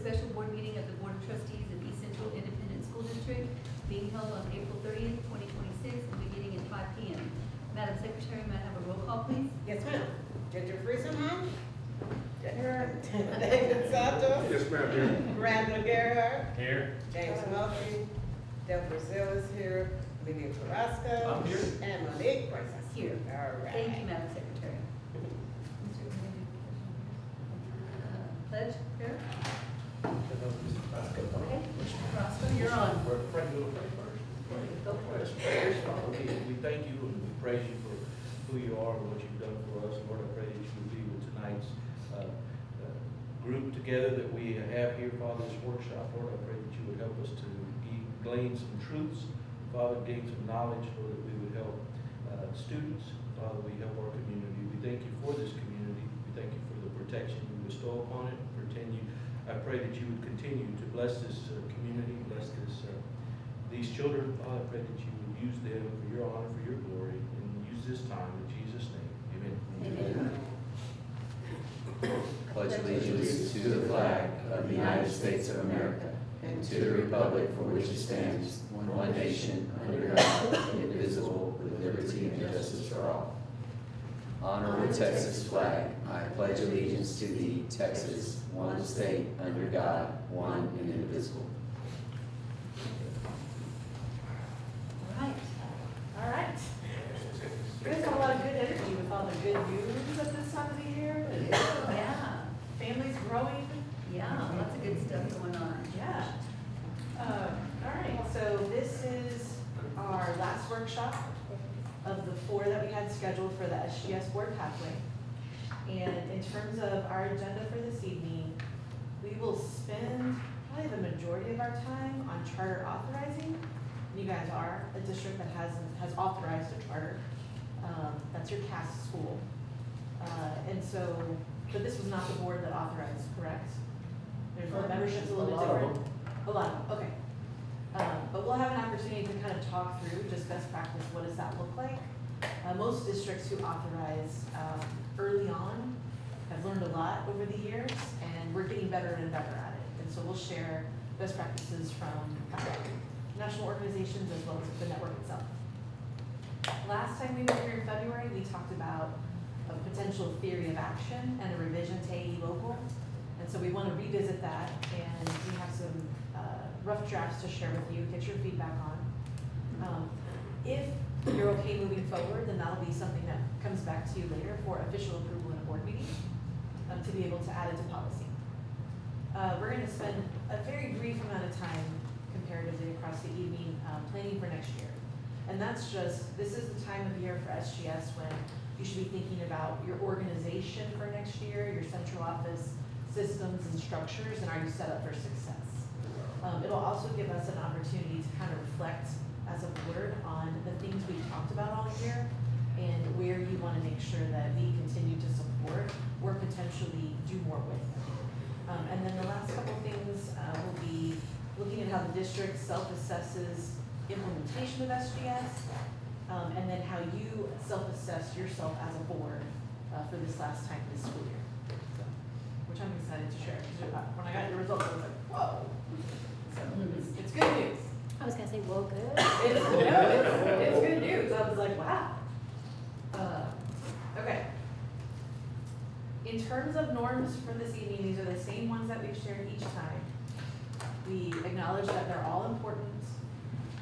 special board meeting of the Board of Trustees of East Central Independent School District being held on April 30th, 2026, and beginning at 5 p.m. Madam Secretary, may I have a roll call, please? Yes, ma'am. Ginger Friesenheim. Here. David Santos. Yes, ma'am, here. Randall Gerhart. Here. James Murphy. Del Brazil is here. Lydia Carrasco. I'm here. And Monique Price is Here. All right. Thank you, Madam Secretary. Pledge, here? Okay, Mr. Roscoe, you're on. Frank, you want to pray first? Go for it. First of all, we thank you and we praise you for who you are and what you've done for us. Lord, I pray that you would be with tonight's group together that we have here, Father, this workshop. Lord, I pray that you would help us to glean some truths, Father, gain some knowledge, Lord, that we would help students. Father, we help our community. We thank you for this community. We thank you for the protection you bestow upon it. I pray that you would continue to bless this community, bless these children. Father, I pray that you would use them for your honor, for your glory, and use this time in Jesus' name. Amen. Amen. Pledge allegiance to the flag of the United States of America and to the republic for which it stands, one nation, under God, indivisible, with liberty and justice for all. Honorable Texas flag, I pledge allegiance to thee, Texas, one state, under God, one and indivisible. All right. All right. You guys got a lot of good energy with all the good news at this time of the year. And Yeah, families growing. yeah, lots of good stuff going on. Yeah. All right, so this is our last workshop of the 4 that we had scheduled for the SGS board pathway. And in terms of our agenda for this evening, we will spend probably the majority of our time on charter authorizing. You guys are a district that has authorized a charter. That's your CAS school. And so, but this was not the board that authorized, correct? There's the membership's a little bit different. A lot of them, okay. But we'll have an opportunity to kind of talk through just best practice, what does that look like? Most districts who authorize early on have learned a lot over the years, and we're getting better and better at it. And so we'll share best practices from national organizations as well as the network itself. Last time we were here in February, we talked about a potential theory of action and a revision to AE local. And so we want to revisit that, and we have some rough drafts to share with you, get your feedback on. If you're okay moving forward, then that'll be something that comes back to you later for official approval in a board meeting to be able to add it to policy. We're going to spend a very brief amount of time comparatively across the evening planning for next year. And that's just, this is the time of year for SGS when you should be thinking about your organization for next year, your central office systems and structures, and are you set up for success? It'll also give us an opportunity to kind of reflect as a board on the things we've talked about all year and where you want to make sure that we continue to support or potentially do more with. And then the last couple things will be looking at how the district self-assesses implementation of SGS, and then how you self-assess yourself as a board for this last time this school year. So, which I'm excited to share, because when I got your results, I was like, whoa. So it's good news. I was gonna say, well, good. It's good news. I was like, wow. Okay. In terms of norms for this evening, these are the same ones that we've shared each time. We acknowledge that they're all important,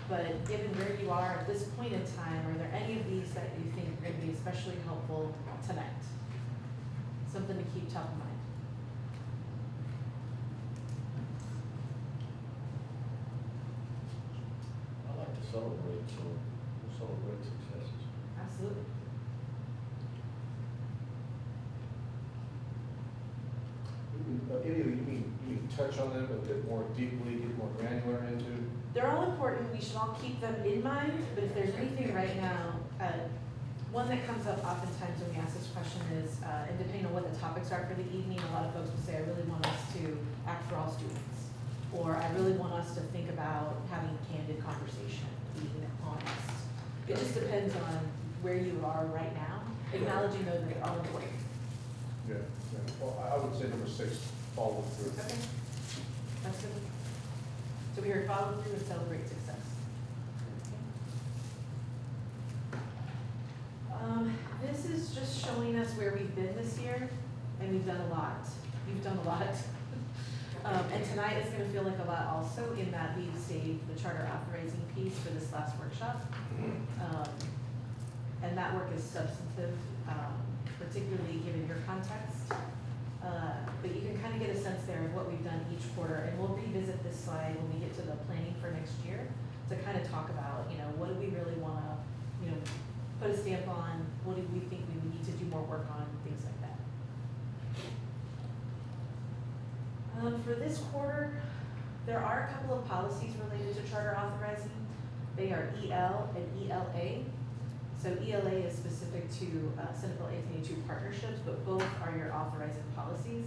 but given where you are at this point in time, are there any of these that you think are going to be especially helpful tonight? Something to keep top of mind. I like to celebrate, so we'll celebrate successes. Absolutely. You mean touch on them a bit more deeply, get more granular into? They're all important. We should all keep them in mind, but if there's anything right now, one that comes up oftentimes when we ask this question is, and depending on what the topics are for the evening, a lot of folks will say, I really want us to act for all students. Or I really want us to think about having candid conversation, being honest. It just depends on where you are right now, acknowledging though that they're all important. Yeah. Well, I would say number 6, follow through. Okay. your follow through and celebrate success. This is just showing us where we've been this year, and we've done a lot. You've done a lot. And tonight is gonna feel like a lot also, in that we've saved the charter authorizing piece for this last workshop. And that work is substantive, particularly given your context. But you can kind of get a sense there of what we've done each quarter, and we'll revisit this slide when we get to the planning for next year to kind of talk about, you know, what do we really wanna, you know, put a stamp on, what do we think we need to do more work on, things like that. For this quarter, there are a couple of policies related to charter authorizing. They are EL and ELA. So ELA is specific to Senate Bill 1882 partnerships, but both are your authorizing policies.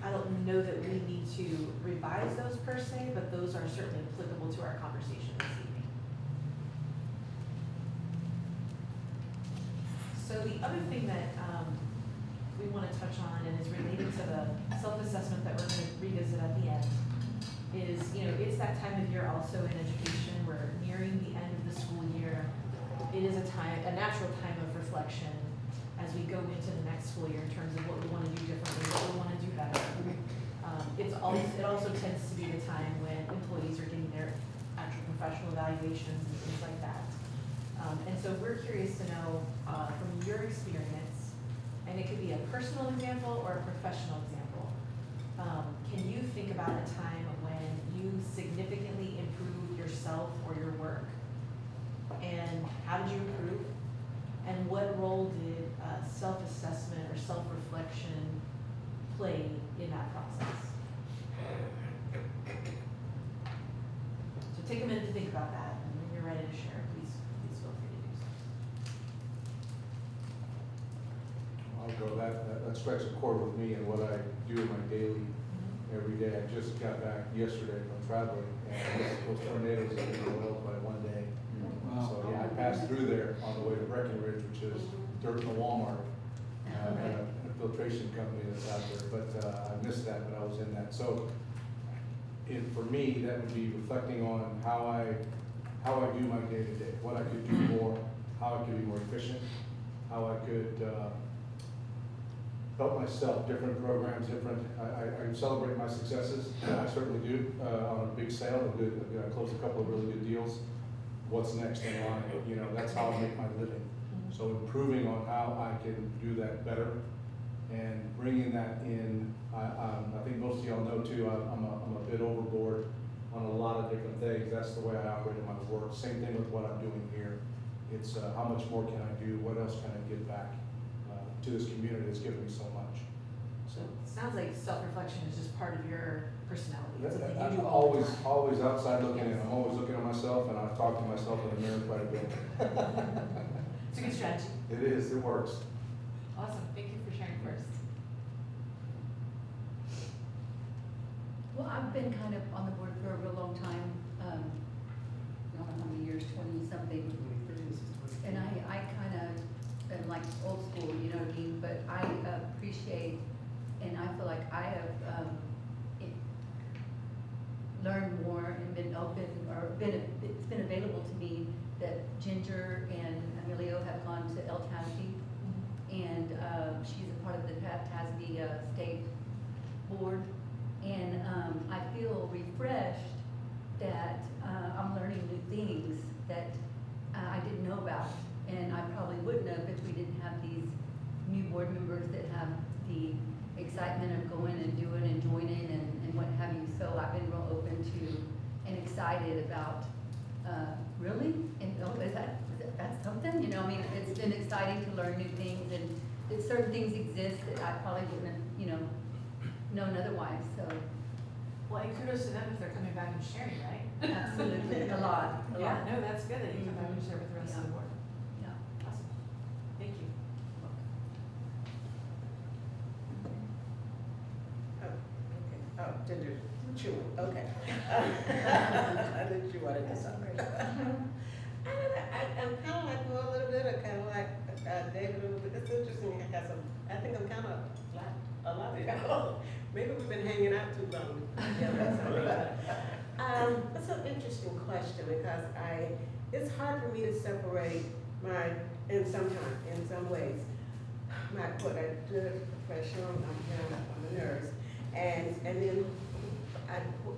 I don't know that we need to revise those per se, but those are certainly applicable to our conversation this evening. So the other thing that we want to touch on, and is related to the self-assessment that we're going to revisit at the end, is, you know, it's that time of year also in education. We're nearing the end of the school year. It is a natural time of reflection as we go into the next school year in terms of what we want to do differently, what we want to do better. It also tends to be the time when employees are getting their actual professional evaluations and things like that. And so we're curious to know, from your experience, and it could be a personal example or a professional example, can you think about a time when you significantly improved yourself or your work? And how did you improve? And what role did self-assessment or self-reflection play in that process? So take a minute to think about that, and when you're ready to share, please feel free to do so. I'll go, that strikes a chord with me and what I do in my daily, every day. I just got back yesterday from traveling, and those tornadoes have been oiled by one day. So, yeah, I passed through there on the way to Breckenridge, which is dirt in the Walmart, and a filtration company that's out there, but I missed that, but I was in that. So, for me, that would be reflecting on how I do my day-to-day, what I could do more, how I could be more efficient, how I could help myself, different programs, I celebrate my successes, I certainly do, on a big sale, I closed a couple of really good deals. What's next in line, you know, that's how I make my living. So improving on how I can do that better and bringing that in, I think most of y'all know too, I'm a bit overboard on a lot of different things. That's the way I operate in my work. Same thing with what I'm doing here. It's how much more can I do? What else can I give back to this community that's given me so much? So it sounds like self-reflection is just part of your personality. It's something you I'm do all the always time. outside looking in. I'm always looking at myself, and I talk to myself in the mirror quite a bit. It's a good strategy. It is, it works. Awesome, thank you for sharing first. Well, I've been kind of on the board for a real long time, I don't know how many years, 20-something. And I kind of am like old school, you know what I mean? But I appreciate, and I feel like I have learned more and been open, or it's been available to me that Ginger and Emilio have gone to El TASB, and she's a part of the TASB state board. And I feel refreshed that I'm learning new things that I didn't know about. And I probably wouldn't have if we didn't have these new board members that have the excitement of going and doing and joining and what have you. So I've been real open to and excited about, really? And that's something, you know, I mean, it's been exciting to learn new things, and that certain things exist that I probably wouldn't have, you know, known otherwise, so. Well, and kudos to them if they're coming back and sharing, right? Absolutely, a lot. Yeah, no, that's good that you come back and share with the rest of the board. Yeah. Awesome, thank you. Oh, okay. Oh, Ginger, chewing, okay. I think you wanted to stop right now. I'm kind of like, well, a little bit, kind of like David, it's interesting, I think I'm kind of a lot ago. Maybe we've been hanging out too long together or something. That's an interesting question because it's hard for me to separate in some ways, what I do as a professional, I'm a nurse, and then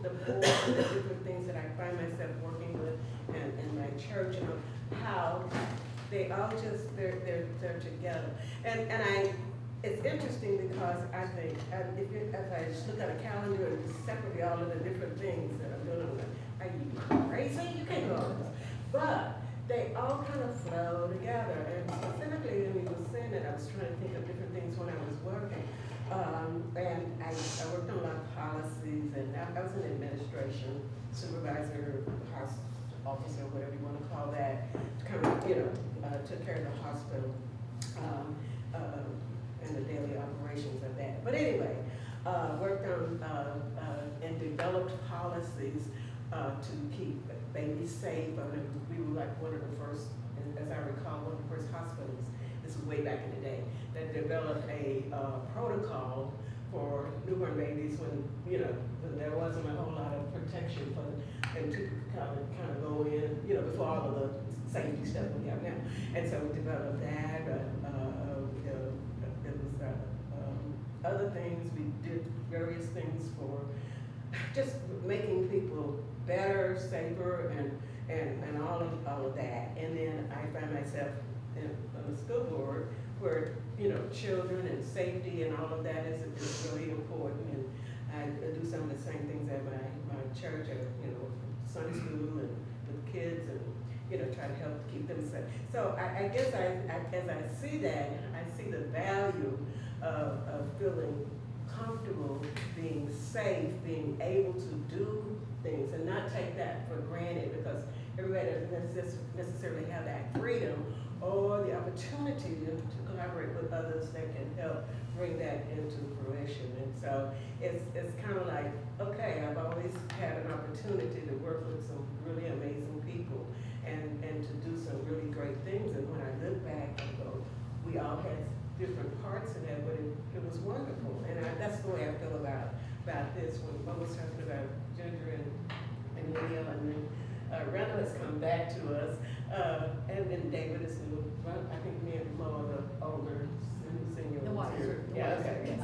the board and the different things that I find myself working with and my church, how they all just, they're together. And it's interesting because I think, if I just look at a calendar and just separate all of the different things that I'm doing, I'm like, are you crazy? You can't go on this. But they all kind of flow together. And specifically, when you were saying that, I was trying to think of different things when I was working. And I worked on a lot of policies, and I was in administration, supervisor, officer, whatever you want to call that, kind of, took care of the hospital. And the daily operations of that. But anyway, worked on and developed policies to keep babies safe. I mean, we were like one of the first, as I recall, one of the first hospitals, this was way back in the day, that developed a protocol for newborn babies when there wasn't a whole lot of protection for them, and to kind of go in, before all of the safety stuff we have now. And so we developed that. Other things, we did various things for just making people better, safer, and all of that. And then I find myself on the school board where, children and safety and all of that is really important. And I do some of the same things at my church, Sunday school and with kids, and try to help keep them safe. So I guess as I see that, I see the value of feeling comfortable, being safe, being able to do things and not take that for granted, because everybody doesn't necessarily have that freedom or the opportunity to collaborate with others that can help bring that into fruition. And so it's kind of like, okay, I've always had an opportunity to work with some really amazing people and to do some really great things. And when I look back, I go, we all had different parts of that, but it was wonderful. And that's the way I feel about this. When Mom was talking about Ginger and Neil, and then Randall has come back to us, and then David is new. Well, I think me and Mo are the older senior The ones here. wiser. Yeah, okay.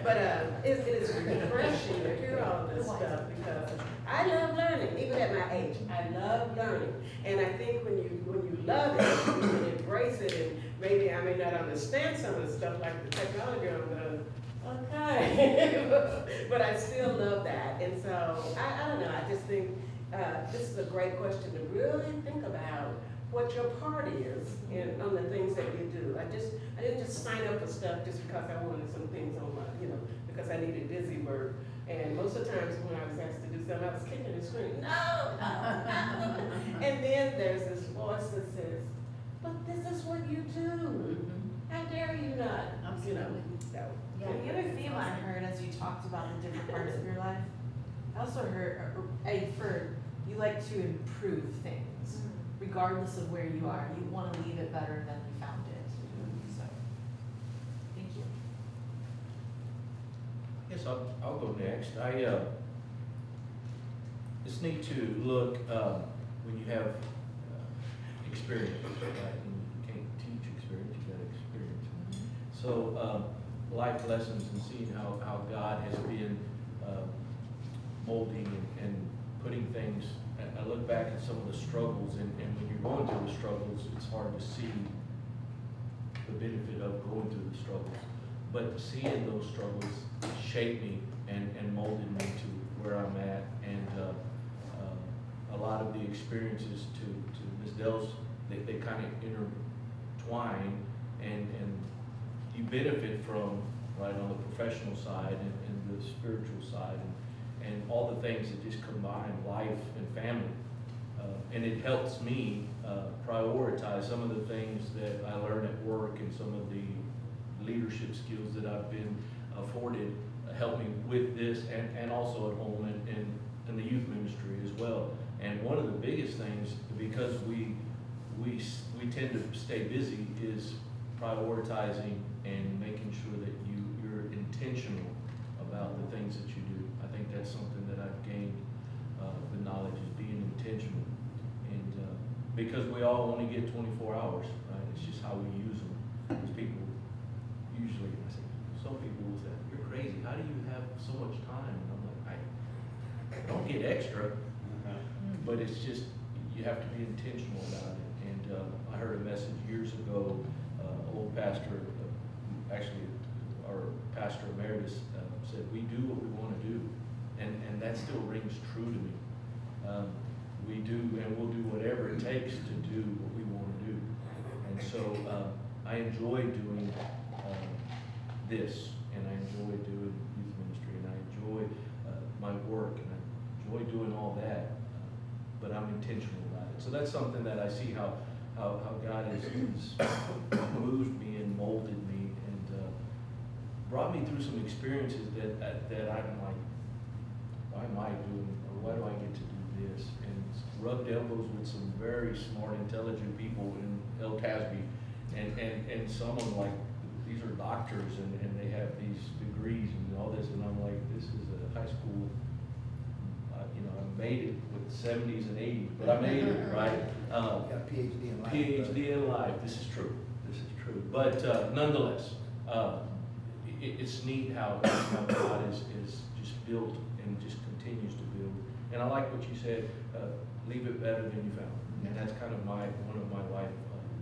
But it is refreshing to hear all this stuff, because I love learning, even at my age. I love learning, and I think when you love it, you can embrace it. And maybe I may not understand some of the stuff like the technology, I'm going, okay, but I still love that. And so I don't know. I just think this is a great question to really think about what your part is on the things that you do. I didn't just sign up for stuff just because I wanted some things on my, because I needed busy work. And most of the times when I was asked to do something, I was kicking and screaming, no. And then there's this voice that says, but this is what you do. How dare you not? Absolutely. So, Yeah, the other theme I heard as you talked about the different parts of your life, I also heard, you like to improve things, regardless of where you are. You want to leave it better than you found it. So, thank you. Yes, I'll go next. It's neat to look, when you have experience, right? And you can't teach experience, you gotta experience. So, life lessons and seeing how God has been molding and putting things. I look back at some of the struggles, and when you're going through the struggles, it's hard to see the benefit of going through the struggles. But seeing those struggles shape me and molded me to where I'm at. And a lot of the experiences to Ms. Dell's, they kind of intertwine, and you benefit from, right, on the professional side and the spiritual side, and all the things that just combine life and family. And it helps me prioritize some of the things that I learn at work, and some of the leadership skills that I've been afforded help me with this, and also at home and in the youth ministry as well. And one of the biggest things, because we tend to stay busy, is prioritizing and making sure that you're intentional about the things that you do. I think that's something that I've gained, the knowledge is being intentional. And, because we all only get 24 hours, right? It's just how we use them. Because people usually, I say, some people will say, you're crazy, how do you have so much time? And I'm like, I don't get extra, but it's just, you have to be intentional about it. And I heard a message years ago, old pastor, actually, our pastor emeritus said, we do what we want to do. And that still rings true to me. We do, and we'll do whatever it takes to do what we want to do. And so I enjoy doing this, and I enjoy doing youth ministry, and I enjoy my work, and I enjoy doing all that, but I'm intentional about it. So that's something that I see how God has moved me and molded me and brought me through some experiences that I'm like, why am I doing, or why do I get to do this? And rubbed elbows with some very smart, intelligent people in El Tasby, and some of them like, these are doctors and they have these degrees and all this, and I'm like, this is a high school, I made it with 70s and 80s, but I made it, right? Got a PhD in life. PhD in life, this is true, but nonetheless, it's neat how God is just built and just continues to build. And I like what you said, leave it better than you found it. And that's kind of one of my life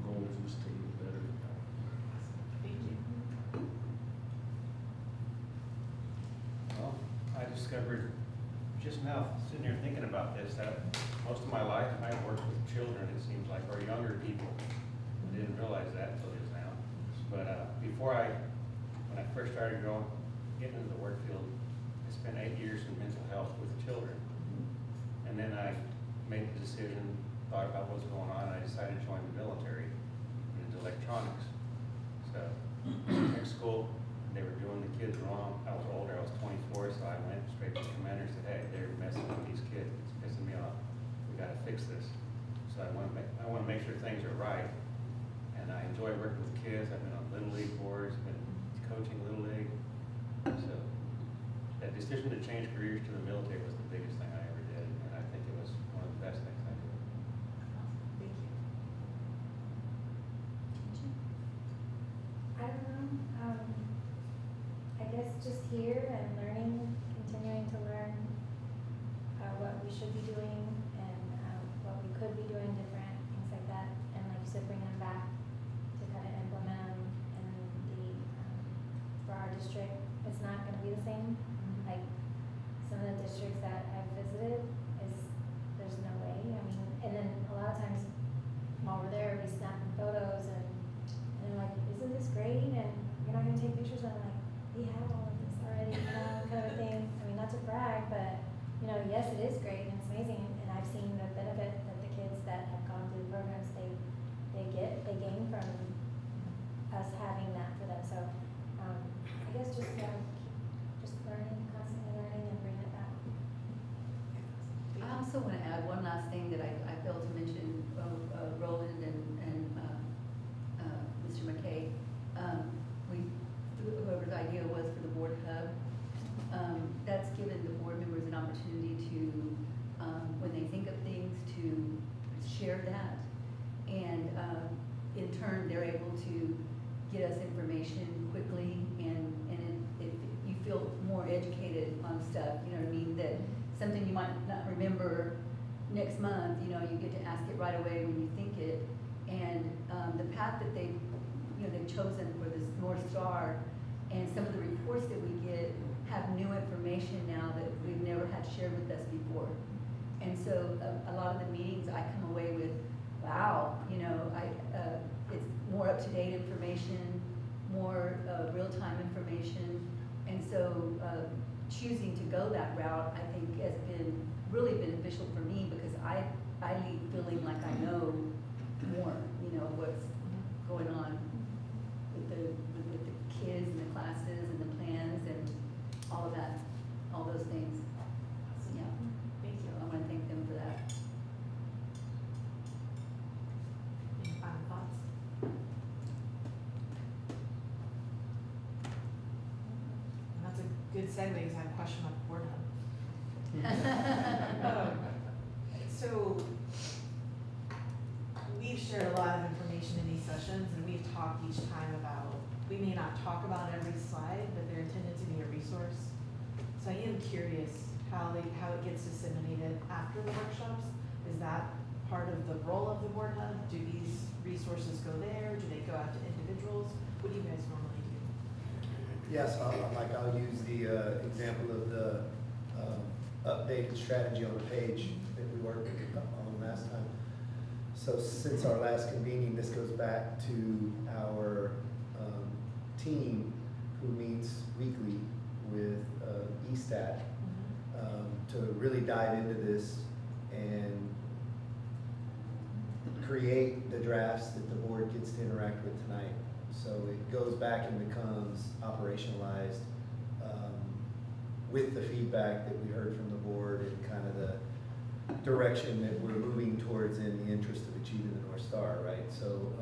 goals is to leave it better than you found it. Thank you. Well, I discovered just now, sitting here thinking about this, that most of my life I worked with children, it seems like, or younger people. I didn't realize that until just now. But when I first started getting into the work field, I spent 8 years in mental health with children. And then I made the decision, thought about what's going on, and I decided to join the military into electronics. So, tech school, they were doing the kids wrong. I was older, I was 24, so I went straight to the commander and said, hey, they're messing with these kids, it's pissing me off. We gotta fix this. So I want to make sure things are right. And I enjoy working with kids. I've been on Little League boards, been coaching Little League. So that decision to change careers to the military was the biggest thing I ever did. And I think it was one of the best things I did. Thank you. I don't know, I guess just here and learning, continuing to learn what we should be doing and what we could be doing different, things like that. And like you said, bringing them back to kind of implement them in for our district. It's not gonna be the same. Like some of the districts that I've visited there's no way. I mean, and then a lot of times while we're there, we snapping photos and they're like, isn't this great? And you're not gonna take pictures? And I'm like, we have all of this already, kind of a thing. I mean, not to brag, but yes, it is great and it's amazing. And I've seen the benefit that the kids that have gone through the programs, they gain from us having that for them. So I guess just learning, constantly learning and bringing it back. I also want to add one last thing that I failed to mention, Roland and Mr. McKay. Whoever's idea was for the board hub, that's given the board members an opportunity to, when they think of things, to share that. And in turn, they're able to get us information quickly and if you feel more educated on stuff, you know what I mean, that something you might not remember next month, you get to ask it right away when you think it. And the path that they've chosen for this North Star and some of the reports that we get have new information now that we've never had shared with us before. And so a lot of the meetings I come away with, wow, it's more up-to-date information, more real-time information. And so choosing to go that route, I think, has been really beneficial for me because I leave feeling like I know more, what's going on with the kids and the classes and the plans and all of that, all those things. Yeah. Thank you. So I want to thank them for that. Any final thoughts? That's a good good segue because I have a question about the board hub. So, we've shared a lot of information in these sessions, and we've talked each time about, we may not talk about every slide, but they're intended to be a resource. So I am curious how it gets disseminated after the workshops. Is that part of the role of the board hub? Do these resources go there? Do they go out to individuals? What do you guys normally do? Yes, I'll use the example of the updated strategy on the page that we worked on last time. So since our last convening, this goes back to our team who meets weekly with ESTAT to really dive into this and create the drafts that the board gets to interact with tonight. So it goes back and becomes operationalized with the feedback that we heard from the board and kind of the direction that we're moving towards in the interest of achieving the North Star, right? So,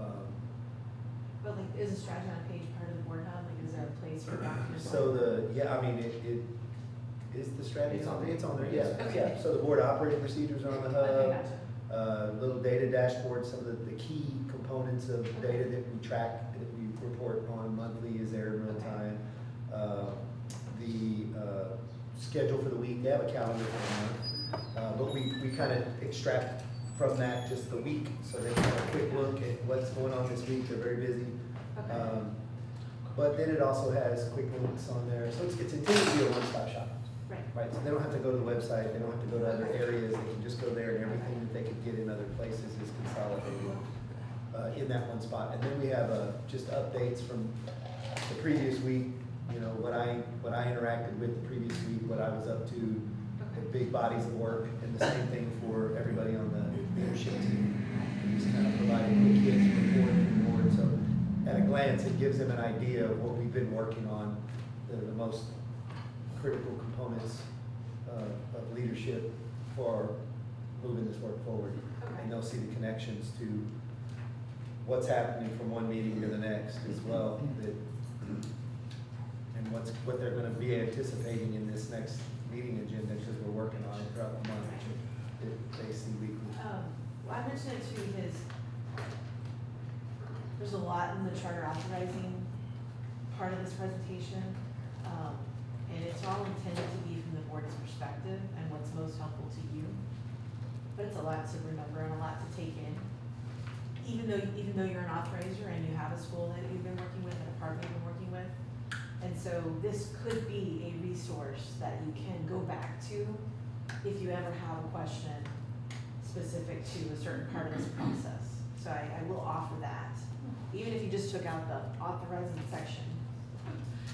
But like, is a strategy on a page part of the board hub? Like, is there a place for documents? it is the strategy. It's on there. It's on there, yeah. Okay. Yeah. So the board operating procedures are on the hub. Okay, gotcha. Little data dashboard, some of the key components of data that we track, that we report on monthly is there in real Okay. time. The schedule for the week, they have a calendar for the month, but we kind of extract from that just the week, so they can have a quick look at what's going on this week, they're very busy. Okay. But then it also has quick links on there, so it's intended to be a one-stop shop. Right. Right, so they don't have to go to the website, they don't have to go to other areas, they can just go there and everything that they could get in other places is consolidated in that one spot. And then we have just updates from the previous week, you know, what I interacted with the previous week, what I was up to, the big bodies of work, and the same thing for everybody on the leadership team. We just kind of provide a quick hit report from the board, so at a glance, it gives them an idea of what we've been working on, the most critical components of leadership for moving this work forward. Okay. And they'll see the connections to what's happening from one meeting to the next as well, and what they're gonna be anticipating in this next meeting agenda, because we're working on it throughout the month, that they see weekly. Well, I mentioned it too because there's a lot in the charter authorizing part of this presentation. And it's all intended to be from the board's perspective and what's most helpful to you. But it's a lot to remember and a lot to take in. Even though you're an authorizer and you have a school that you've been working with and a partner you've been working with. And so this could be a resource that you can go back to if you ever have a question specific to a certain part of this process. So I will offer that. Even if you just took out the authorizing section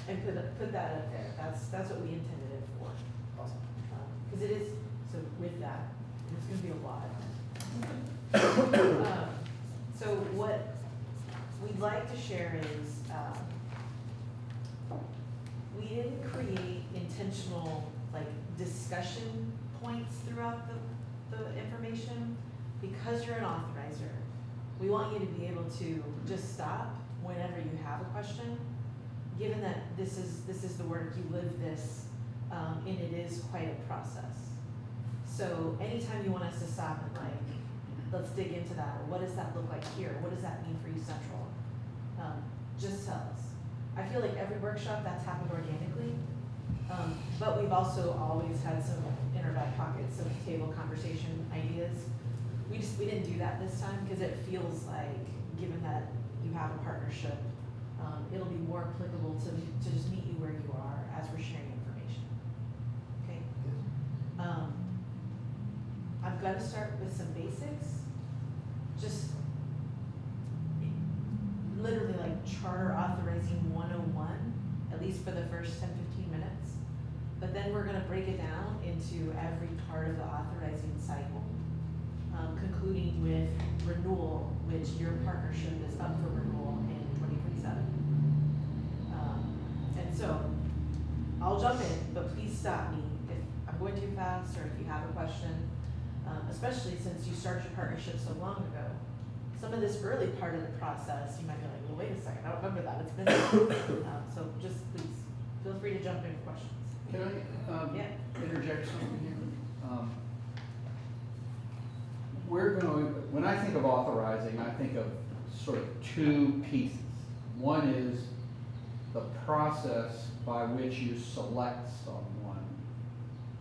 and put that up there, that's what we intended it for. Awesome. Because it is, so with that, it's gonna be a lot. So what we'd like to share is, we didn't create intentional, like, discussion points throughout the information. Because you're an authorizer, we want you to be able to just stop whenever you have a question. Given that this is the work, you live this, and it is quite a process. So anytime you want us to stop and like, let's dig into that, or what does that look like here? What does that mean for you central? Just tell us. I feel like every workshop that's happened organically, but we've also always had some in our back pockets, some table conversation ideas. We didn't do that this time because it feels like, given that you have a partnership, it'll be more applicable to just meet you where you are as we're sharing information. Okay? I'm gonna start with some basics. Just literally like charter authorizing 101, at least for the first 10-15 minutes. But then we're gonna break it down into every part of the authorizing cycle, concluding with renewal, which your partnership is up for renewal in 2027. And so, I'll jump in, but please stop me if I'm going too fast or if you have a question, especially since you started your partnership so long ago. Some of this early part of the process, you might be like, well, wait a second, I don't remember that, it's been, so just please, feel free to jump in with questions. Can I Yeah. interject something here? When I think of authorizing, I think of sort of two pieces. One is the process by which you select someone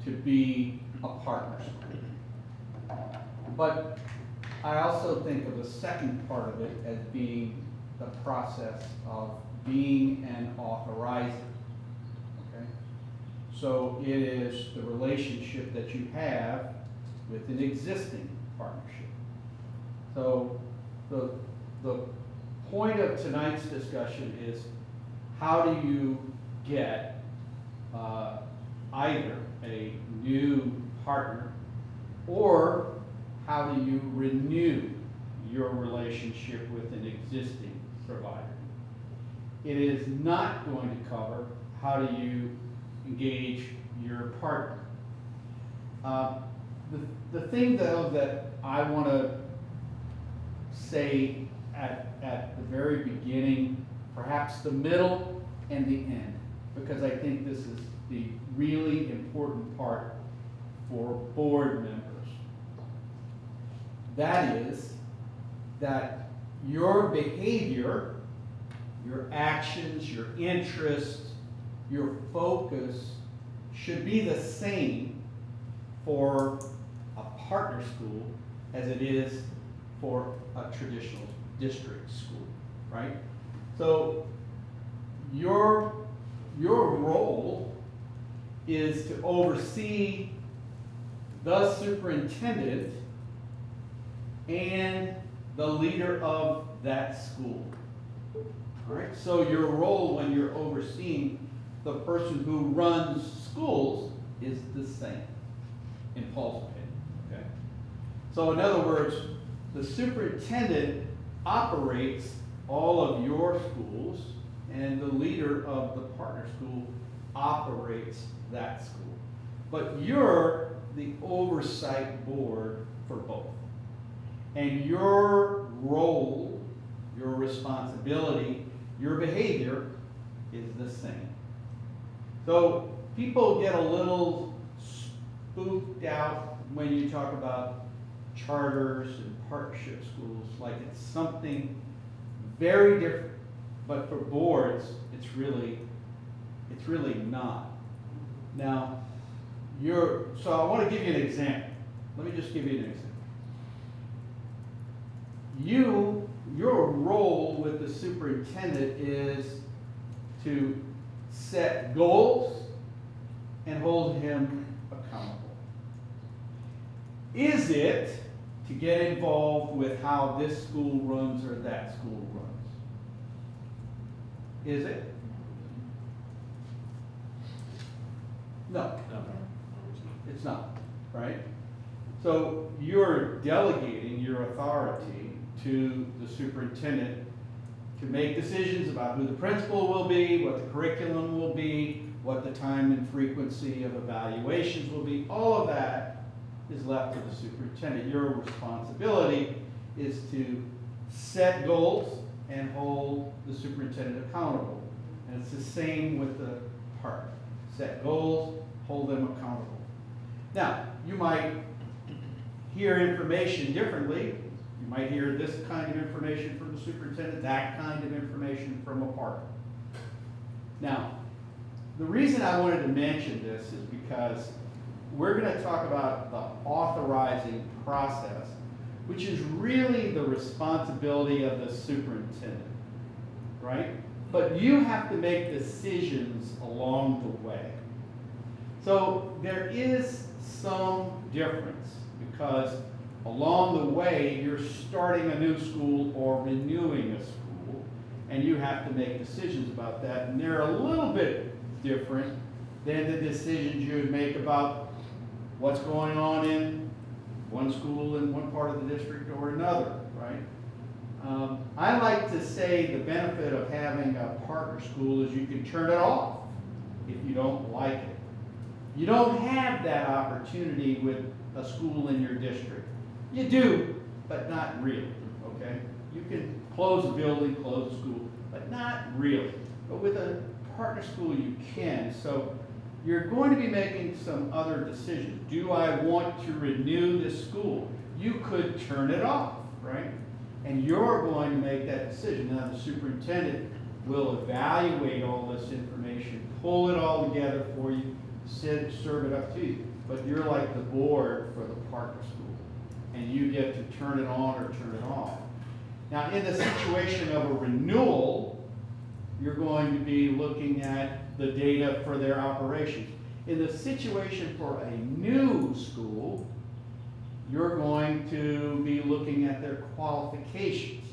to be a partner school. But I also think of the second part of it as being the process of being an authorizer. Okay? So it is the relationship that you have with an existing partnership. So the point of tonight's discussion is how do you get either a new partner, or how do you renew your relationship with an existing provider? It is not going to cover how do you engage your partner. The thing though that I want to say at the very beginning, perhaps the middle and the end, because I think this is the really important part for board members. That is that your behavior, your actions, your interests, your focus should be the same for a partner school as it is for a traditional district school, right? So your role is to oversee the superintendent and the leader of that school. All right, so your role when you're overseeing the person who runs schools is the same, in Paul's opinion, okay? So in other words, the superintendent operates all of your schools, and the leader of the partner school operates that school. But you're the oversight board for both. And your role, your responsibility, your behavior is the same. So people get a little spooked out when you talk about charters and partnership schools, like it's something very different. But for boards, it's really not. Now, so I want to give you an example. Let me just give you an example. Your role with the superintendent is to set goals and hold him accountable. Is it to get involved with how this school runs or that school runs? Is it? No. It's not, right? So you're delegating your authority to the superintendent to make decisions about who the principal will be, what the curriculum will be, what the time and frequency of evaluations will be. All of that is left to the superintendent. Your responsibility is to set goals and hold the superintendent accountable. And it's the same with the partner. Set goals, hold them accountable. Now, you might hear information differently. You might hear this kind of information from the superintendent, that kind of information from a partner. Now, the reason I wanted to mention this is because we're going to talk about the authorizing process, which is really the responsibility of the superintendent, right? But you have to make decisions along the way. So there is some difference because along the way you're starting a new school or renewing a school, and you have to make decisions about that, and they're a little bit different than the decisions you would make about what's going on in one school in one part of the district or another, right? I like to say the benefit of having a partner school is you can turn it off if you don't like it. You don't have that opportunity with a school in your district. You do, but not really, okay? You can close a building, close a school, but not really. But with a partner school, you can. So you're going to be making some other decisions. Do I want to renew this school? You could turn it off, right? And you're going to make that decision. Now, the superintendent will evaluate all this information, pull it all together for you, serve it up to you. But you're like the board for the partner school, and you get to turn it on or turn it off. Now, in the situation of a renewal, you're going to be looking at the data for their operations. In the situation for a new school, you're going to be looking at their qualifications.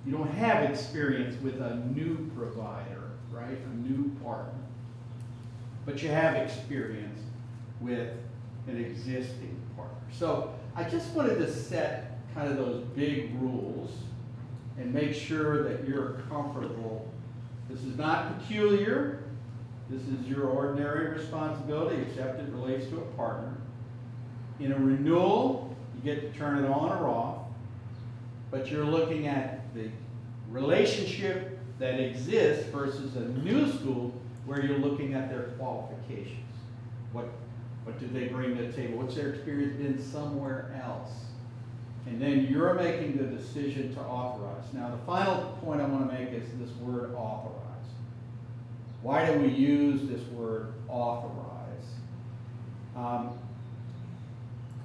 You don't have experience with a new provider, right? A new partner. But you have experience with an existing partner. So I just wanted to set kind of those big rules and make sure that you're comfortable. This is not peculiar. This is your ordinary responsibility, except it relates to a partner. In a renewal, you get to turn it on or off, but you're looking at the relationship that exists versus a new school where you're looking at their qualifications. What did they bring to the table? What's their experience been somewhere else? And then you're making the decision to authorize. Now, the final point I want to make is this word authorize. Why do we use this word authorize?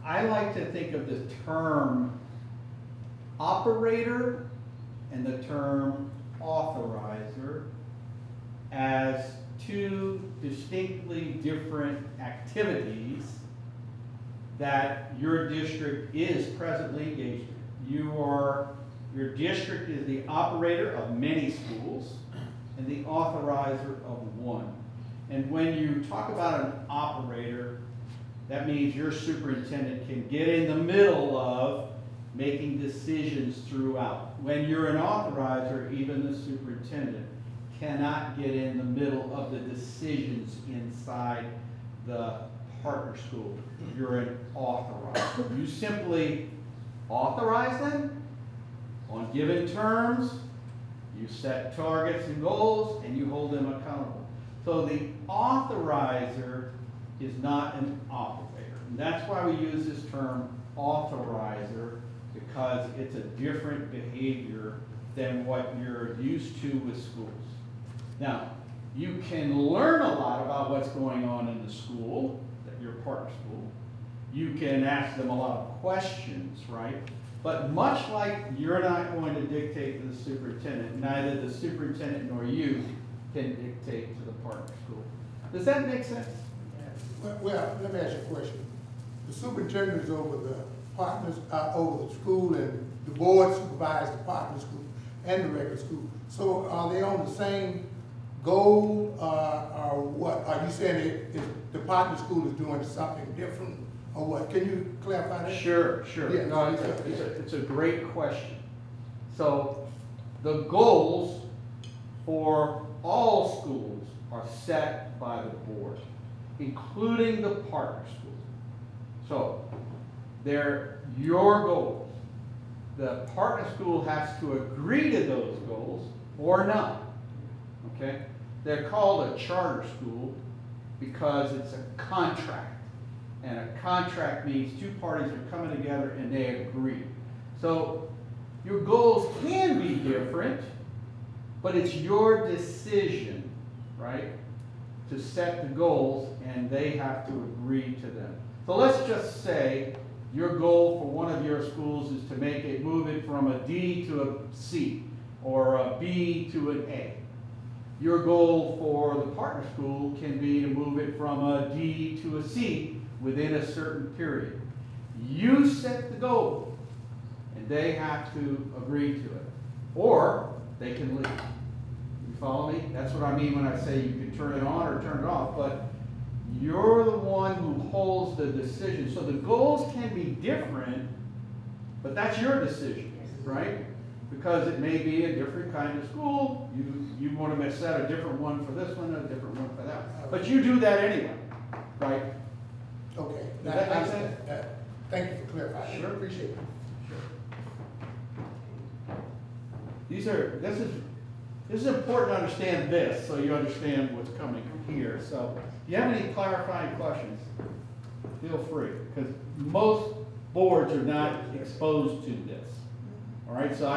I like to think of the term operator and the term authorizer as two distinctly different activities that your district is presently engaged in. Your district is the operator of many schools and the authorizer of one. And when you talk about an operator, that means your superintendent can get in the middle of making decisions throughout. When you're an authorizer, even the superintendent cannot get in the middle of the decisions inside the partner school. You're an authorizer. You simply authorize them on given terms, you set targets and goals, and you hold them accountable. So the authorizer is not an operator. And that's why we use this term authorizer, because it's a different behavior than what you're used to with schools. Now, you can learn a lot about what's going on in the school, your partner school. You can ask them a lot of questions, right? But much like you're not going to dictate to the superintendent, neither the superintendent nor you can dictate to the partner school. Does that make sense? Well, let me ask you a question. The superintendent is over the partners, over the school, and the board supervises the partner school and the regular school. So are they on the same goal, or what? Are you saying the partner school is doing something different, or what? Can you clarify that? Sure. Yeah, No, it's a great question. So the goals for all schools are set by the board, including the partner schools. So they're your goals. The partner school has to agree to those goals or not. Okay? They're called a charter school because it's a contract. And a contract means two parties are coming together and they agree. So your goals can be different, but it's your decision, right, to set the goals, and they have to agree to them. So let's just say your goal for one of your schools is to move it from a D to a C, or a B to an A. Your goal for the partner school can be to move it from a D to a C within a certain period. You set the goal, and they have to agree to it. Or they can leave. You follow me? That's what I mean when I say you can turn it on or turn it off, but you're the one who holds the decision. So the goals can be different, but that's your decision, right? Because it may be a different kind of school. You want to set a different one for this one, a different one for that. But you do that anyway, right? Okay. Does that make sense? Thank you for clarifying. Sure. Appreciate it. This is This is important to understand this, so you understand what's coming here. So, if you have any clarifying questions, feel free, because most boards are not exposed to this. All right, so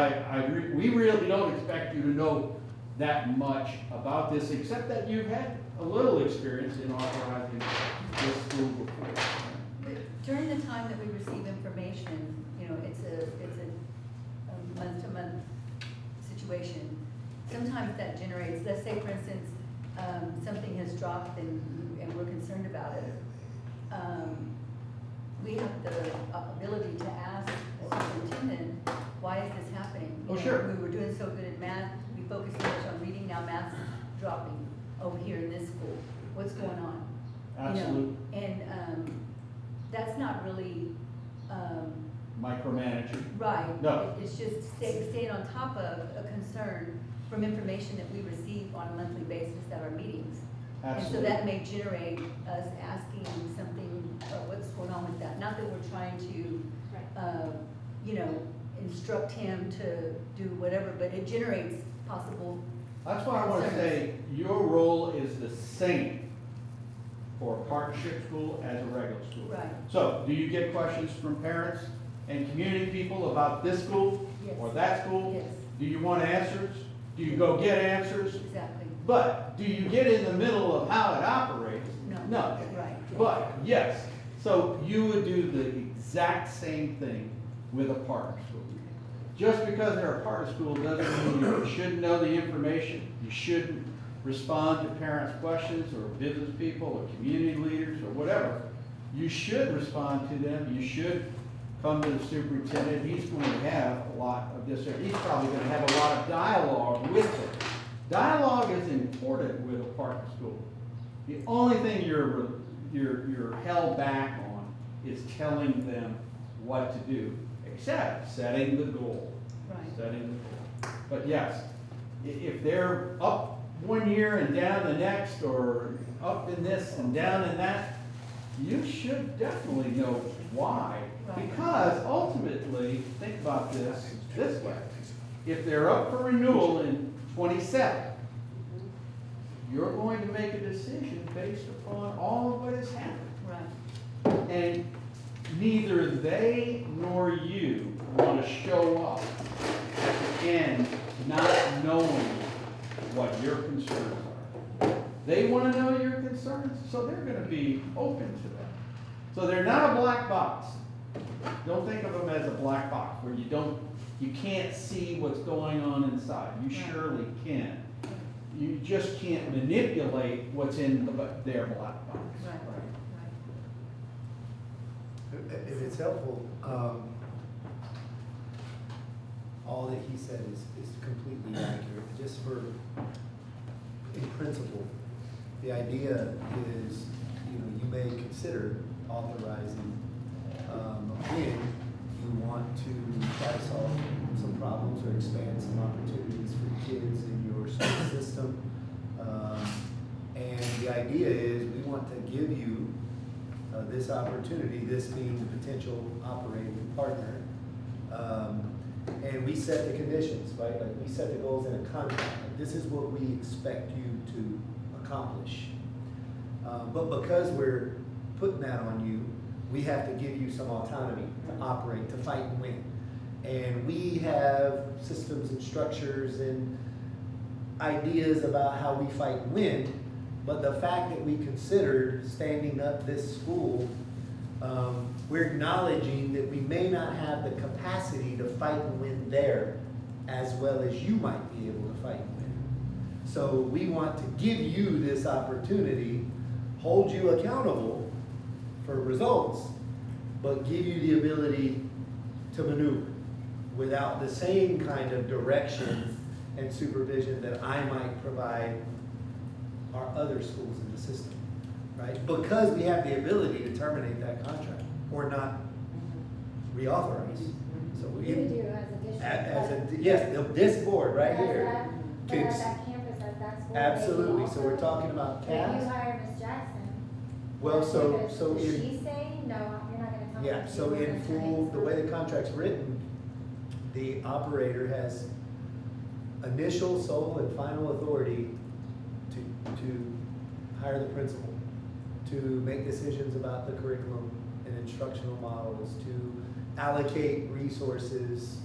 we really don't expect you to know that much about this, except that you've had a little experience in authorizing this school before. During the time that we receive information, you know, it's a month-to-month situation. Sometimes that generates, let's say for instance, something has dropped and we're concerned about it. We have the ability to ask the superintendent, why is this happening? Oh, You know, sure. We were doing so good at math, we focused so much on reading, now math's dropping over here in this school. What's going on? You know, Absolutely. and that's not really, Micromanaging. right. No. It's just staying on top of a concern from information that we receive on a monthly basis at our meetings. Absolutely. And so that may generate us asking something, what's going on with that? Not that we're trying to, you know, instruct him to do whatever, but it generates possible. That's why I want to say, your role is the same for a partnership school as a regular school. Right. So, do you get questions from parents and community people about this school Yes. or that school? Yes. Do you want answers? Do you go get answers? Exactly. But, do you get in the middle of how it operates? No. No. Right. But, yes, so you would do the exact same thing with a partner school. Just because they're a partner school doesn't mean you shouldn't know the information, you shouldn't respond to parents' questions or business people or community leaders or whatever. You should respond to them, you should come to the superintendent, he's going to have a lot of this, he's probably going to have a lot of dialogue with them. Dialogue is important with a partner school. The only thing you're held back on is telling them what to do, except setting the goal. Right. Setting the goal. But yes, if they're up one year and down the next, or up in this and down in that, you should definitely know why. Right. Because ultimately, think about this way. If they're up for renewal in 27, you're going to make a decision based upon all of what has happened. Right. And neither they nor you want to show up at the end not knowing what your concerns are. They want to know your concerns, so they're going to be open to them. So they're not a black box. Don't think of them as a black box where you can't see what's going on inside. You Right. surely can. You just can't manipulate what's in their black box. Right. Right. If it's helpful, all that he said is completely accurate, just for, in principle. The idea is, you may consider authorizing, when you want to try to solve some problems or expand some opportunities for kids in your school system. And the idea is, we want to give you this opportunity, this being the potential operating partner. And we set the conditions, right? Like, we set the goals in a contract. Like, this is what we expect you to accomplish. But because we're putting that on you, we have to give you some autonomy to operate, to fight and win. And we have systems and structures and ideas about how we fight and win, but the fact that we considered standing up this school, we're acknowledging that we may not have the capacity to fight and win there as well as you might be able to fight and win. So we want to give you this opportunity, hold you accountable for results, but give you the ability to maneuver without the same kind of direction and supervision that I might provide our other schools in the system, right? Because we have the ability to terminate that contract or not reauthorize. So You we, do as a district. yes, this board right But here. But at that campus, at that school. Absolutely, so we're talking about If you CAS. hire Ms. Jackson. Well, does so she in, say, no, you're not gonna tell me. yeah, if so you in work full, the transfer." way the contract's written, the operator has initial, sole, and final authority to hire the principal, to make decisions about the curriculum and instructional models, to allocate resources,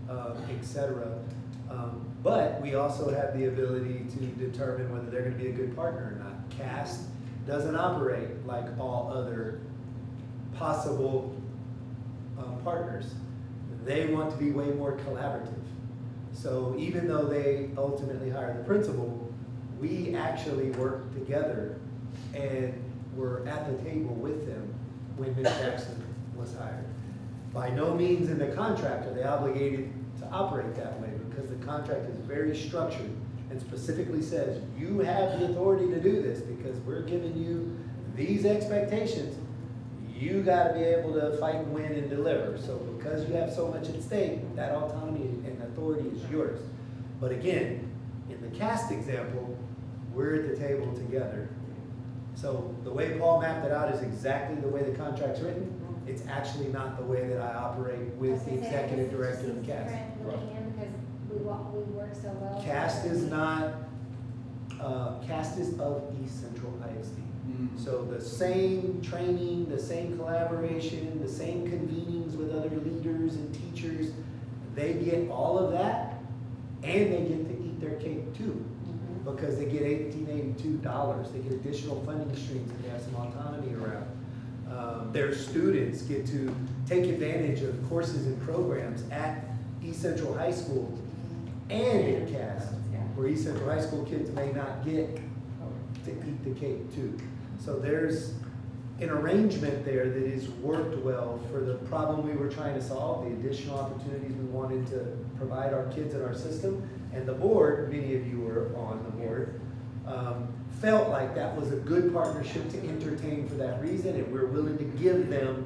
et cetera. But we also have the ability to determine whether they're gonna be a good partner or not. CAST doesn't operate like all other possible partners. They want to be way more collaborative. So even though they ultimately hire the principal, we actually work together and were at the table with them when Ms. Jackson was hired. By no means in the contract are they obligated to operate that way, because the contract is very structured and specifically says, you have the authority to do this because we're giving you these expectations. You gotta be able to fight and win and deliver. So because you have so much at stake, that autonomy and authority is yours. But again, in the CAST example, we're at the table together. So the way Paul mapped it out is exactly the way the contract's written. It's actually not the way that I operate with the executive director of CAST. Looking in because we work so well. CAST is not, CAST is of East Central ISD. So the same training, the same collaboration, the same convenings with other leaders and teachers, they get all of that, and they get to eat their cake too. Because they get $1,882, they get additional funding streams that they have some autonomy around. Their students get to take advantage of courses and programs at East Central High School and in CAST, where East Central High School kids may not get to eat the cake too. So there's an arrangement there that has worked well for the problem we were trying to solve, the additional opportunities we wanted to provide our kids in our system. And the board, many of you were on the board, felt like that was a good partnership to entertain for that reason, and we're willing to give them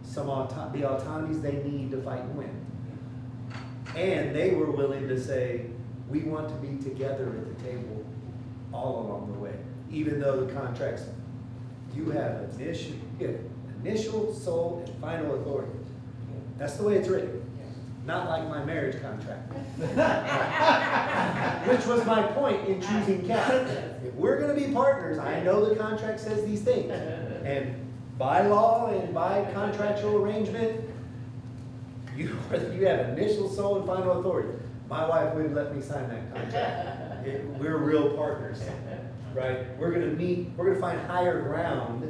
some the autonomies they need to fight and win. And they were willing to say, we want to be together at the table all along the way, even though the contracts, you have initial, sole, and final authority. That's the way it's written. Not like my marriage contract. Which was my point in choosing CAST. If we're gonna be partners, I know the contract says these things. And by law and by contractual arrangement, you have initial, sole, and final authority. My wife wouldn't let me sign that contract. We're real partners, right? We're gonna meet, we're gonna find higher ground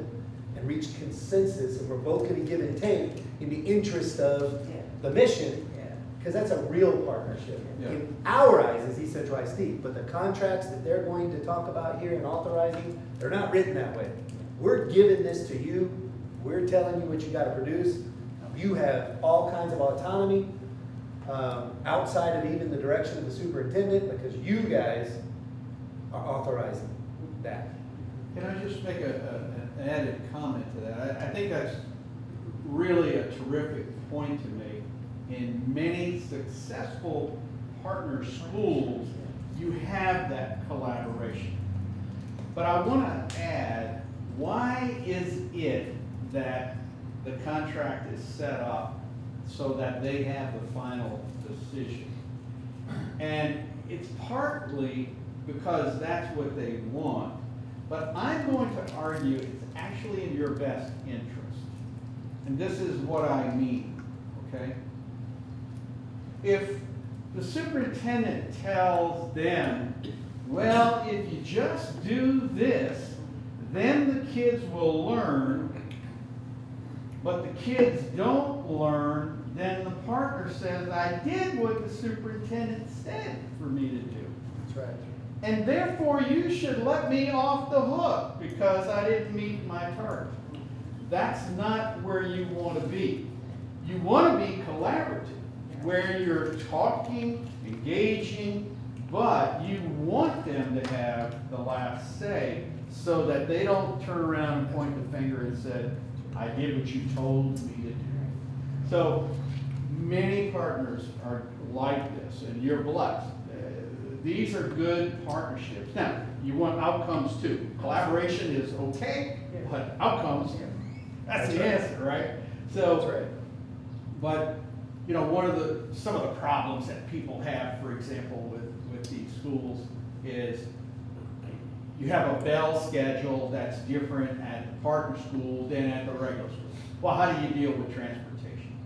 and reach consensus, and we're both gonna give and take in the interest of the mission. Because that's a real partnership. Yeah. In our eyes as East Central ISD, but the contracts that they're going to talk about here and authorizing, they're not written that way. We're giving this to you. We're telling you what you gotta produce. You have all kinds of autonomy outside of even the direction of the superintendent, because you guys are authorizing that. Can I just make an added comment to that? I think that's really a terrific point to make. In many successful partner schools, you have that collaboration. But I want to add, why is it that the contract is set up so that they have the final decision? And it's partly because that's what they want, but I'm going to argue it's actually in your best interest. And this is what I mean, okay? If the superintendent tells them, well, if you just do this, then the kids will learn, but the kids don't learn, then the partner says, I did what the superintendent said for me to do. That's right. And therefore, you should let me off the hook because I didn't meet my target. That's not where you want to be. You want to be collaborative, where you're talking, engaging, but you want them to have the last say so that they don't turn around and point the finger and say, I did what you told me to do. So many partners are like this, and you're blessed. These are good partnerships. Now, you want outcomes too. Collaboration is okay, but outcomes, that's the answer, right? So, That's right. but you know, some of the problems that people have, for example, with these schools is you have a bell schedule that's different at the partner school than at the regular school. Well, how do you deal with transportation?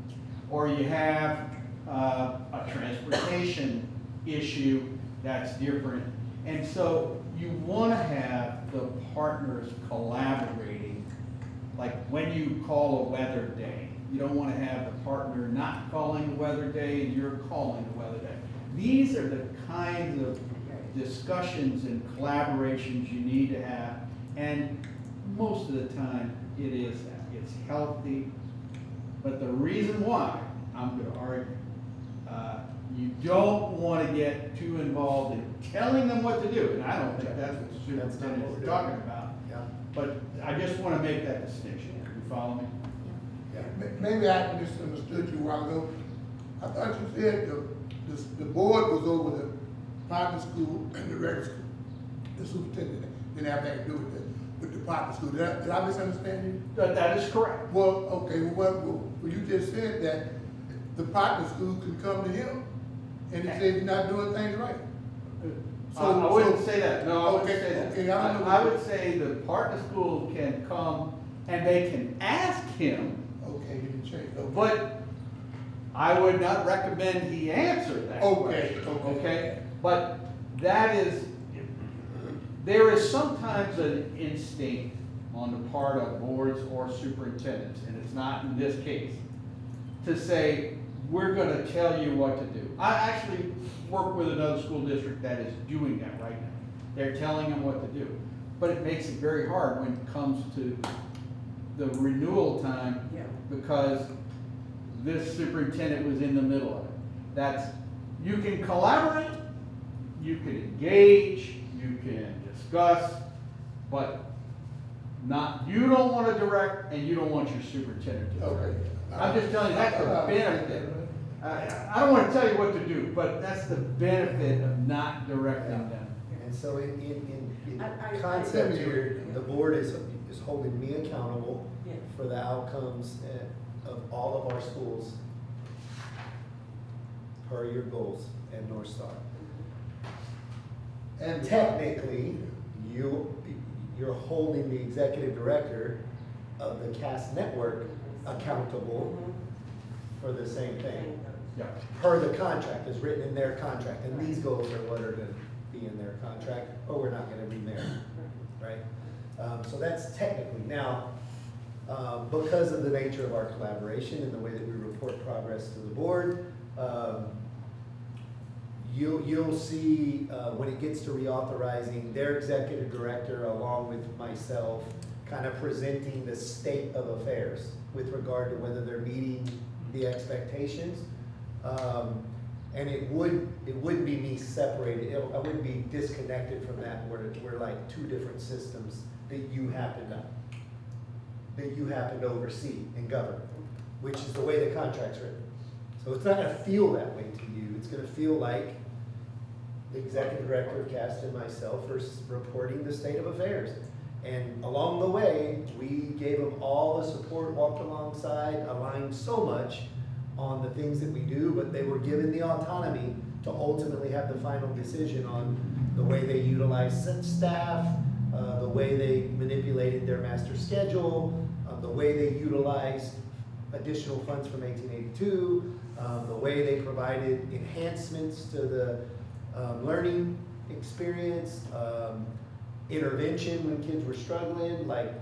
Or you have a transportation issue that's different. And so you want to have the partners collaborating, like when you call a weather day. You don't want to have the partner not calling the weather day and you're calling the weather day. These are the kinds of discussions and collaborations you need to have. And most of the time, it is that. It's healthy. But the reason why, I'm going to argue, you don't want to get too involved in telling them what to do. And I don't think that's what the superintendent is talking about. Yeah. But I just want to make that distinction. You follow me? Maybe I misunderstood you a while ago. I thought you said the board was over the partner school and the regular school. The superintendent didn't have anything to do with the partner school. Did I misunderstand you? That is correct. Well, okay, well, you just said that the partner school can come to him and he said he's not doing things right. I wouldn't say that. No, I wouldn't Okay, say that. okay, I don't know. I would say the partner school can come and they can ask him, Okay, you didn't change. Okay. but I would not recommend he answer that Okay, question. okay. Okay? But there is sometimes an instinct on the part of boards or superintendents, and it's not in this case, to say, we're gonna tell you what to do. I actually work with another school district that is doing that right now. They're telling them what to do. But it makes it very hard when it comes to the renewal time, Yeah. because this superintendent was in the middle of it. You can collaborate, you can engage, you can discuss, but you don't want to direct and you don't want your superintendent to direct. Okay. I'm just telling you, that's the benefit. I don't want to tell you what to do, but that's the benefit of not directing them. And so in I- concept here, yeah. the board is holding me accountable Yeah. for the outcomes of all of our schools per your goals and North Star. And technically, you're holding the executive director of the CAS network accountable for the same thing. Yeah. Per the contract, is written in their contract, and these goals are what are gonna be in their contract, or we're not gonna be there, right? So that's technically, now, because of the nature of our collaboration and the way that we report progress to the board, you'll see, when it gets to reauthorizing, their executive director along with myself, kind of presenting the state of affairs with regard to whether they're meeting the expectations. And it wouldn't be me separated, I wouldn't be disconnected from that, where we're like two different systems that you happen to oversee and govern, which is the way the contract's written. So it's not gonna feel that way to you, it's gonna feel like the executive director of CAST and myself are reporting the state of affairs. And along the way, we gave them all the support, walked alongside, aligned so much on the things that we do, but they were given the autonomy to ultimately have the final decision on the way they utilize staff, the way they manipulated their master schedule, the way they utilized additional funds from 1882, the way they provided enhancements to the learning experience, intervention when kids were struggling. Like,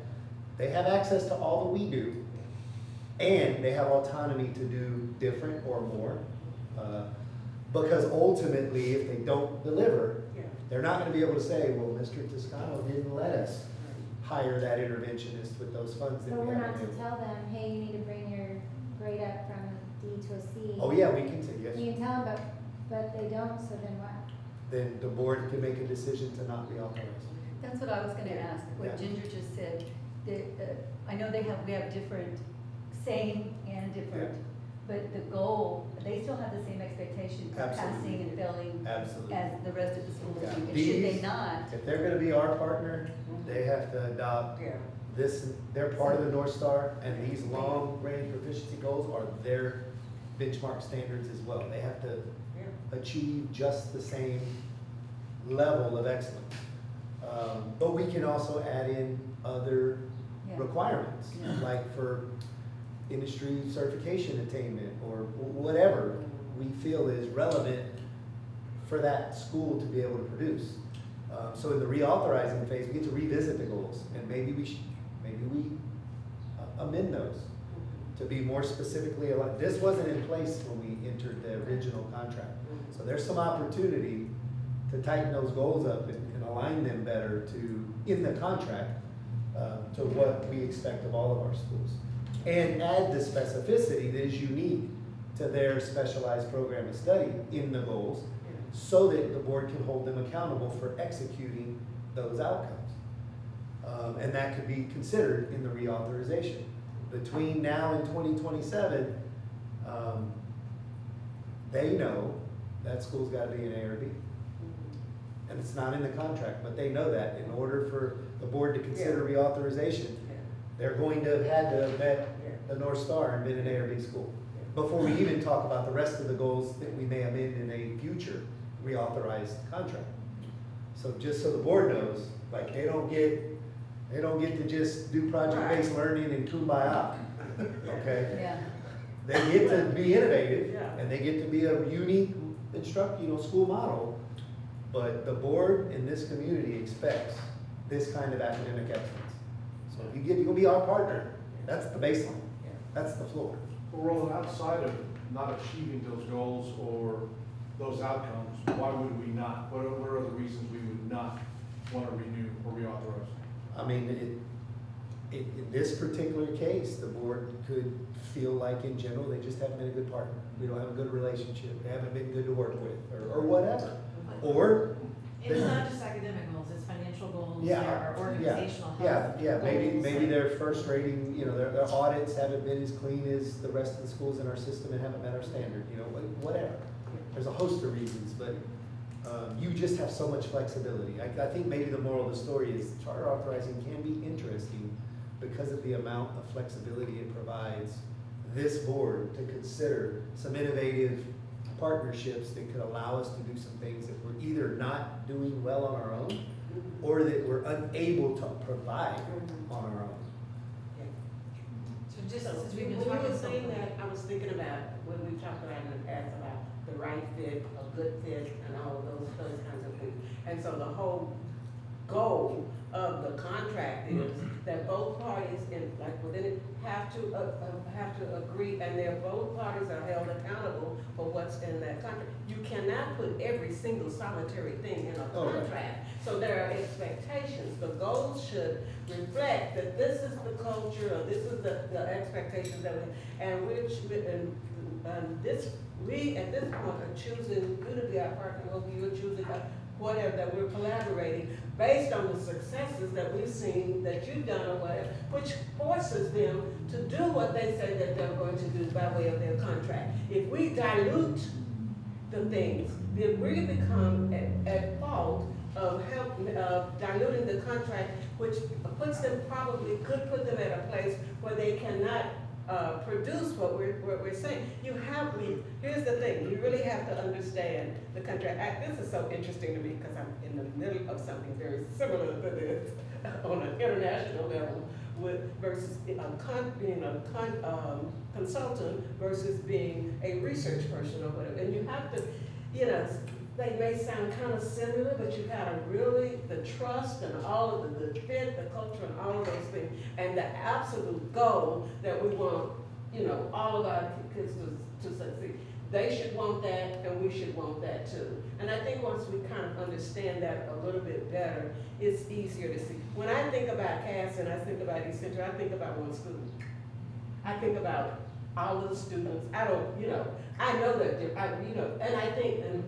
they have access to all that we do, and they have autonomy to do different or more, because ultimately, if they don't deliver, they're not going to be able to say, well, Mr. Toscano didn't let us hire that interventionist with those funds that But we we're have not to available. tell them, hey, you need to bring your grade up from a D to a C. Oh, yeah, we can say yes. You can tell them, but they don't, so then what? Then the board can make a decision to not reauthorize. That's what I was gonna ask, what Yeah. Ginger just said. I know we have different, same and different, but the goal, they still have the same expectation for passing Absolutely. and failing Absolutely. as the rest of the schools Yeah. do. And should they These- not, If they're gonna be our partner, they have to adopt this, they're part of the North Star, and these long-range proficiency goals are their benchmark standards as well. They have to Yeah. achieve just the same level of excellence. But we can also add in other Yeah. requirements, Yeah. like for industry certification attainment or whatever we feel is relevant for that school to be able to produce. So in the reauthorizing phase, we get to revisit the goals, and maybe we amend those to be more specifically aligned. This wasn't in place when we entered the original contract. So there's some opportunity to tighten those goals up and align them better in the contract, to what we expect of all of our schools. And add the specificity that is unique to their specialized program of study in the goals, so that the board can hold them accountable for executing those outcomes. And that could be considered in the reauthorization. Between now and 2027, they know that school's gotta be an A or B. And it's not in the contract, but they know that in order for the board to consider reauthorization, they're going to have had to have met the North Star and been an A or B school. Before we even talk about the rest of the goals that we may amend in a future reauthorized contract. So just so the board knows, like, they don't get to just do project-based learning and kumbaya, okay? Yeah. They get to be innovative, Yeah. and they get to be a unique school model, but the board in this community expects this kind of academic excellence. So if you're gonna be our partner, that's the baseline, that's the floor. Well, Roland, outside of not achieving those goals or those outcomes, why would we not? What are the reasons we would not want to renew or reauthorize? I mean, in this particular case, the board could feel like in general, they just haven't been a good partner. We don't have a good relationship, they haven't been good to work with, or whatever. Or, It's not just academic goals, it's financial goals, Yeah, there are organizational health. yeah, maybe goals. their first rating, their audits haven't been as clean as the rest of the schools in our system and haven't met our standard, whatever. There's a host of reasons, but, you just have so much flexibility. I think maybe the moral of the story is charter authorizing can be interesting because of the amount of flexibility it provides this board to consider some innovative partnerships that could allow us to do some things that we're either not doing well on our own or that we're unable to provide on our own. So just So, since we've when been you talking were so saying that, I was thinking about when we talked about in the past about the right fit, a good fit, and all of those kinds of things. And so the whole goal of the contract is that both parties within it have to agree, and both parties are held accountable for what's in that contract. You cannot put every single solitary thing in a contract. So there are expectations. The goals should reflect that this is the culture, or this is the expectations that we at this point are choosing you to be our partner, or you're choosing whatever, that we're collaborating based on the successes that we've seen, that you've done or whatever, which forces them to do what they say that they're going to do by way of their contract. If we dilute the things, then we become at fault of diluting the contract, which could put them at a place where they cannot produce what we're saying. Here's the thing, you really have to understand the contract. This is so interesting to me because I'm in the middle of something very similar to this on an international level versus being a consultant versus being a research person or whatever. And you have to, they may sound kind of similar, but you gotta really, the trust and all of the fit, the culture and all of those things, and the absolute goal that we want, all of our kids to succeed. They should want that, and we should want that too. And I think once we kind of understand that a little bit better, it's easier to see. When I think about Cass and I think about East Central, I think about one school. I think about all of the students. I know that,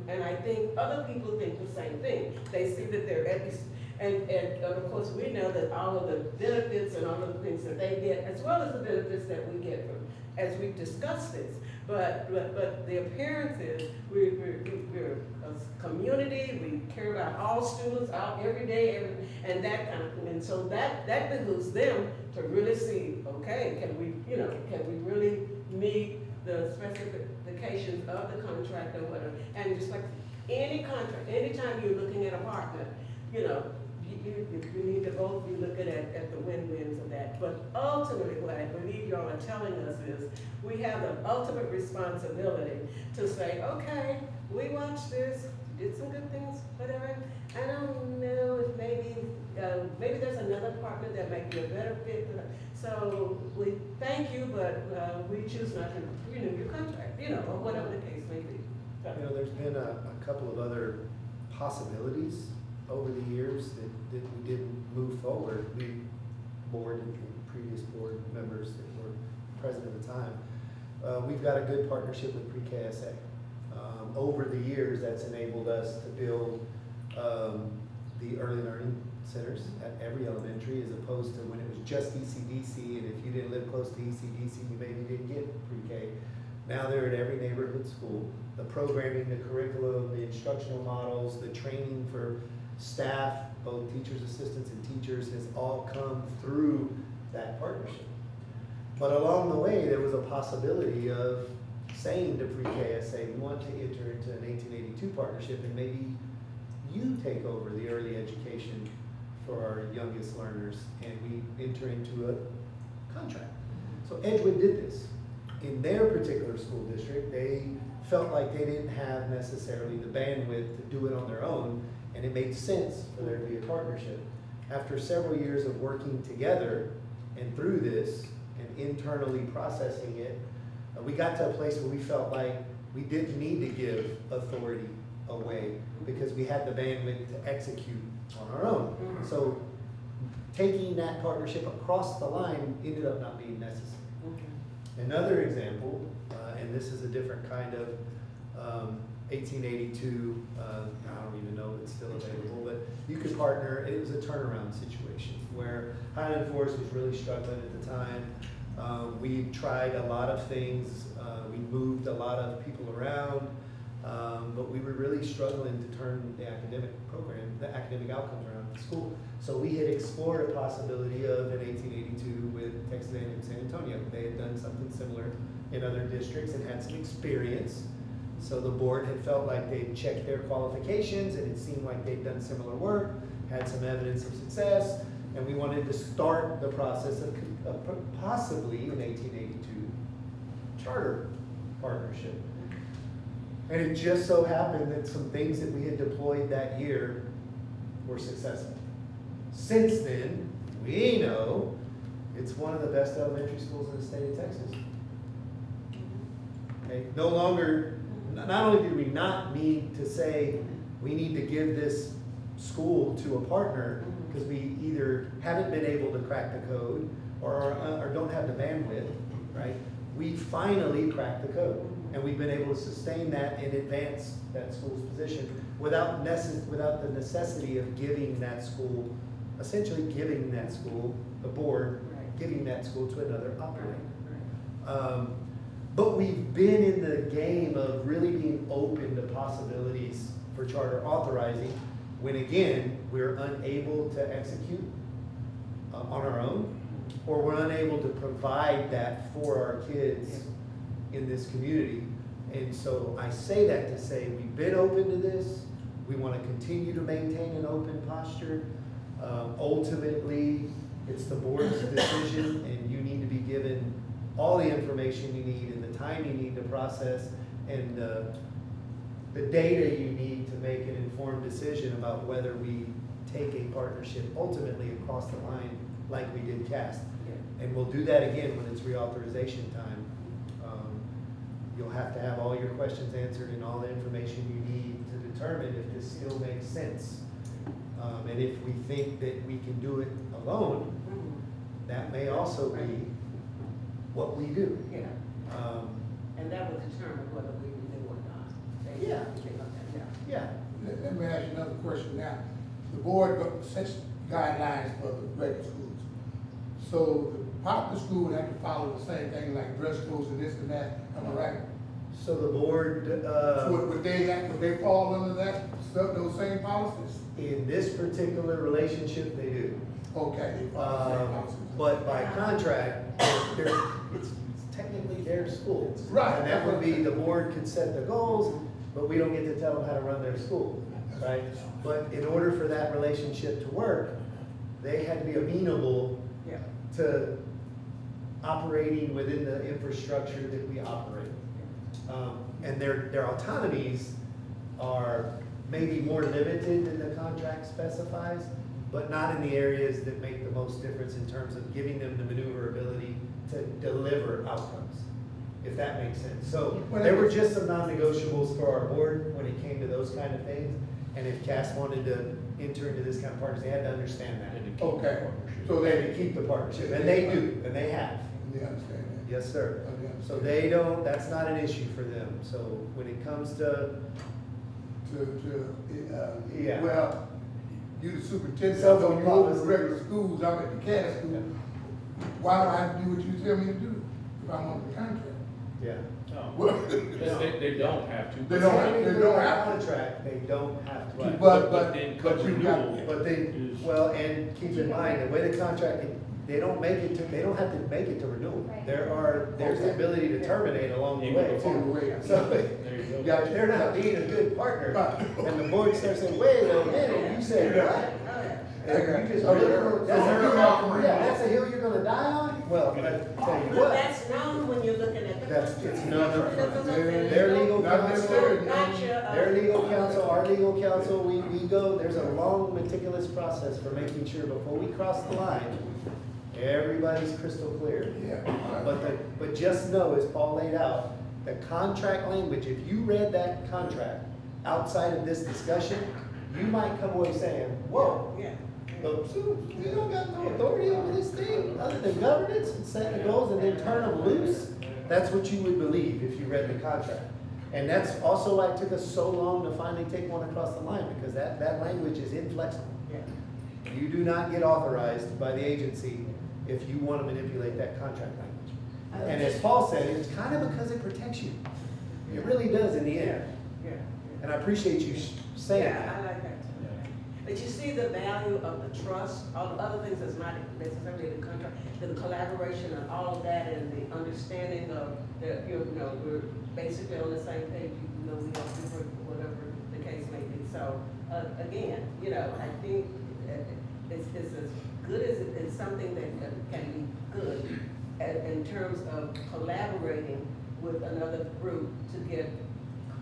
and I think other people think the same thing. They see that they're at these, and of course, we know that all of the benefits and all of the things that they get, as well as the benefits that we get from, as we've discussed this. But the appearance is we're a community, we care about all students, every day, and that kind of thing. And so that behooves them to really see, okay, can we really meet the specifications of the contract or whatever. And just like any contract, anytime you're looking at a partner, you know, you need to both be looking at the win-wins of that. But ultimately, what I believe y'all are telling us is, we have the ultimate responsibility to say, okay, we watched this, did some good things, whatever. I don't know if maybe there's another partner that might be a better fit. So we thank you, but we choose not to renew your contract, you know, or whatever the case may be. You know, there's been a couple of other possibilities over the years that we didn't move forward. We, board and previous board members that were present at the time, we've got a good partnership with Pre-KSA. Over the years, that's enabled us to build the early learning centers at every elementary, as opposed to when it was just ECDC, and if you didn't live close to ECDC, you maybe didn't get pre-K. Now they're at every neighborhood school. The programming, the curriculum, the instructional models, the training for staff, both teachers, assistants, and teachers, has all come through that partnership. But along the way, there was a possibility of saying to Pre-KSA, we want to enter into an 1882 partnership, and maybe you take over the early education for our youngest learners, and we enter into a contract. So Edgewood did this. In their particular school district, they felt like they didn't have necessarily the bandwidth to do it on their own, and it made sense for there to be a partnership. After several years of working together and through this and internally processing it, we got to a place where we felt like we didn't need to give authority away because we had the bandwidth to execute on our own. So taking that partnership across the line ended up not being necessary. Another example, and this is a different kind of 1882, I don't even know if it's still available, but you could partner. It was a turnaround situation where Highland Forest was really struggling at the time. We tried a lot of things. We moved a lot of people around, but we were really struggling to turn the academic program, the academic outcomes around the school. So we had explored a possibility of an 1882 with Texas A&M San Antonio. They had done something similar in other districts and had some experience. So the board had felt like they'd checked their qualifications, and it seemed like they'd done similar work, had some evidence of success, and we wanted to start the process of possibly an 1882 charter partnership. And it just so happened that some things that we had deployed that year were successful. Since then, we know it's one of the best elementary schools in the state of Texas. Okay? No longer, not only do we not need to say we need to give this school to a partner because we either haven't been able to crack the code or don't have the bandwidth, right? We finally cracked the code, and we've been able to sustain that and advance that school's position without the necessity of giving that school, essentially giving that school, the board, giving that school to another operator. But we've been in the game of really being open to possibilities for charter authorizing when, again, we're unable to execute on our own, or we're unable to provide that for our kids in this community. And so I say that to say we've been open to this. We want to continue to maintain an open posture. Ultimately, it's the board's decision, and you need to be given all the information you need and the time you need to process and the data you need to make an informed decision about whether we take a partnership ultimately across the line like we did CAST. And we'll do that again when it's reauthorization time. You'll have to have all your questions answered and all the information you need to determine if this still makes sense. And if we think that we can do it alone, that may also be what we do. And that will determine whether we renew or not. Yeah. Yeah. Let me ask you another question now. The board sets guidelines for the regular schools. So the partner school would have to follow the same thing like dress codes and this and that, am I right? So the board, So would they fall under that, those same policies? in this particular relationship, they do. Okay, they follow the same policies. But by contract, it's technically their school. Right. And that would be, the board could set the goals, but we don't get to tell them how to run their school, right? But in order for that relationship to work, they had to be amenable Yeah. to operating within the infrastructure that we operate. And their autonomies are maybe more limited than the contract specifies, but not in the areas that make the most difference in terms of giving them the maneuverability to deliver outcomes, if that makes sense. So there were just some non-negotiables for our board when it came to those kind of things. And if Cass wanted to enter into this kind of partnership, they had to understand that. Okay, so So they had they, to keep the partnership, and they do, and they have. they understand that. Yes, sir. They understand. So they don't, that's not an issue for them. So when it comes to, Yeah. Well, you the superintendent, Cell so phone you over the policy. regular schools, I'm at the CAS school. Why do I have to do what you tell me to do if I'm under the contract? yeah. Well, They don't have to. They don't have- Technically, they don't by have to. contract, they don't have to. Right. But But then but you got, renewal. But they, well, and keep in mind, the way the contract, they don't make it to, they don't have to make it to renewal. Right. There's the ability to terminate along the way on the too. way. So, There you go. if they're not being a good partner, Right. and the board starts saying, wait a minute, you said what? And you just, Oh, yeah. that's a hill, Yeah. yeah, that's a hill you're gonna die on? Well, I tell you But what, that's known when you're looking at the. that's, it's contract. known, That's what I'm saying. their legal Not counsel, necessarily. Gotcha. their legal counsel, our legal counsel, we go, there's a long meticulous process for making sure before we cross the line, everybody's crystal clear. Yeah. But just know, as Paul laid out, the contract language, if you read that contract outside of this discussion, you might come away saying, whoa, Yeah. we don't got no authority over this thing, other than governance and setting the goals and then turn them loose. That's what you would believe if you read the contract. And that's also why it took us so long to finally take one across the line, because that language is inflexible. Yeah. You do not get authorized by the agency if you want to manipulate that contract language. And as Paul said, it's kind of because it protects you. It really does in the end. Yeah. And I appreciate you saying Yeah, that. I like that too. But you see the value of the trust, all the other things that's not necessarily the contract, the collaboration and all of that, and the understanding of that, you know, we're basically on the same page, even though we don't differ, whatever the case may be. So, again, you know, I think it's as good as it's something that can be good in terms of collaborating with another group to get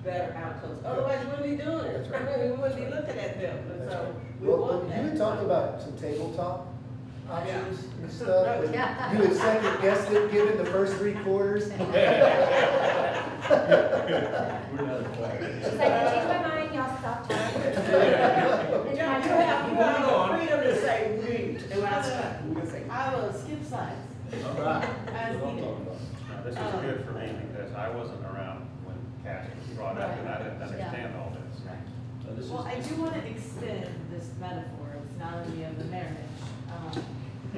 better outcomes. Otherwise, you wouldn't be doing it. That's right. I mean, we wouldn't be looking at them. And That's so right. we Well, want you that. had talked about some tabletop options and stuff. and Yeah. You had second guessed it, given the first 3 quarters. We're not required. She's like, I changed my mind, y'all stop talking. It's Yeah, my you turn. have the freedom to say read, and when I stop, we can say. I will skip slides. All right. As needed. Now, this is good for me because I wasn't around when Cass was brought up and I didn't understand all this. Well, I do want to extend this metaphor, it's not only of the marriage,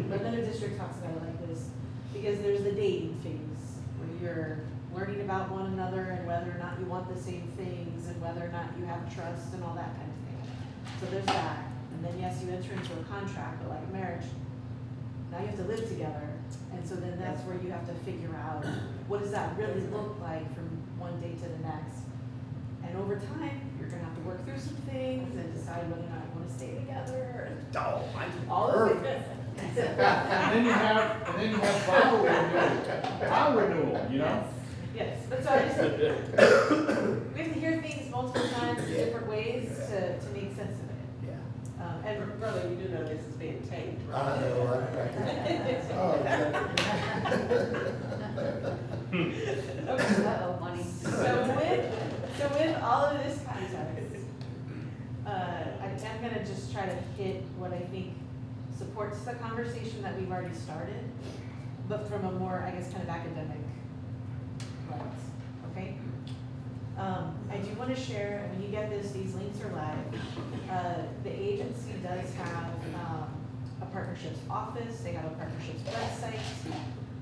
but another district talks about it like this, because there's the dating phase, where you're learning about one another and whether or not you want the same things, and whether or not you have trust and all that kind of thing. So there's that, and then yes, you enter into a contract, but like marriage, now you have to live together, and so then that's where you have to figure out, what does that really look like from one day to the next? And over time, you're gonna have to work through some things and decide whether or not you wanna stay together and all of it. And then you have vow renewal, you know? Yes, but so I just, we have to hear things multiple times in different ways to make sense of it. Yeah. And Brother, you do know this is being taped, I right? know, Uh-oh, money. So with all of this context, I'm gonna just try to hit what I think supports the conversation that we've already started, but from a more, I guess, kind of academic lens, okay? I do wanna share, and when you get this, these links are live. The agency does have, a partnerships office, they have a partnerships website.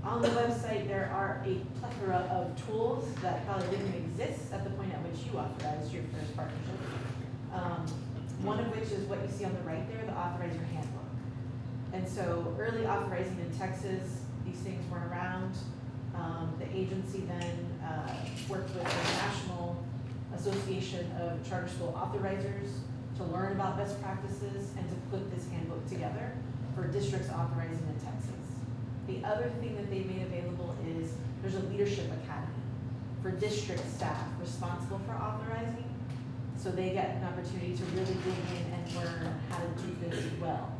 On the website, there are a plethora of tools that probably didn't exist at the point at which you authorized your first partnership. One of which is what you see on the right there, the authorizer handbook. And so early authorizing in Texas, these things weren't around. The agency then worked with the National Association of Charter School Authorizers to learn about best practices and to put this handbook together for districts authorizing in Texas. The other thing that they made available is there's a leadership academy for district staff responsible for authorizing. So they get an opportunity to really dig in and learn how to do this well.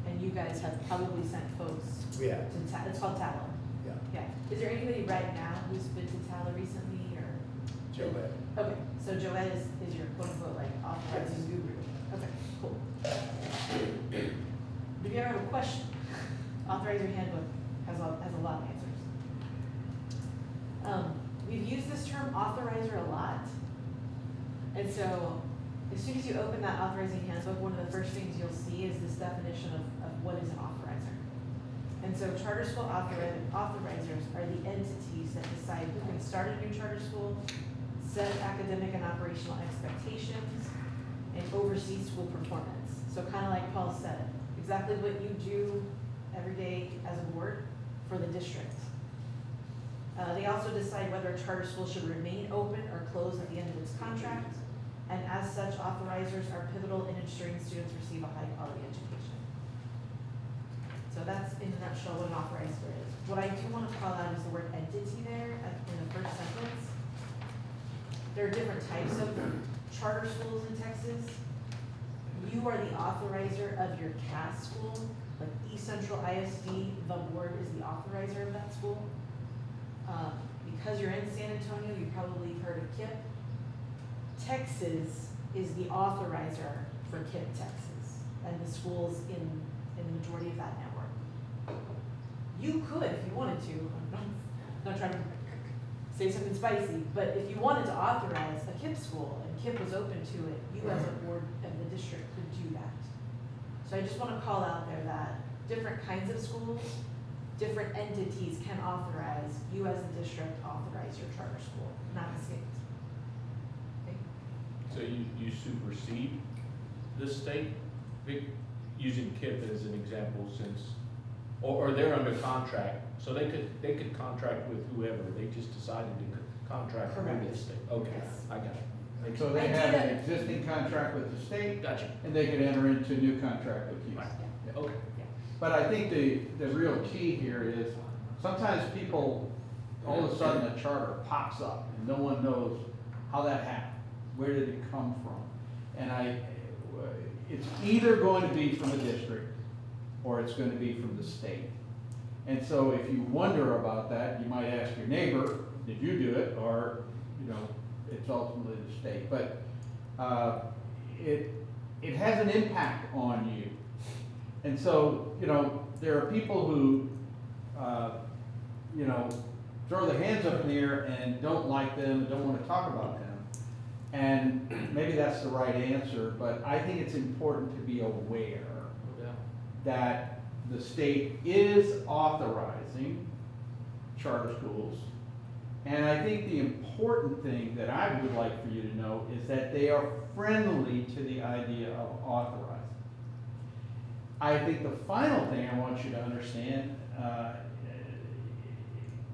And you guys have probably sent folks We have, to it's called Tallow. yeah. Yeah. Is there anybody right now who's been to Tallow recently or? Joanne. Okay, so Joanne is your quote unquote like authorizing guru. Okay, cool. If you ever have a question, authorizer handbook has a lot of answers. We've used this term authorizer a lot. And so as soon as you open that authorizing handbook, one of the first things you'll see is this definition of what is an authorizer. And so charter school authorizers are the entities that decide who can start a new charter school, set academic and operational expectations, and oversee school performance. So kind of like Paul said, exactly what you do every day as a board for the district. They also decide whether a charter school should remain open or close at the end of its contract. And as such, authorizers are pivotal in ensuring students receive a high quality education. So that's in a nutshell what an authorizer is. What I do want to call out is the word entity there in the first sentence. There are different types of charter schools in Texas. You are the authorizer of your CAS school, like East Central ISD, the board is the authorizer of that school. Because you're in San Antonio, you probably heard of KIPP. Texas is the authorizer for KIPP Texas, and the schools in the majority of that network. You could, if you wanted to, I'm not trying to say something spicy, but if you wanted to authorize a KIPP school and KIPP was open to it, you as a board of the district could do that. So I just want to call out there that different kinds of schools, different entities can authorize, you as a district authorize your charter school, not the state. Okay? So you supersede the state, using KIPP as an example, since, or they're under contract, so they could contract with whoever, they just decided to contract with Correct. the state. Okay, Yes. I got it. Makes So sense. they have an existing contract with the state, Gotcha. and they could enter into a new contract with you. Right. Okay. But I think the real key here is, sometimes people, all of a sudden a charter pops up, and no one knows how that happened, where did it come from? And it's either going to be from the district, or it's going to be from the state. And so if you wonder about that, you might ask your neighbor, did you do it? Or, it's ultimately the state. But it has an impact on you. And so, there are people who, throw their hands up in the air and don't like them, and don't want to talk about them. And maybe that's the right answer, but I think it's important to be aware that the state is authorizing charter schools. And I think the important thing that I would like for you to know is that they are friendly to the idea of authorizing. I think the final thing I want you to understand,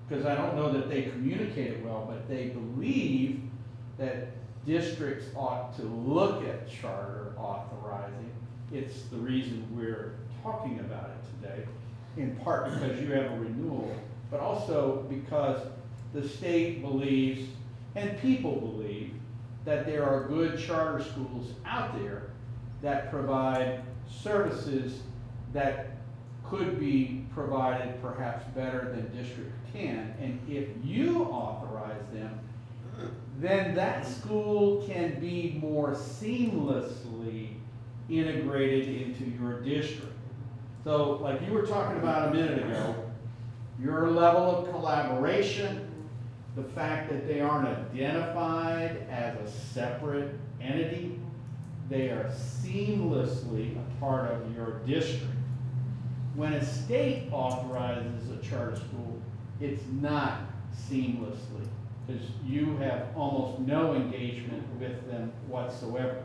because I don't know that they communicate it well, but they believe that districts ought to look at charter authorizing. It's the reason we're talking about it today, in part because you have a renewal, but also because the state believes, and people believe, that there are good charter schools out there that provide services that could be provided perhaps better than district can. And if you authorize them, then that school can be more seamlessly integrated into your district. So like you were talking about a minute ago, your level of collaboration, the fact that they aren't identified as a separate entity, they are seamlessly a part of your district. When a state authorizes a charter school, it's not seamlessly, because you have almost no engagement with them whatsoever.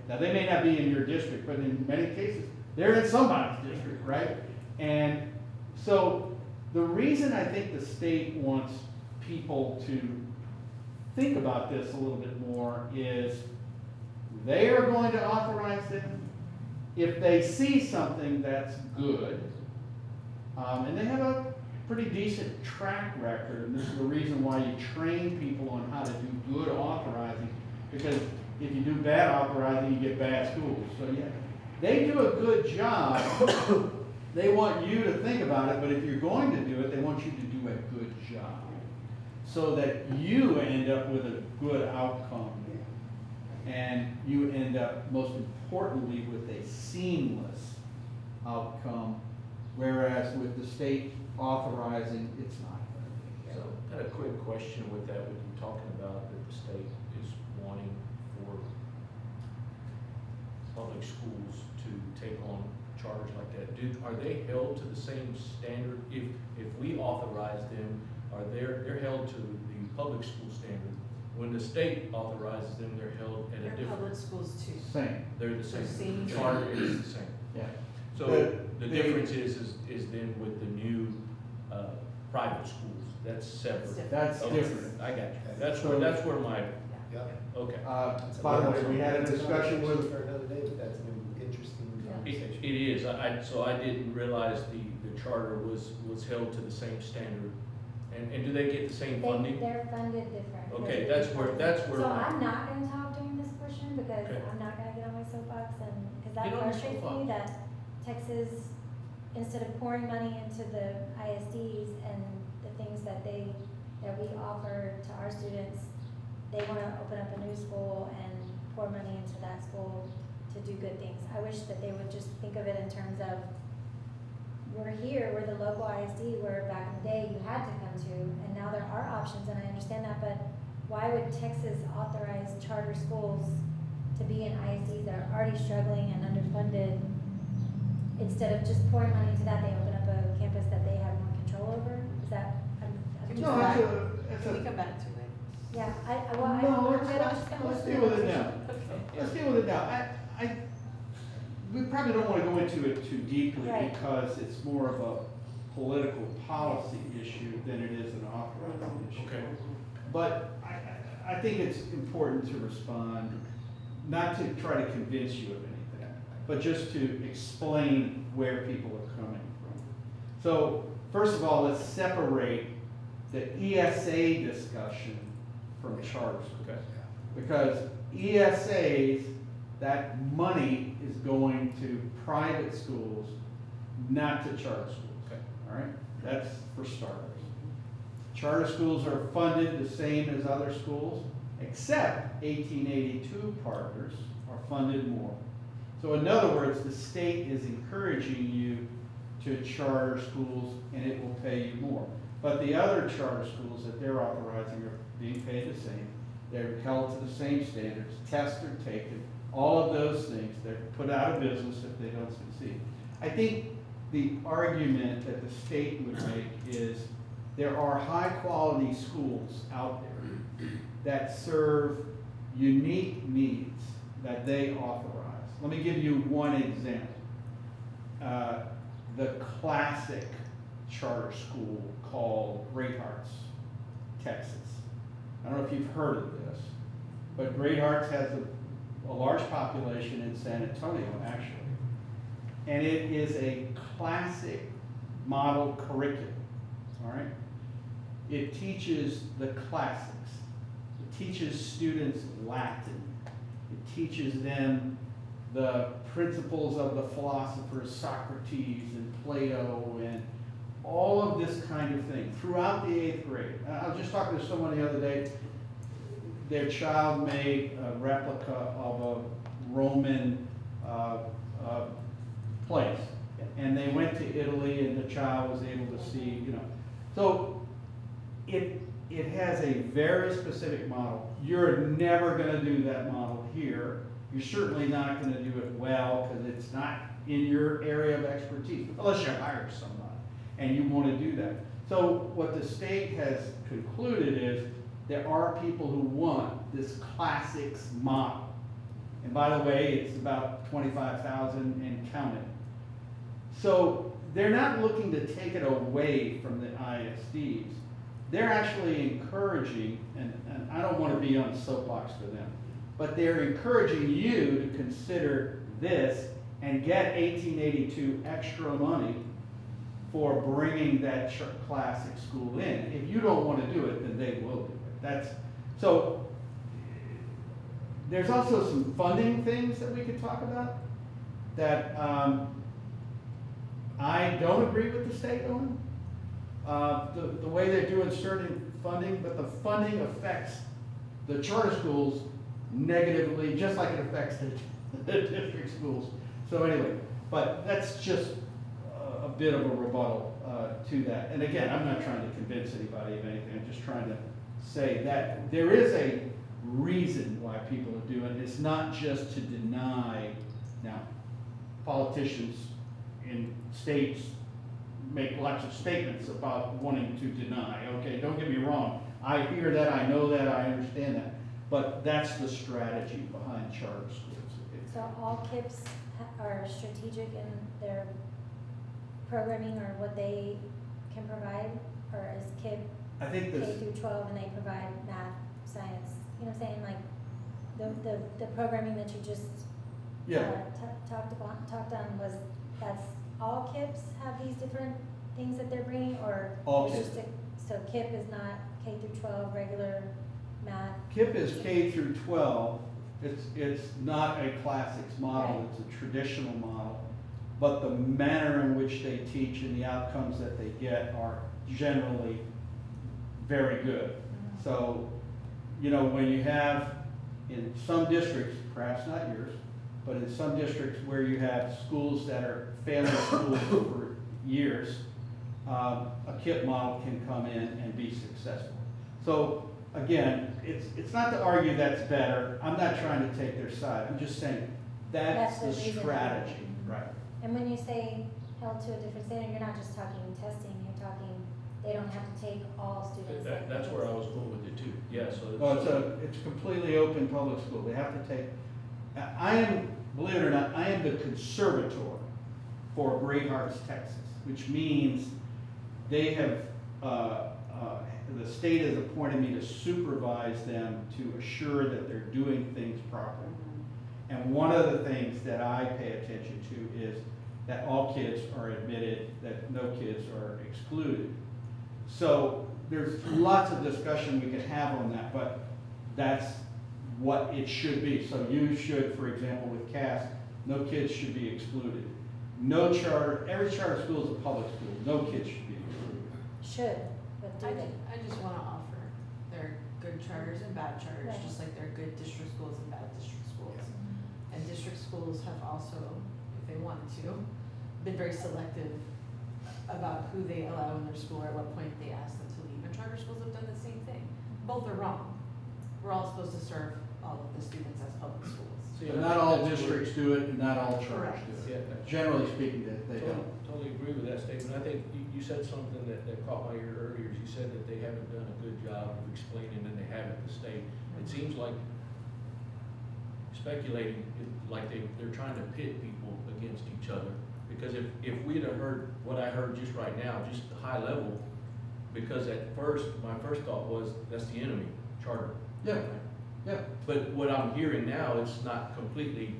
Now, they may not be in your district, but in many cases, they're in somebody's district, right? And so The reason I think the state wants people to think about this a little bit more is they are going to authorize them if they see something that's good. And they have a pretty decent track record, and this is the reason why you train people on how to do good authorizing, because if you do bad authorizing, you get bad schools. So yeah, they do a good job. They want you to think about it, but if you're going to do it, they want you to do a good job so that you end up with a good outcome. And you end up, most importantly, with a seamless outcome, whereas with the state authorizing, it's not. So, I had a quick question with that, with you talking about that the state is wanting for public schools to take on charters like that. Are they held to the same standard? If we authorize them, they're held to the public school standard? When the state authorizes them, they're held at a They're different. public schools too. Same. They're the same. Same. Charter is the same. Yeah. So the They- difference is then with the new, private schools, that's separate. That's Okay, different. I got you. So- That's where my, Yeah. okay. By the way, we had a discussion with, For another day, but that's an interesting conversation. It is, so I didn't realize the charter was held to the same standard. And do they get the same funding? They're funded different. Okay, that's where So my- I'm not gonna talk during this portion because Okay. I'm not gonna get on my soapbox and, cause that Get on your frustrates me soapbox. that Texas, instead of pouring money into the ISDs and the things that we offer to our students, they wanna open up a new school and pour money into that school to do good things. I wish that they would just think of it in terms of, we're here, we're the local ISD where back in the day you had to come to, and now there are options, and I understand that, but why would Texas authorize charter schools to be in ISDs that are already struggling and underfunded? Instead of just pouring money into that, they open up a campus that they have more control over? Is that, I'm just. no, it's Can we a, come back to it? Yeah, no, I'm good, I'm just gonna let's listen. deal with it now. Okay. Let's deal with it now. We probably don't want to go into it too deeply Right. because it's more of a political policy issue than it is an authorizing issue. Okay. But I think it's important to respond, not to try to convince you of anything, but just to explain where people are coming from. So, first of all, let's separate the ESA discussion from charter schools. Okay. Because ESAs, that money is going to private schools, not to charter schools. Okay. All right? That's for starters. Charter schools are funded the same as other schools, except 1882 partners are funded more. So in other words, the state is encouraging you to charter schools and it will pay you more. But the other charter schools that they're authorizing are being paid the same. They're held to the same standards, tests are taken, all of those things. They're put out of business if they don't succeed. I think the argument that the state would make is there are high-quality schools out there that serve unique needs that they authorize. Let me give you one example. The classic charter school called Great Hearts, Texas. I don't know if you've heard of this, but Great Hearts has a large population in San Antonio, actually. And it is a classic model curriculum, all right? It teaches the classics. It teaches students Latin. It teaches them the principles of the philosophers Socrates and Plato and all of this kind of thing throughout the 8th grade. I was just talking to someone the other day. Their child made a replica of a Roman place. And they went to Italy and the child was able to see, you know. So it has a very specific model. You're never going to do that model here. You're certainly not going to do it well because it's not in your area of expertise, unless you hire somebody and you want to do that. So what the state has concluded is there are people who want this classics model. And by the way, it's about 25,000 and counting. So they're not looking to take it away from the ISDs. They're actually encouraging, and I don't want to be on a soapbox for them, but they're encouraging you to consider this and get 1882 extra money for bringing that classic school in. If you don't want to do it, then they will do it. So there's also some funding things that we could talk about that I don't agree with the state on. The way they're doing certain funding, but the funding affects the charter schools negatively, just like it affects the district schools. So anyway, but that's just a bit of a rebuttal to that. And again, I'm not trying to convince anybody of anything. I'm just trying to say that there is a reason why people are doing it. It's not just to deny. Now, politicians in states make lots of statements about wanting to deny. Okay, don't get me wrong. I hear that, I know that, I understand that. But that's the strategy behind charter schools. So all KIPs are strategic in their programming or what they can provide? Or is KIP I think K this, through 12 and they provide math, science? You know what I'm saying? Like the programming that you just talked on was, that's all KIPs have these different things that they're bringing, or All it's KIPs. just so KIP is not K through 12 regular math? KIP is K through 12. It's not a classics model, Right. it's a traditional model. But the manner in which they teach and the outcomes that they get are generally very good. Mhm. So, you know, when you have, in some districts, perhaps not yours, but in some districts where you have schools that are failing schools for years, a KIP model can come in and be successful. So, again, it's not to argue that's better. I'm not trying to take their side. I'm just saying that's the reason. strategy, right? And when you say held to a different standard, you're not just talking testing, you're talking, they don't have to take all students. That's where I was going with it too. Yeah, so. Oh, it's a completely open public school. They have to take, I am, believe it or not, I am the conservator for Great Hearts, Texas, which means they have, the state has appointed me to supervise them to assure that they're doing things properly. And one of the things that I pay attention to is that all kids are admitted, that no kids are excluded. So there's lots of discussion we could have on that, but that's what it should be. So you should, for example, with CAS, no kids should be excluded. No charter, every charter school is a public school, no kids should be excluded. Should, but do they? I just wanna offer, there are good charters and bad charters, Right. just like there are good district schools and bad district schools. And district schools have also, if they wanted to, been very selective about who they allow in their school or at what point they ask them to leave. And charter schools have done the same thing. Both are wrong. We're all supposed to serve all of the students as public schools. See, But I not think all that's where- districts do it, and not all charters Correct. do Yeah, it. Generally speaking, they don't. Totally agree with that statement. I think you said something that caught my ear earlier. You said that they haven't done a good job of explaining, and they haven't the state. It seems like speculating, like they're trying to pit people against each other. Because if we'd have heard what I heard just right now, just high level, because at first, my first thought was, that's the enemy, charter. Yeah, yeah. But what I'm hearing now, it's not completely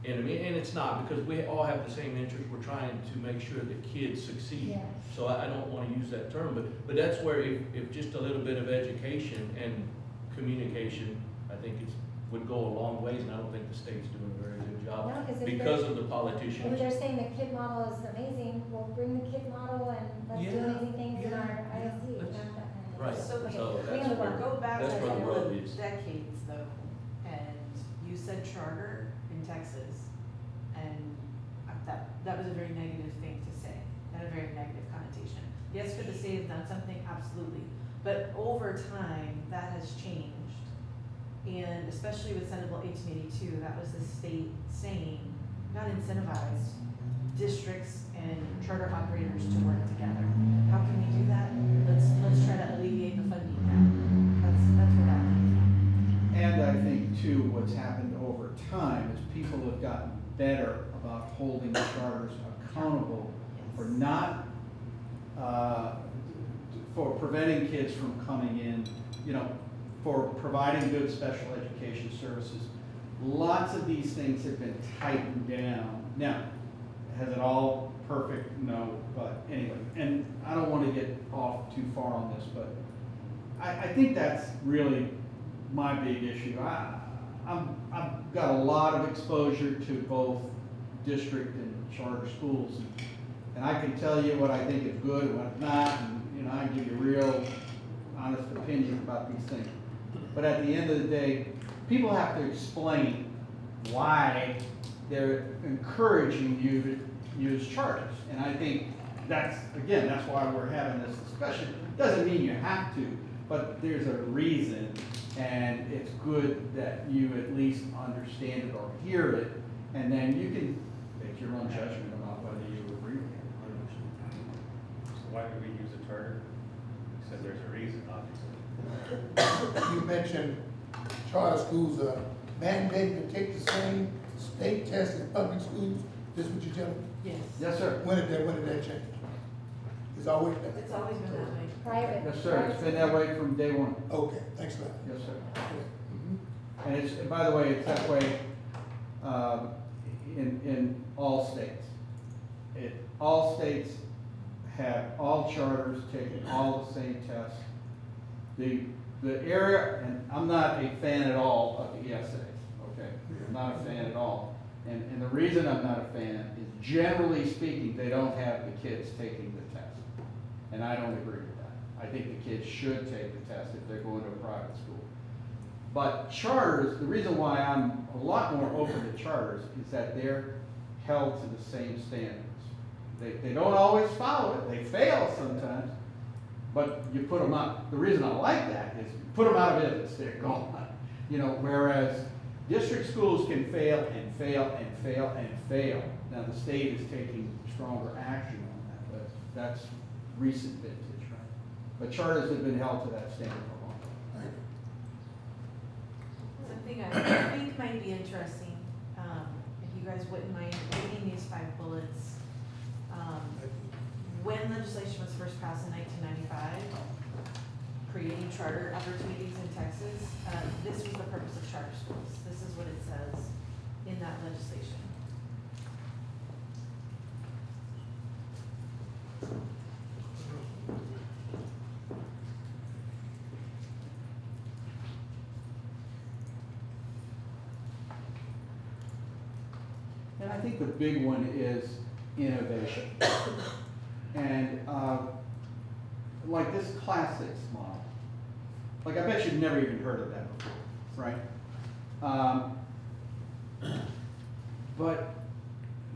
enemy, and it's not, because we all have the same interest. We're trying to make sure that kids succeed. Yeah. So I don't wanna use that term, but that's where if just a little bit of education and communication, I think would go a long ways, and I don't think the state's doing a very good job No, 'cause if because they're- of the If politicians. they're saying the KIP model is amazing, well, bring the KIP model and let's do Yeah, amazing things in our yeah, ISD, you know, let's- that kind of thing. Right, So- Okay, so we that's can move where- on. Go back That's to where the rub the is. decades though, and you said charter in Texas, and that was a very negative thing to say, and a very negative connotation. Yes, could the state have done something? Absolutely, but over time, that has changed. And especially with Senate Bill 1882, that was the state saying, not incentivize districts and charter operators to work together. How can we do that? Let's try to alleviate the funding gap. That's what that means. And I think too, what's happened over time is people have gotten better about holding charters accountable for not, for preventing kids from coming in, you know, for providing good special education services. Lots of these things have been tightened down. Now, has it all perfect? No, but anyway, and I don't want to get off too far on this, but I think that's really my big issue. I've got a lot of exposure to both district and charter schools, and I can tell you what I think is good and what's not, and you know, I can give you real honest opinion about these things. But at the end of the day, people have to explain why they're encouraging you to use charters. And I think that's, again, that's why we're having this discussion. Doesn't mean you have to, but there's a reason, and it's good that you at least understand it or hear it, and then you can make your own judgment about whether you agree with it. So why do we use a charter? You said there's a reason, obviously. You mentioned charter schools are mandated to take the same state test as public schools. This what you tell me? Yes. Yes, sir. When did that change? It's always been. It's always been that way. Private. Yes, sir. It's been that way from day one. Okay, thanks a lot. Yes, sir. Okay. And it's, by the way, it's that way in all states. All states have all charters taking all the same tests. The area, and I'm not a fan at all of the ESAs, okay? I'm not a fan at all. And the reason I'm not a fan is generally speaking, they don't have the kids taking the test. And I don't agree with that. I think the kids should take the test if they're going to a private school. But charters, the reason why I'm a lot more open to charters is that they're held to the same standards. They don't always follow it, they fail sometimes, but you put them out. The reason I like that is you put them out of business, they're gone. You know, whereas district schools can fail and fail and fail and fail. Now the state is taking stronger action on that, but that's recent vintage, right? But charters have been held to that standard for a long time. Something I think might be interesting, if you guys wouldn't mind reading these 5 bullets. When legislation was first passed in 1995, creating charter opportunities in Texas, this was the purpose of charter schools. This is what it says in that legislation. And I think the big one is innovation. And like this Class 6 model, like I bet you've never even heard of that before, right? But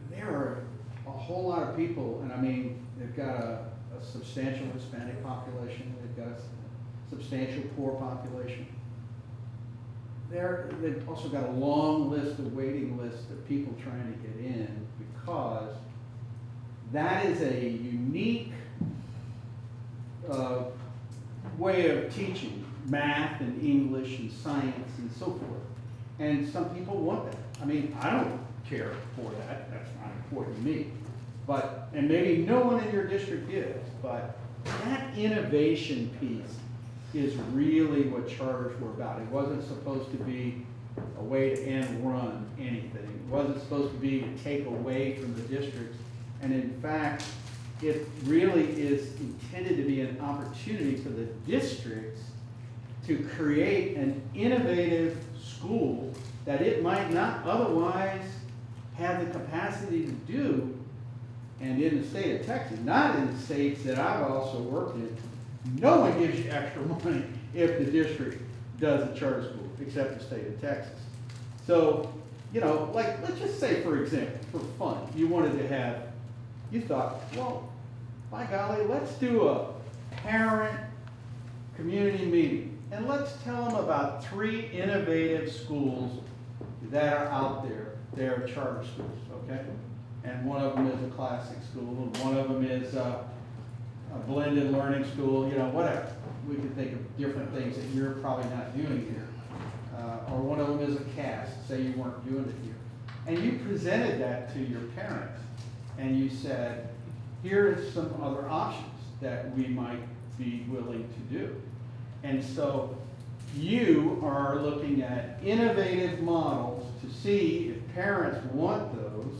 there are a whole lot of people, and I mean, they've got a substantial Hispanic population, they've got a substantial poor population. They've also got a long list, a waiting list of people trying to get in, because that is a unique way of teaching math and English and science and so forth. And some people want that. I mean, I don't care for that. That's not important to me. But, and maybe no one in your district is, but that innovation piece is really what charters were about. It wasn't supposed to be a way to end run anything. It wasn't supposed to be to take away from the districts. And in fact, it really is intended to be an opportunity for the districts to create an innovative school that it might not otherwise have the capacity to do. And in the state of Texas, not in the states that I've also worked in, no one gives you extra money if the district does a charter school, except the state of Texas. So, you know, like, let's just say, for example, for fun, you wanted to have, you thought, well, by golly, let's do a parent community meeting, and let's tell them about 3 innovative schools that are out there. They're charter schools, okay? And one of them is a classic school, and one of them is a blended learning school, you know, whatever. We can think of different things that you're probably not doing here. Or one of them is a cast, say you weren't doing it here. And you presented that to your parents, and you said, here is some other options that we might be willing to do. And so you are looking at innovative models to see if parents want those,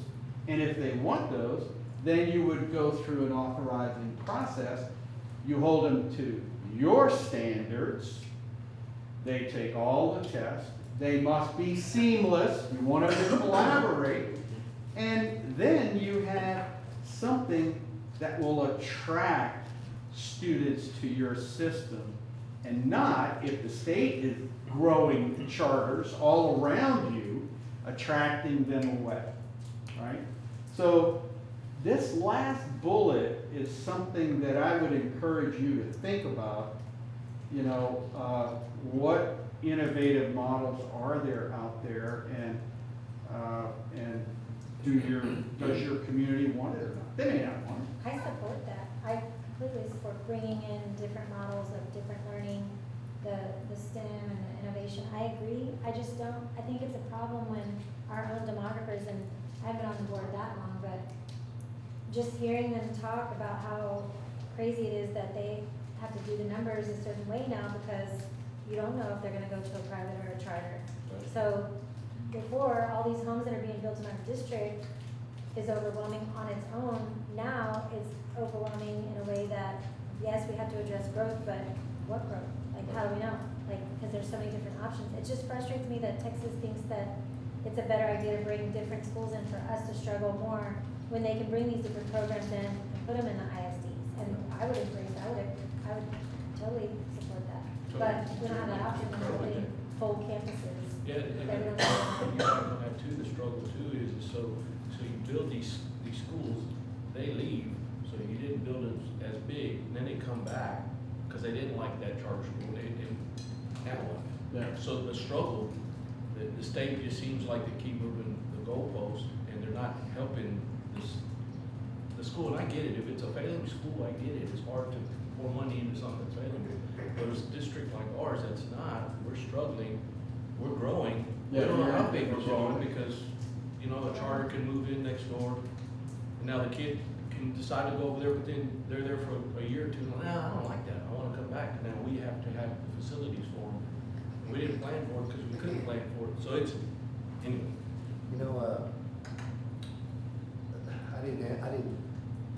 and if they want those, then you would go through an authorizing process. You hold them to your standards. They take all the tests. They must be seamless. You want them to collaborate. And then you have something that will attract students to your system, and not, if the state is growing charters all around you, attracting them away, right? So this last bullet is something that I would encourage you to think about. You know, what innovative models are there out there, and does your community want it or not? They may not want it. I support that. I completely support bringing in different models of different learning, the STEM and the innovation. I agree. I just don't, I think it's a problem when our own demographers, and I haven't been on the board that long, but just hearing them talk about how crazy it is that they have to do the numbers a certain way now because you don't know if they're gonna go to a private or a charter. So before, all these homes that are being built in our district is overwhelming on its own. Now it's overwhelming in a way that, yes, we have to address growth, but what growth? Like, how do we know? Like, because there's so many different options. It just frustrates me that Texas thinks that it's a better idea to bring different schools in for us to struggle more when they can bring these different programs in and put them in the ISDs. And I would embrace, I would totally support that. But we don't have that option when we're putting whole campuses. Yeah, and that we don't you have. know, that too, the struggle too is, so you build these schools, they leave, so you didn't build it as big, and then they come back, because they didn't like that charter school, they didn't have one. Yeah. So the struggle, the state just seems like they keep moving the goalposts, and they're not helping the school, and I get it, if it's a failing school, I get it, it's hard to pour money into something that's failing, but as a district like ours, that's not, we're struggling, we're growing, we Yeah, don't know you're how in big we're position. growing, because, you know, a charter can move in next door, and now the kid can decide to go over there, but then they're there for a year or two, and I don't like that, I wanna come back, and now we have to have the facilities for them. We didn't plan for it, because we couldn't plan for it, so it's, anyway. You know, I didn't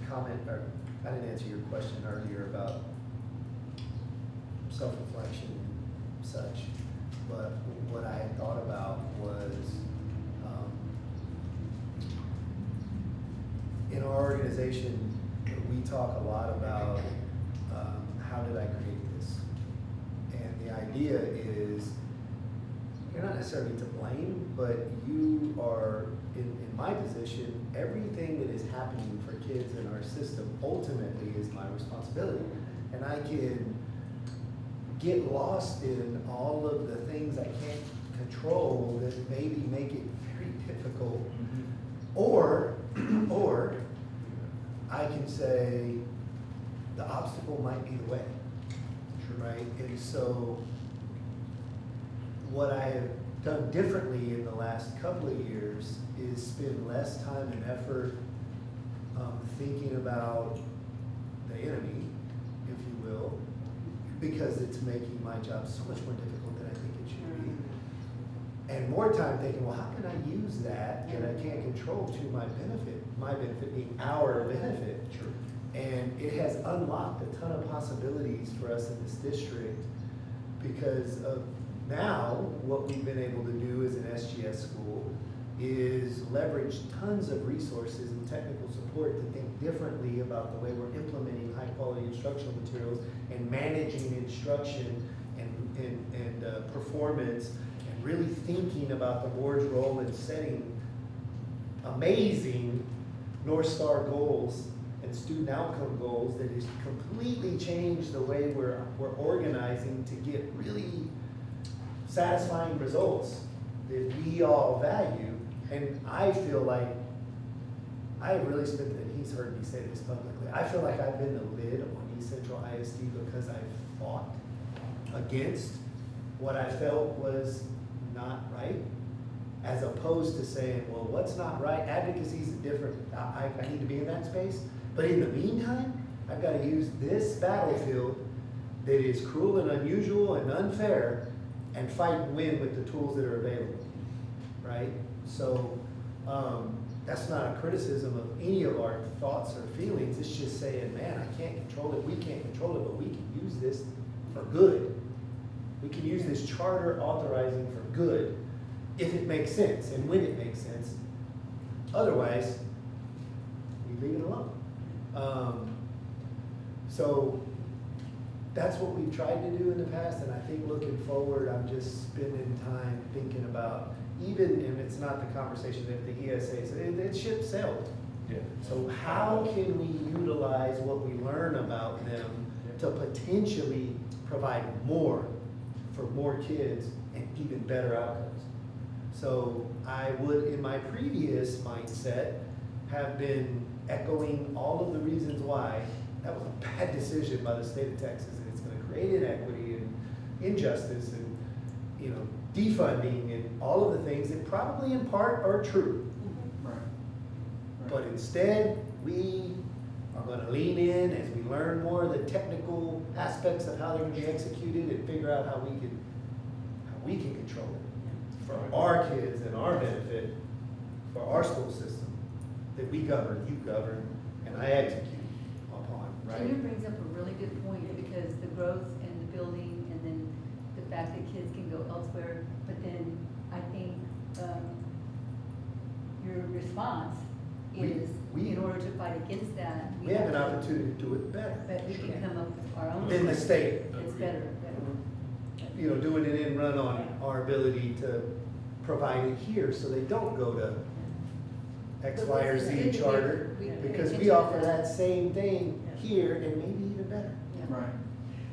comment, or I didn't answer your question earlier about self-reflection and such, but what I had thought about was, in our organization, we talk a lot about, how did I create this? And the idea is, you're not necessarily to blame, but you are, in my position, everything that is happening for kids in our system ultimately is my responsibility. And I can get lost in all of the things I can't control that maybe make it very difficult. Or I can say, the obstacle might be the way, right? And so, what I have done differently in the last couple of years is spend less time and effort thinking about the enemy, if you will, because it's making my job so much more difficult than I think it should be. And more time thinking, well, how can I use that I can't control to my benefit being our benefit. Sure. And it has unlocked a ton of possibilities for us in this district because of now what we've been able to do as an SGS school is leverage tons of resources and technical support to think differently about the way we're implementing high quality instructional materials and managing instruction and performance and really thinking about the board's role in setting amazing North Star goals and student outcome goals that has completely changed the way we're organizing to get really satisfying results that we all value. And I feel like I have really spent, and he's heard me say this publicly, I feel like I've been the lid on East Central ISD because I've fought against what I felt was not right, as opposed to saying, well, what's not right? Advocacy is different. I need to be in that space, But in the meantime, I've got to use this battlefield that is cruel and unusual and unfair and fight and win with the tools that are available, right? So, that's not a criticism of any of our thoughts or feelings. It's just saying, man, I can't control it, we can't control it, but we can use this for good. We can use this charter authorizing for good if it makes sense and when it makes sense. Otherwise, we leave it alone. So that's what we've tried to do in the past, and I think looking forward, I'm just spending time thinking about, even if it's not the conversation that the ESA, it ship sailed. Yeah. So how can we utilize what we learn about them to potentially provide more for more kids and even better outcomes? So I would, in my previous mindset, have been echoing all of the reasons why that was a bad decision by the state of Texas, and it's gonna create inequity and injustice and, you know, defunding and all of the things that probably in part are true. Right. But instead, we are gonna lean in as we learn more of the technical aspects of how they're gonna be executed and figure out how we can control it for our kids and our benefit, for our school system that we govern, you govern, and I execute upon, Junior right? brings up a really good point, because the growth and the building, and then the fact that kids can go elsewhere, but then I think, your response is, we- in order to fight against that. We have an opportunity to do it better But we can come up with our own. than the state. It's better. You know, doing an end run on our ability to provide it here so they don't go to X, Y, or Z charter, because we offer that same thing here and maybe even better. Right.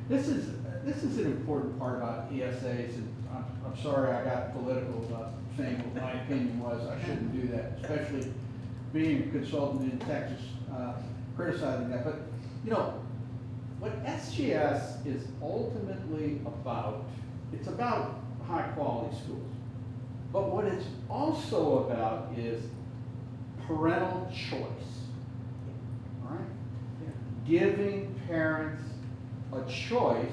This is an important part about ESAs, and I'm sorry I got political about saying what my opinion was. I shouldn't do that, especially being a consultant in Texas, criticizing that. But, you know, what SGS is ultimately about, it's about high-quality schools. But what it's also about is parental choice, all right? Giving parents a choice,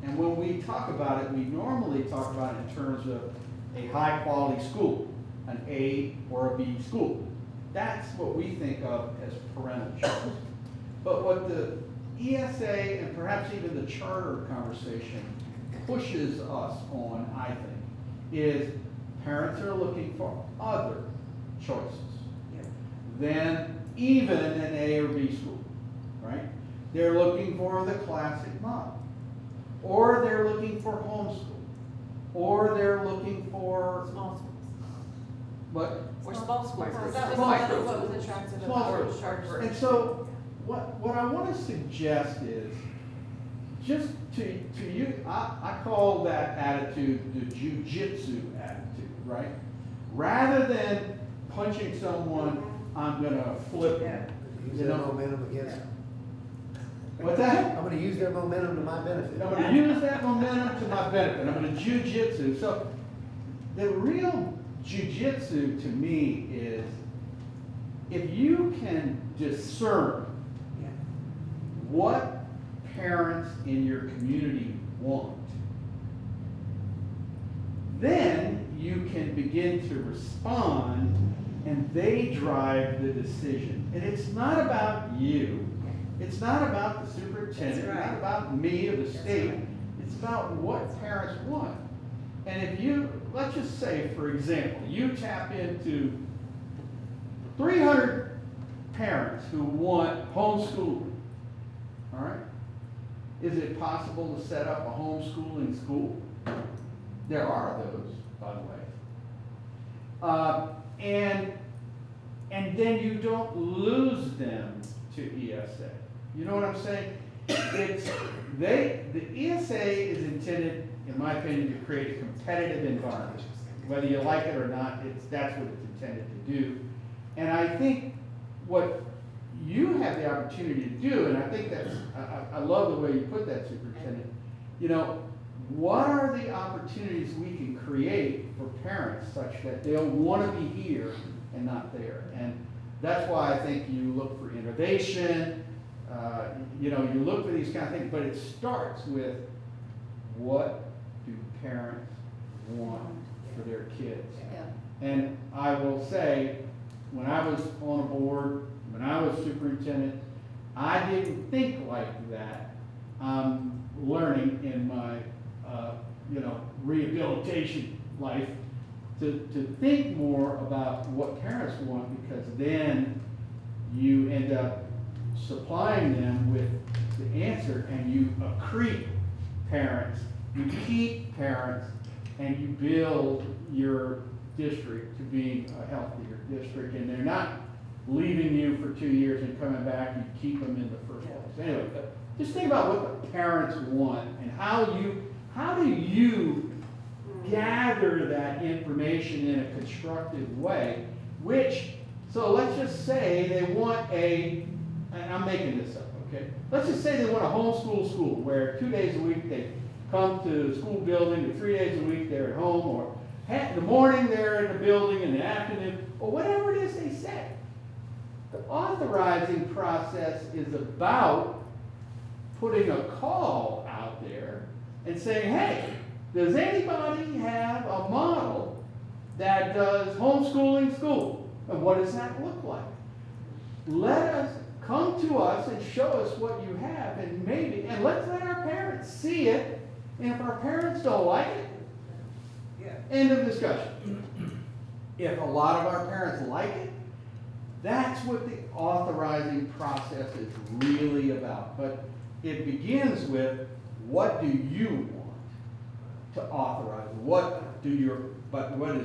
and when we talk about it, we normally talk about it in terms of a high-quality school, an A or a B school. That's what we think of as parental choice. But what the ESA and perhaps even the charter conversation pushes us on, I think, is parents are looking for other choices than even an A or B school, right? They're looking for the classic model, or they're looking for homeschool, or they're looking for Small schools. what? Or small schools, because that was Small part of schools. what was attractive Small about groups. charter. And so, what I want to suggest is, just to you, I call that attitude the jujitsu attitude, right? Rather than punching someone, I'm gonna flip them. Use You their know? momentum against them. What's that? I'm gonna use their momentum to my benefit. I'm gonna use that momentum to my benefit. I'm gonna jujitsu. So, the real jujitsu to me is, if you can discern what parents in your community want, then you can begin to respond, and they drive the decision. And it's not about you. It's not about the superintendent, That's right. not about me or the That's state. right. It's about what parents want. And if you, let's just say, for example, you tap into 300 parents who want homeschooling, all right? Is it possible to set up a homeschooling school? There are those, by the way. And then you don't lose them to ESA. You know what I'm saying? The ESA is intended, in my opinion, to create a competitive environment. Whether you like it or not, that's what it's intended to do. And I think what you have the opportunity to do, and I think I love the way you put that, Superintendent, you know, what are the opportunities we can create for parents such that they'll want to be here and not there? And That's why I think you look for innovation, you know, you look for these kind of things, but it starts with what do parents want for their kids? Yeah. And I will say, when I was on a board, when I was superintendent, I didn't think like that. I'm learning in my, you know, rehabilitation life to think more about what parents want, because then you end up supplying them with the answer, and you accrete parents, you keep parents, and you build your district to be a healthier district, and they're not leaving you for 2 years and coming back, you keep them in the first place. Anyway, just think about what the parents want, and how do you gather that information in a constructive way, so let's just say they want and I'm making this up, okay? Let's just say they want a homeschool school where 2 days a week they come to the school building, and 3 days a week they're at home, or in the morning they're in the building, in the afternoon, or whatever it is they say. The authorizing process is about putting a call out there and saying, hey, does anybody have a model that does homeschooling school? And what does that look like? Let us come to us and show us what you have, and let's let our parents see it. And if our parents don't like it, end of discussion. If a lot of our parents like it, that's what the authorizing process is really about. But it begins with, what do you want to authorize? What is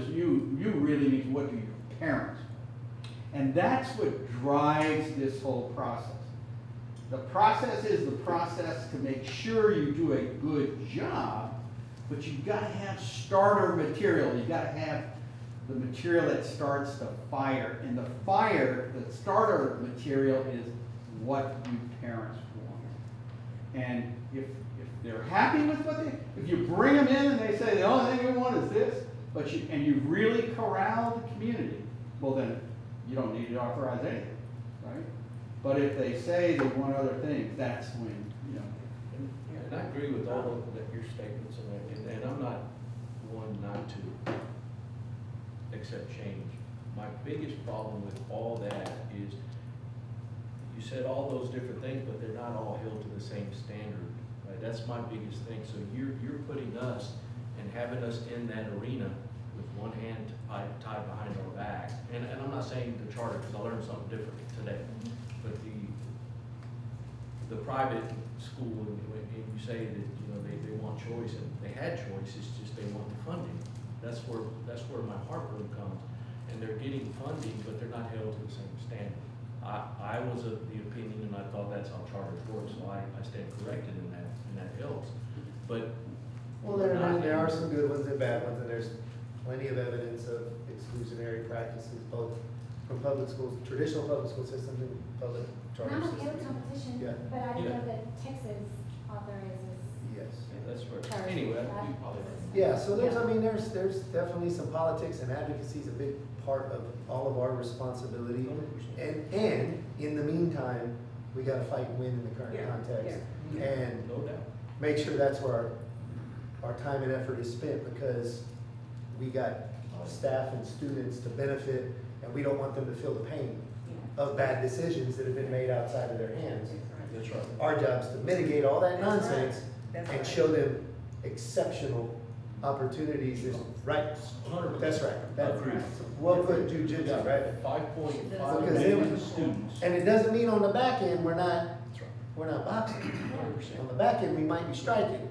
you really means, what do your parents want? And that's what drives this whole process. The process is the process to make sure you do a good job, but you've got to have starter material. You've got to have the material that starts the fire. And the starter material is what you parents want. And if they're happy with if you bring them in and they say the only thing we want is this, and you really corral the community, well then you don't need to authorize anything, right? But if they say they want other things, that's when, you know. And I agree with all of your statements, and I'm not one not to accept change. My biggest problem with all that is, you said all those different things, but they're not all held to the same standard, right? That's my biggest thing. So you're putting us and having us in that arena with one hand tied behind our back. And I'm not saying the charter, because I learned something different today, but the private school, and you say that, you know, they want choice, and they had choice, it's just they want the funding. That's where my heartburn comes. And they're getting funding, but they're not held to the same standard. I was of the opinion, and I thought that's how charters work, so I stand corrected in that, and that helps. But Well, there are some good ones and bad ones, and there's plenty of evidence of exclusionary practices, both from public schools, traditional public school systems, and public charter And I'm systems. okay with competition, Yeah. but I didn't Yeah. know that Texas authorizes Yes. that's right. charters. Anyway, That- we apologize. Yeah, so there's definitely some politics, and advocacy is a big part of all of our responsibility. 100%. And in the meantime, we gotta fight and win in the current Yeah, context. And No doubt. make sure that's where our time and effort is spent, because we got staff and students to benefit, and we don't want them to feel the pain of bad decisions that have been made outside of their hands. That's right. Our job is to mitigate all that That's right. nonsense That's and right. show them exceptional opportunities. Right, 100%. that's right. That's Agreed. well put, jujitsu, right? 5.5 Because million it- students. And it doesn't mean on the back end, we're not That's right. We're not boxing. 100%. On the back end, we might be striking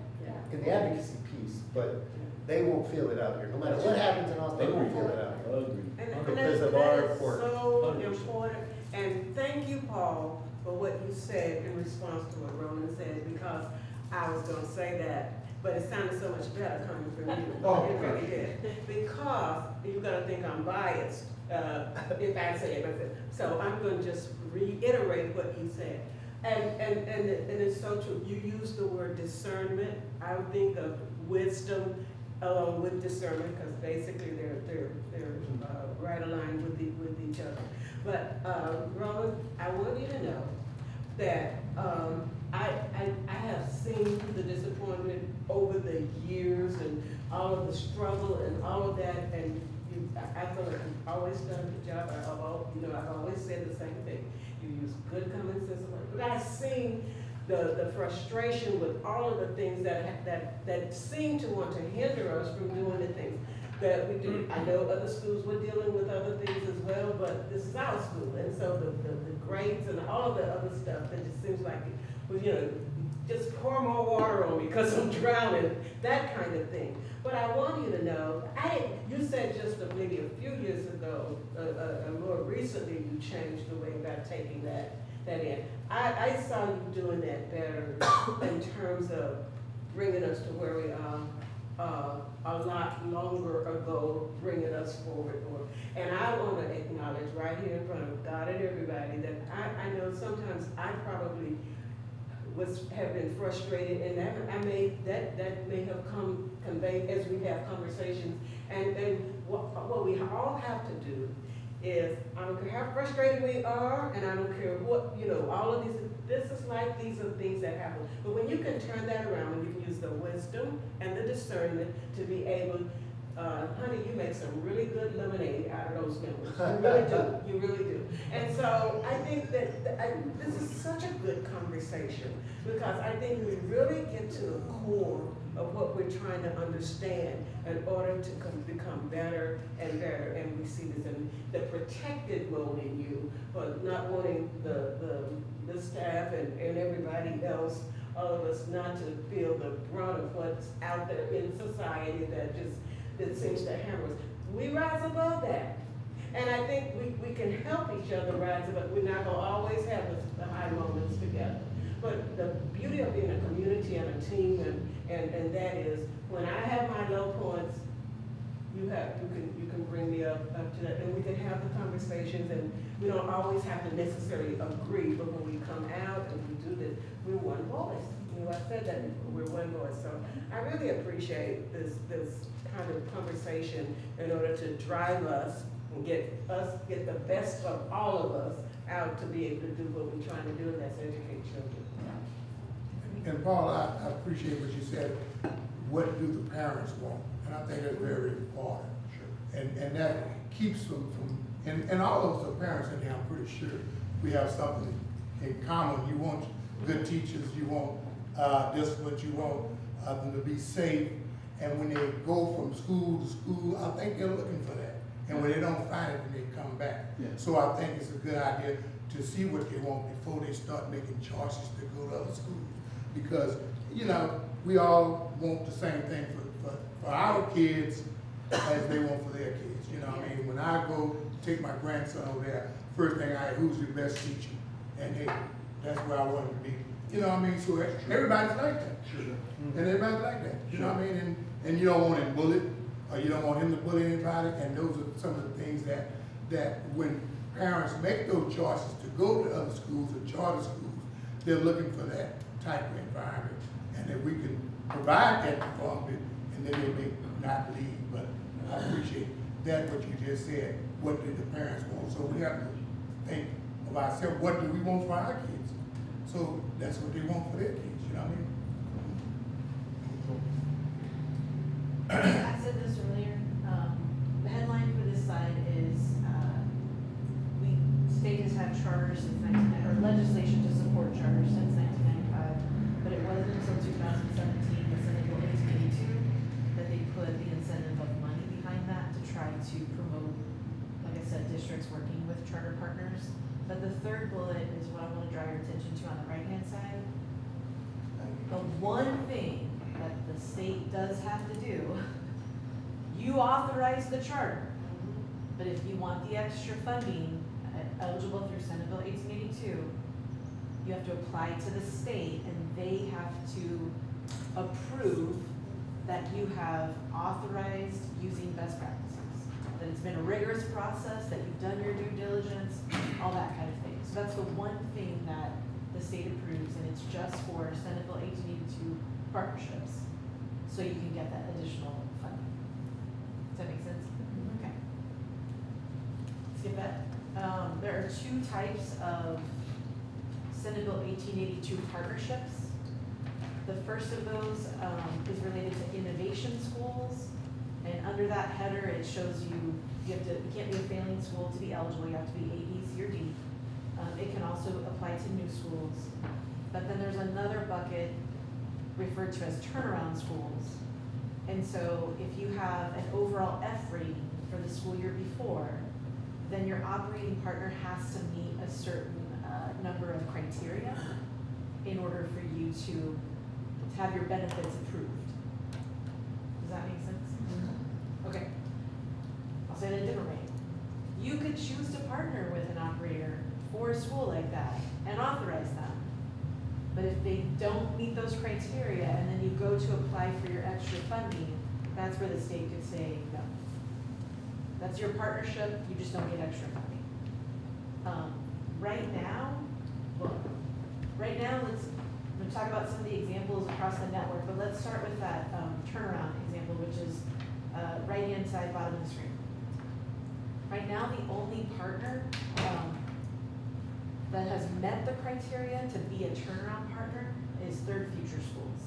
in the advocacy piece, but they won't feel it out here. No matter what happens in Austin, they won't feel it out here. Agreed. And Because that- of our that is work. so 100%. important, and thank you, Paul, for what you said in response to what Roland said, because I was gonna say that, but it sounded so much better coming from you. Oh, It really did, because you're gonna think I'm biased, if I say it, so I'm gonna just reiterate what you said. And it's so true, you use the word discernment, I would think of wisdom along with discernment, because basically they're right aligned with each other. But, Roland, I want you to know that, I have seen the disappointment over the years and all of the struggle and all of that, and I feel like you've always done a good job. I've always said the same thing. You use good common sense, but I've seen the frustration with all of the things that seem to want to hinder us from doing the things that we do. I know other schools were dealing with other things as well, but this is our school, and so the grades and all of the other stuff that just seems like, just pour more water on me because I'm drowning, that kind of thing. But I want you to know, you said just maybe a few years ago, more recently, you changed the way about taking that in. I saw you doing that better in terms of bringing us to where we are a lot longer ago, bringing us forward. And I want to acknowledge right here in front of God and everybody that I know sometimes I probably have been frustrated, and that may have conveyed as we have conversations. And what we all have to do is, I don't care how frustrated we are, and I don't care what, all of these are things that happen. But when you can turn that around, when you can use the wisdom and the discernment to be able, honey, you make some really good lemonade out of those members. You really do. And so I think that this is such a good conversation, because I think we really get to the core of what we're trying to understand in order to become better and better. And we see this in the protective mode in you, but not wanting the staff and everybody else, all of us, not to feel the brunt of what's out there in society that seems to hammer us. We rise above that. And I think we can help each other rise above. We're not gonna always have the high moments together. But the beauty of being a community and a team, and that is, when I have my low points, you can bring me up to that, and we can have the conversations, and we don't always have to necessarily agree, but when we come out and we do this, we're one voice. I said that before, we're one voice. So I really appreciate this kind of conversation in order to drive us and get the best of all of us out to be able to do what we're trying to do, and that's educate children. And Paul, I appreciate what you said, what do the parents want? And I think that's very important. Sure. And that keeps them from, and all of us are parents in here, I'm pretty sure we have something in common. You want good teachers, you want discipline, you want them to be safe. And when they go from school to school, I think they're looking for that. And when they don't find it, then they come back. Yeah. So I think it's a good idea to see what they want before they start making choices to go to other schools. Because, we all want the same thing for our kids as they want for their kids. When I go take my grandson over there, first thing who's the best teacher? And hey, that's where I want him to be. So everybody's like that. Sure. And everybody's like that. And you don't want him bullied, or you don't want him to bully anybody. And those are some of the things that when parents make those choices to go to other schools or charter schools, they're looking for that type of environment. And that we can provide that environment, and then they may not leave. But I appreciate that, what you just said. What do the parents want? So we have to think of ourselves, what do we want for our kids? So that's what they want for their kids, I said this earlier, the headline for this side is, state has had charters since legislation to support charters since 1995, but it wasn't until 2017, the Senate Bill 1882, that they put the incentive of money behind that to try to promote, like I said, districts working with charter partners. But the third bullet is what I want to draw your attention to on the right-hand side. The one thing that the state does have to do, you authorize the charter, but if you want the extra funding eligible through Senate Bill 1882, you have to apply to the state, and they have to approve that you have authorized using best practices, that it's been a rigorous process, that you've done your due diligence, all that kind of thing. So that's the one thing that the state approves, and it's just for Senate Bill 1882 partnerships, so you can get that additional funding. two types of Senate Bill 1882 partnerships. The first of those is related to innovation schools. And under that header, it shows you can't be a failing school to be eligible. You have to be A, B, C, or D. It can also apply to new schools. But then there's another bucket referred to as turnaround schools. And so if you have an overall F rating for the school year before, then your operating partner has to meet a certain number of criteria in order for you to have your benefits approved. Does that make sense? Okay. I'll say it a different way. You could choose to partner with an operator for a school like that and authorize them. But if they don't meet those criteria and then you go to apply for your extra funding, that's where the state could say no. That's your partnership, you just don't get extra funding. Right now, we'll talk about some of the examples across the network, but let's start with that turnaround example, which is right-hand side, bottom of the screen. Right now, the only partner that has met the criteria to be a turnaround partner is Third Future Schools.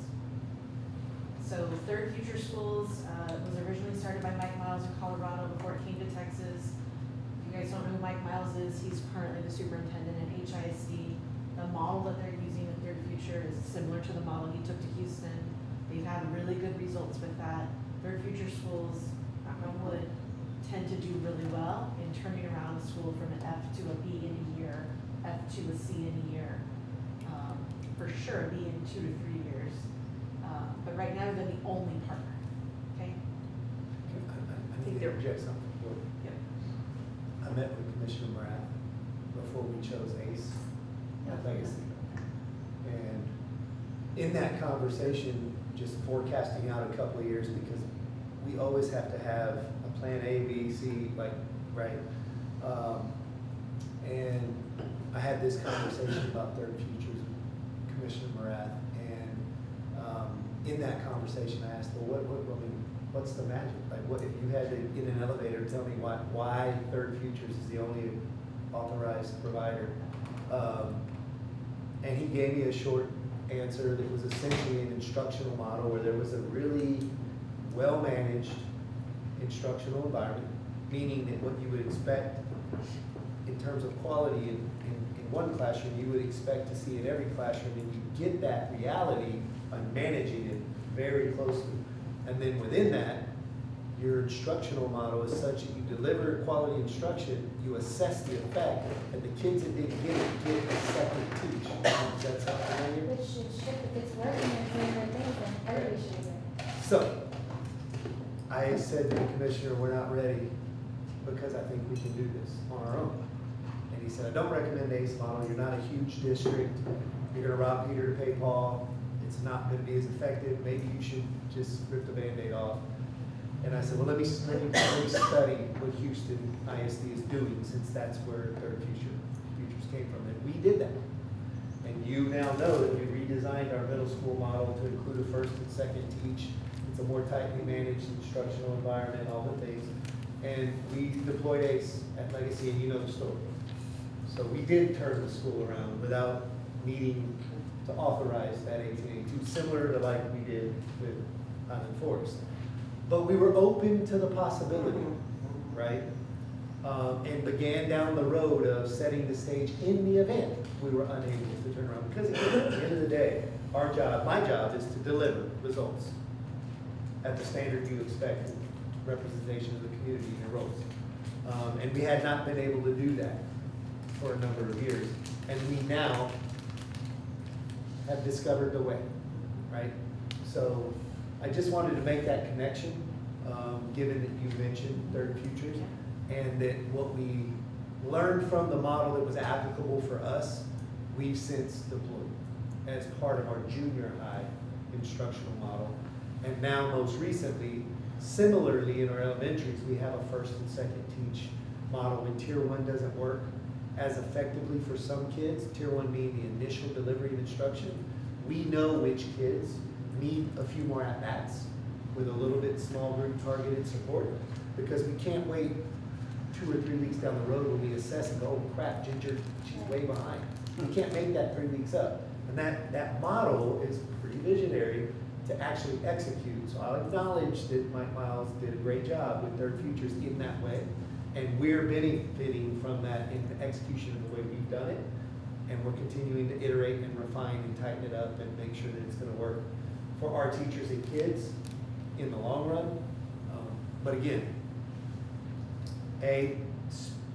So Third Future Schools was originally started by Mike Miles in Colorado before it came to Texas. If you guys don't know who Mike Miles is, he's currently the superintendent at HISD. The model that they're using in Third Future is similar to the model he took to Houston. They've had really good results with that. Third Future Schools, knock on wood, tend to do really well in turning around a school from an F to a B in a year, F to a C in a year. For sure, B in 2 to 3 years. But right now, they're the only partner, okay? I need to interject something. Yep. I met with Commissioner Morath before we chose ACE at Legacy. And in that conversation, just forecasting out a couple of years, because we always have to have a plan A, B, C, like, right? And I had this conversation about Third Futures with Commissioner Morath, and in that conversation, I asked, well, what's the magic? Like, what if you had to, in an elevator, tell me why Third Futures is the only authorized provider? And he gave me a short answer that was essentially an instructional model where there was a really well-managed instructional environment, meaning that what you would expect in terms of quality in one classroom, you would expect to see in every classroom, and you get that reality by managing it very closely. And then within that, your instructional model is such that you deliver quality instruction, you assess the effect, and the kids that didn't get it get a second teach. Does that sound familiar? Which should, if it's working and doing good things, then everybody should do it. So, I said to the commissioner, we're not ready because I think we can do this on our own. And he said, I don't recommend the ACE model. You're not a huge district. You're gonna rob Peter to pay Paul. It's not gonna be as effective. Maybe you should just rip the Band-Aid off. And I said, well, let me study what Houston ISD is doing, since that's where Third Futures came from. And we did that. And you now know that we redesigned our middle school model to include a first and second teach. It's a more tightly managed instructional environment, all the things. And we deployed ACE at Legacy, and you know the story. So we did turn the school around without needing to authorize that 1882, similar to like we did with Highland Forest. But we were open to the possibility, right? And began down the road of setting the stage in the event we were unable to turn around. Because again, at the end of the day, our job, my job, is to deliver results at the standard you expect, representation of the community in your roles. And we had not been able to do that for a number of years. And we now have discovered the way, right? So I just wanted to make that connection, given that you mentioned Third Futures, and that what we learned from the model that was applicable for us, we've since deployed as part of our junior high instructional model. And now most recently, similarly in our elementaries, we have a first and second teach model. When Tier 1 doesn't work as effectively for some kids, Tier 1 being the initial delivery of instruction, we know which kids need a few more at-bats with a little bit small group targeted support, because we can't wait 2 or 3 weeks down the road when we assess and go, oh crap, Ginger, she's way behind. You can't make that 3 weeks up. And that model is pretty visionary to actually execute. So I'll acknowledge that Mike Miles did a great job with Third Futures in that way. And we're benefiting from that in the execution of the way we've done it. And we're continuing to iterate and refine and tighten it up and make sure that it's gonna work for our teachers and kids in the long run. But again, A,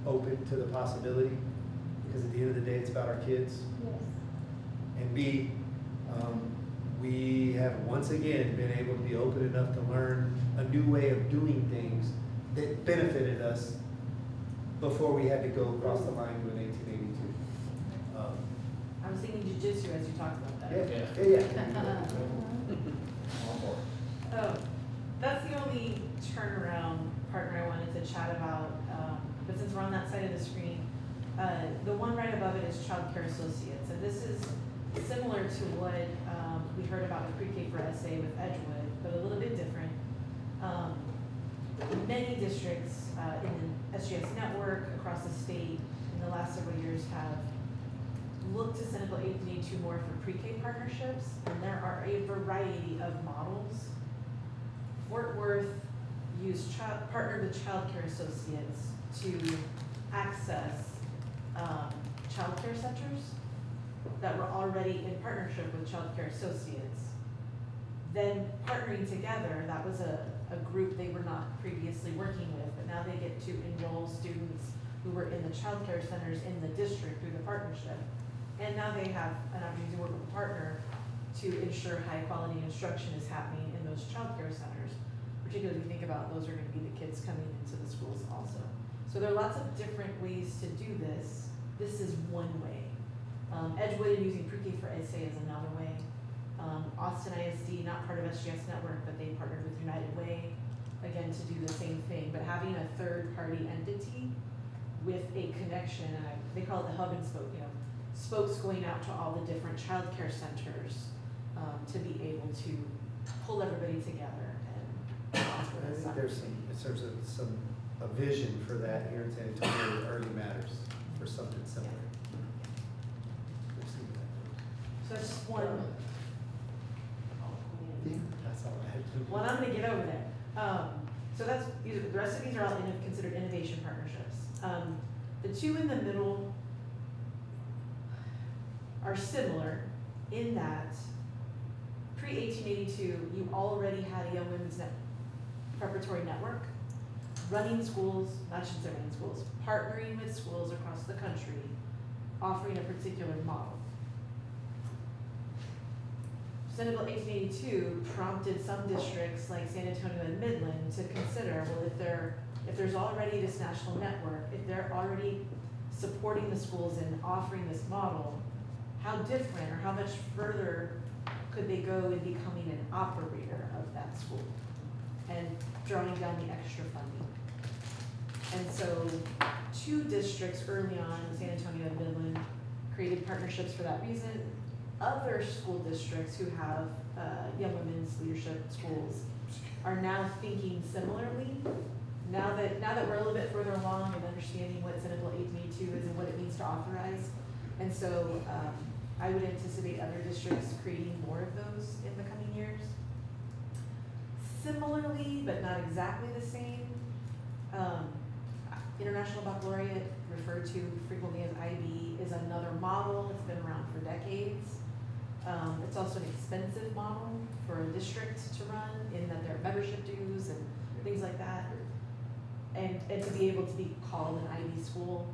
open to the possibility, because at the end of the day, it's about our kids. Yes. And B, we have once again been able to be open enough to learn a new way of doing things that benefited us before we had to go across the line to an 1882. I was thinking jujitsu as you talked about that. Yeah. That's the only turnaround partner I wanted to chat about, but since we're on that side of the screen, the one right above it is Child Care Associates, and this is similar to what we heard about with pre-K for SA with Edgewood, but a little bit different. Many districts in the SGS network across the state in the last several years have looked to Senate Bill 1882 more for pre-K partnerships, and there are a variety of models. Fort Worth partnered with Child Care Associates to access child care centers that were already in partnership with Child Care Associates. Then partnering together, that was a group they were not previously working with, but now they get to enroll students who were in the child care centers in the district through the partnership. And now they have an opportunity to work with a partner to ensure high quality instruction is happening in those child care centers. Particularly if you think about those are going to be the kids coming into the schools also. So there are lots of different ways to do this. This is one way. Edgewood and using pre-K for SA is another way. Austin ISD, not part of SGS Network, but they partnered with United Way, again, to do the same thing. But having a third-party entity with a connection, and they call it the hub and spoke, spokes going out to all the different child care centers to be able to pull everybody together and offer I this think there's a vision for that here in San Antonio with Early Matters, for something similar. We'll see where that So that's just one. goes. Yeah, that's all I had to. Well, I'm gonna get over there. So the rest of these are all considered innovation partnerships. The two in the middle are similar in that pre-1882, you already had a Young Women's Preparatory Network running schools, not just running schools, partnering with schools across the country, offering a particular model. Senate Bill 1882 prompted some districts like San Antonio and Midland to consider, well, if there's already this national network, if they're already supporting the schools and offering this model, how different or how much further could they go in becoming an operator of that school and drawing down the extra funding? And so 2 districts early on, San Antonio and Midland, created partnerships for that reason. Other school districts who have young women's leadership schools are now thinking similarly. Now that we're a little bit further along in understanding what Senate Bill 1882 is and what it means to authorize. And so I would anticipate other districts creating more of those in the coming years. Similarly, but not exactly the same, International Baccalaureate, referred to frequently as IB, is another model. It's been around for decades. It's also an expensive model for a district to run in that there are membership dues and things like that. And to be able to be called an IB school.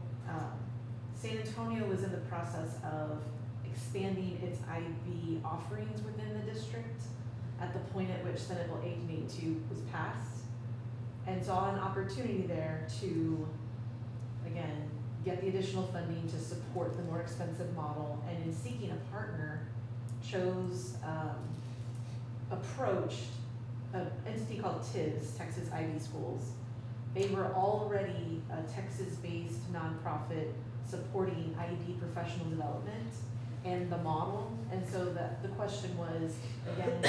San Antonio was in the process of expanding its IB offerings within the district at the point at which Senate Bill 1882 was passed. And saw an opportunity there to, again, get the additional funding to support the more expensive model, and in seeking a partner, approached an entity called TIS, Texas IB Schools. They were already a Texas-based nonprofit supporting IB professional development and the model, and so the question was, again,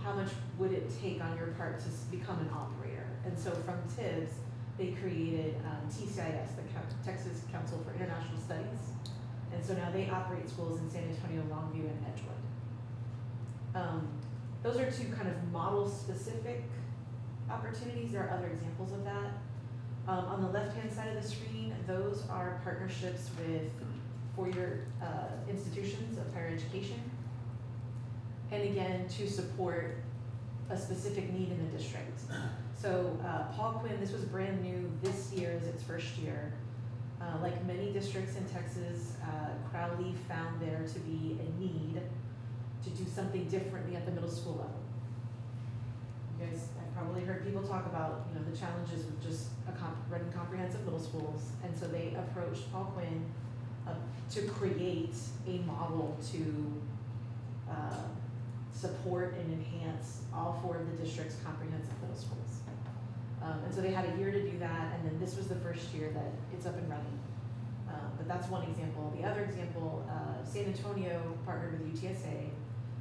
how much would it take on your part to become an operator? And so from TIS, they created TCIS, the Texas Council for International Studies. And so now they operate schools in San Antonio, Longview, and Edgewood. Those are two kind of model-specific opportunities. There are other examples of that. On the left-hand side of the screen, those are partnerships with four-year institutions of higher education. And again, to support a specific need in the district. So Paul Quinn, this was brand new this year is its first year. Like many districts in Texas, Crowley found there to be a need to do something differently at the middle school level. You guys have probably heard people talk about, you know, the challenges with just running comprehensive middle schools. And so they approached Paul Quinn to create a model to support and enhance all four of the district's comprehensive middle schools. And so they had a year to do that, and then this was the first year that it's up and running. But that's one example. The other example, San Antonio partnered with UTSA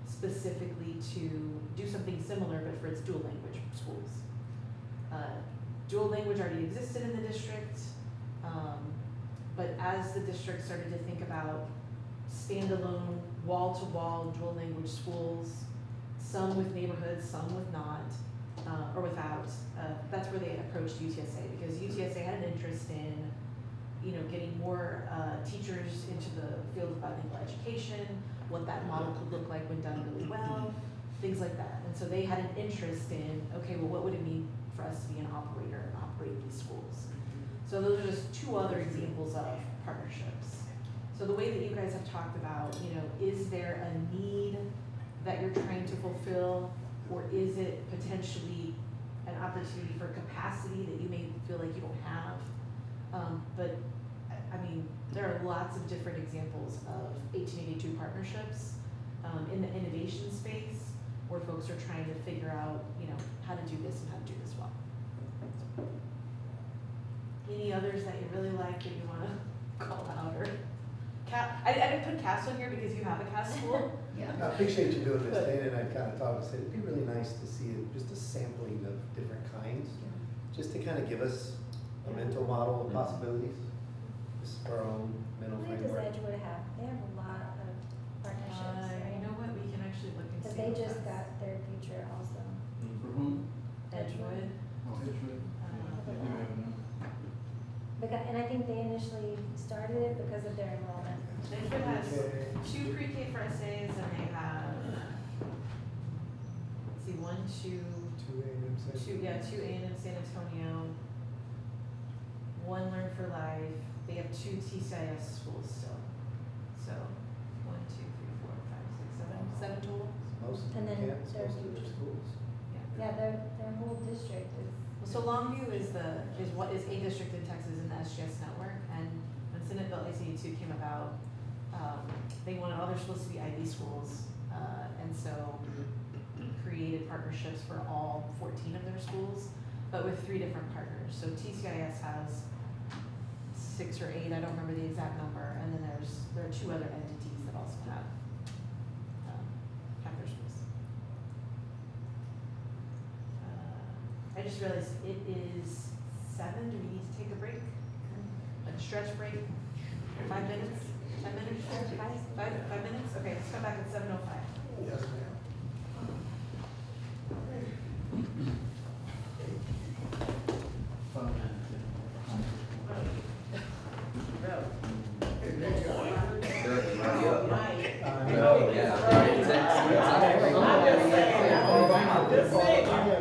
specifically to do something similar, but for its dual language schools. Dual language already existed in the district, but as the district started to think about standalone, wall-to-wall dual language schools, some with neighborhoods, some with not, or without, that's where they approached UTSA, because UTSA had an interest in, you know, getting more teachers into the field of bilingual education, what that model could look like when done really well, things like that. And so they had an interest in, okay, well, what would it mean for us to be an operator and operate these schools? So those are just two other examples of partnerships. So the way that you guys have talked about, you know, is there a need that you're trying to fulfill, or is it potentially an opportunity for capacity that you may feel like you don't have? But I mean, there are lots of different examples of 1882 partnerships in the innovation space where folks are trying to figure out, you know, how to do this and how to do this well. Any others that you really like that you want to call out, or I didn't put CAS on here because you have a CAS school. Yeah. I appreciate you doing this, Dana, and I kind of thought, I said, it'd be really nice to see just a sampling of different kinds, just to kind of give us a mental model of possibilities, just for our own mental What does framework. Edgewood have? They have a lot of partnerships, You right? know what, we can actually look and see. Because they what just that's- got their future also. For whom? Edgewood. Oh, Edgewood. Yeah, they do have a number. And I think they initially started it because of their enrollment. Edgewood has Okay. 2 pre-K for essays, and they have, let's see, 1, 2, 2 a.m. session. 2 A&M San Antonio, 1 Learn for Life. They have 2 TCIS schools still. So 1, 2, 3, 4, 5, 6, 7 total. Most of them And then can't, there's- most of their schools. Yeah. Yeah, their whole district is. So Longview is a district in Texas in the SGS network, and when Senate Bill AC2 came about, they wanted all their schools to be IB schools, and so created partnerships for all 14 of their schools, but with 3 different partners. So TCIS has 6 or 8, I don't remember the exact number, and then there are 2 other entities that also have their schools. I just realized it is 7. Do we need to take a break? A stretch break? 5 minutes? 10 minutes? 5 minutes? Okay, let's come back at 7:05. Yes, ma'am.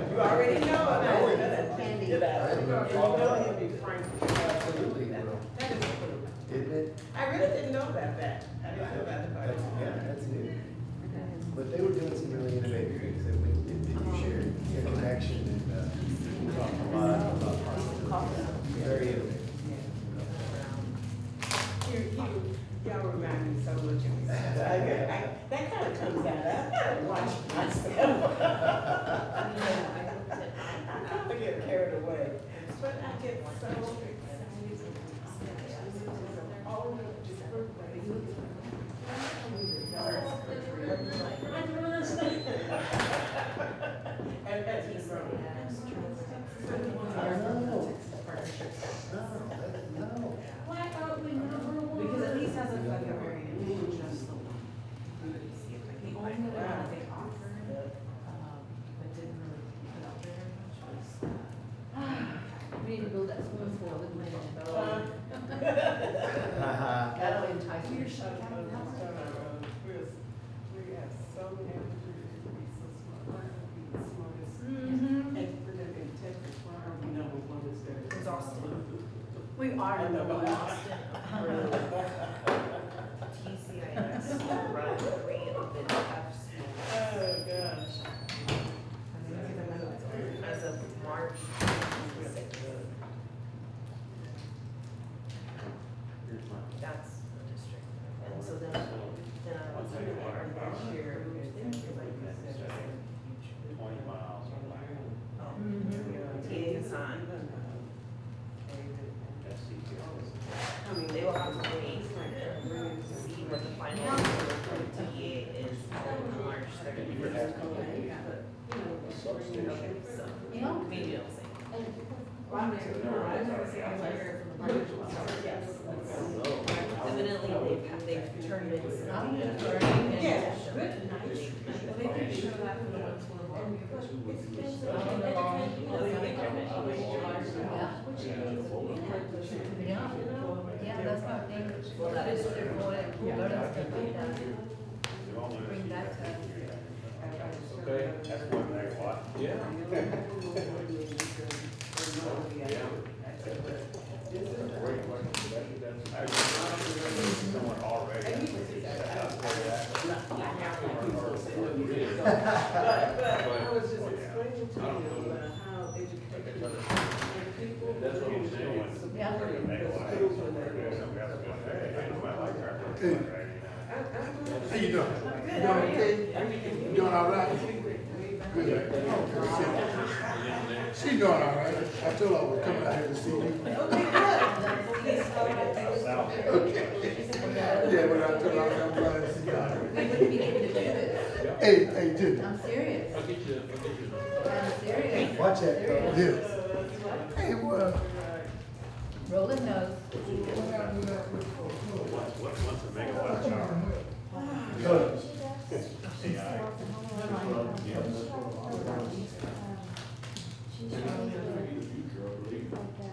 You already know Candy. Absolutely, well, didn't it? I really didn't know about that. I didn't know about That's, the yeah, that's new. But they were doing some really innovative things, that you shared your connection, and we talked a lot about possibilities. Very innovative. Y'all remind me so much of me. That kind of comes out. I gotta watch myself. I get carried away, but I get so excited. All the different ways. And as he's grown. I know. We are number one Austin approved. TCIS, run 3 open Fs. Oh, gosh. As of March 6th. That's the district. And so then I was here this year, which they feel like this is just a huge. 20 miles. Oh, TA is on. I mean, they will have to wait to see what the final TA is on March 31st. So, maybe it'll say. Yes. Evidently, they've turned in some. Yeah. Yeah, that's my thing. That is their boy, learn stuff like that. Bring that to. Okay. That's one megawatt. Yeah. Someone already. But I was just explaining to you how education people That's what I'm saying. Yeah. supporting the schools when they're there. How you doing? You doing okay? You doing all right? Good. She doing all right. I told her I was coming out here to see you. Okay. Yeah, but I told her I was coming out to see you. We wouldn't be able to do this. Hey, Jimmy. I'm serious. I'll get you. I'm serious. Watch that, Serious. Yeah. Hey, well. Roland knows. What's a megawatt hour? Good.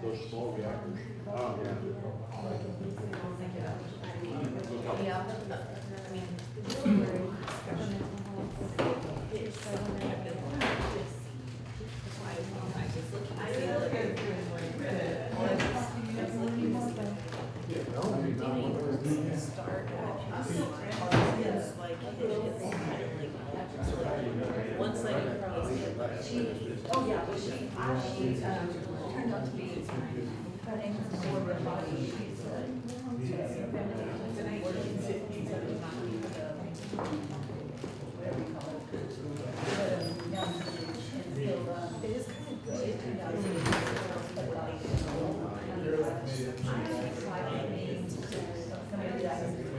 Those small reactors. Oh, yeah. Yeah. Once I Oh, yeah, well, she turned out to be, her name is Barbara Body. She's whatever you call it. It is kind of good. It turned out to be somebody that I can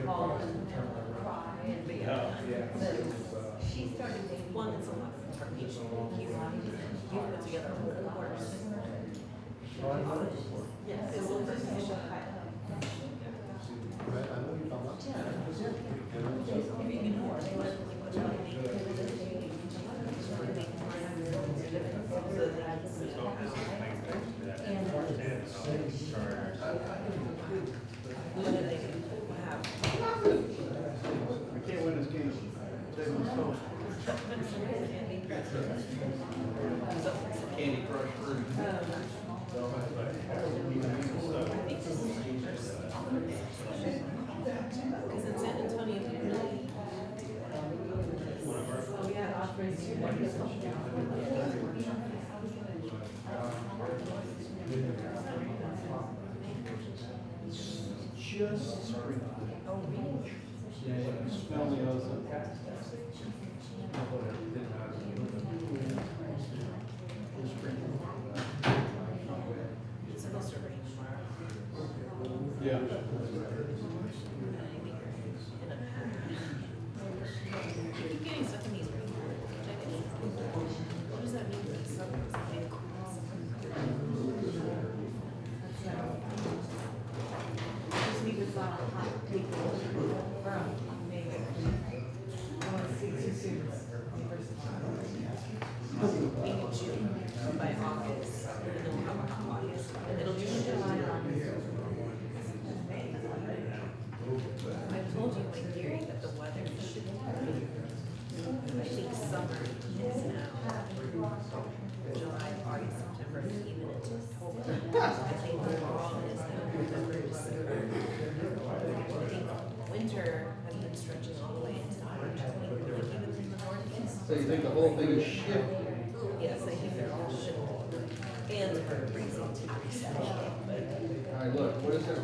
call and cry and be. But she started dating one that's a lot of information. You put together a whole course. Yes, it's a presentation. I can't win this game. Candy Crush fruit. Because in San Antonio, we really. Oh, yeah, offers. Just spring. Oh, really? Yeah, yeah, smell the ozone. It's supposed to rain tomorrow. Yeah. I keep getting stuck in these reports. What does that mean for the suburbs? If they cool just need to file a hot people from maybe. I want to see 2 students. Maybe June, by August, and then we'll have a hot August, and it'll just July on. I told you in my hearing that the weather should be, I think summer is now. July, August, September, even into October. I think the fall is now. So you think the whole thing is shit? Yes, I think they're all shit. And her reason to reset. All right, look, what is that?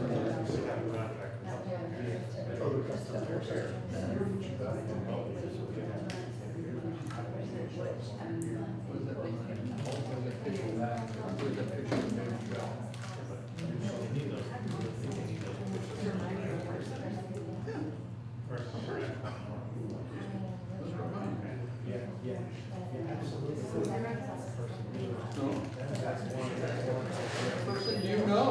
Person you know.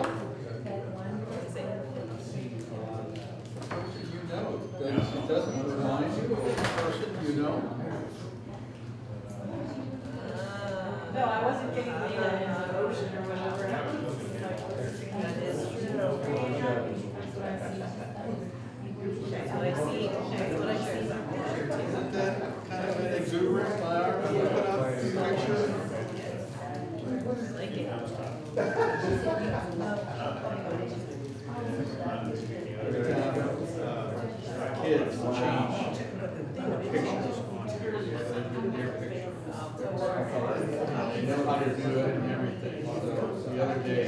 Person you know. It doesn't remind you of a person you know. No, I wasn't getting the emotion or whatever. That is true. That's what I see. That's what I shared in our picture too. Isn't that kind of an exuberant flower that we put up in the picture? Like it. Every time kids change pictures on here, they do their picture. They know how to do it and everything. So the other day,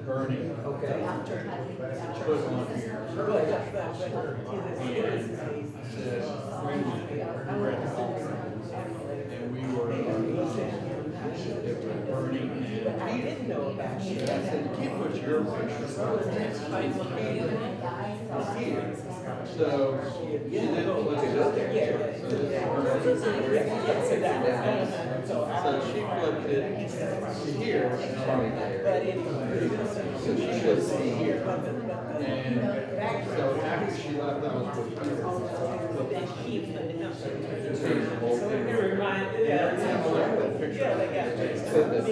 Bernie put on here. And said, and we were, it was Bernie and Peter. I said, you can't put your picture on here. So she didn't put it up there. So she flipped it to here. So she should see here. And so after she left, I was with her. Changed the whole thing. Every time I looked at that picture, it said that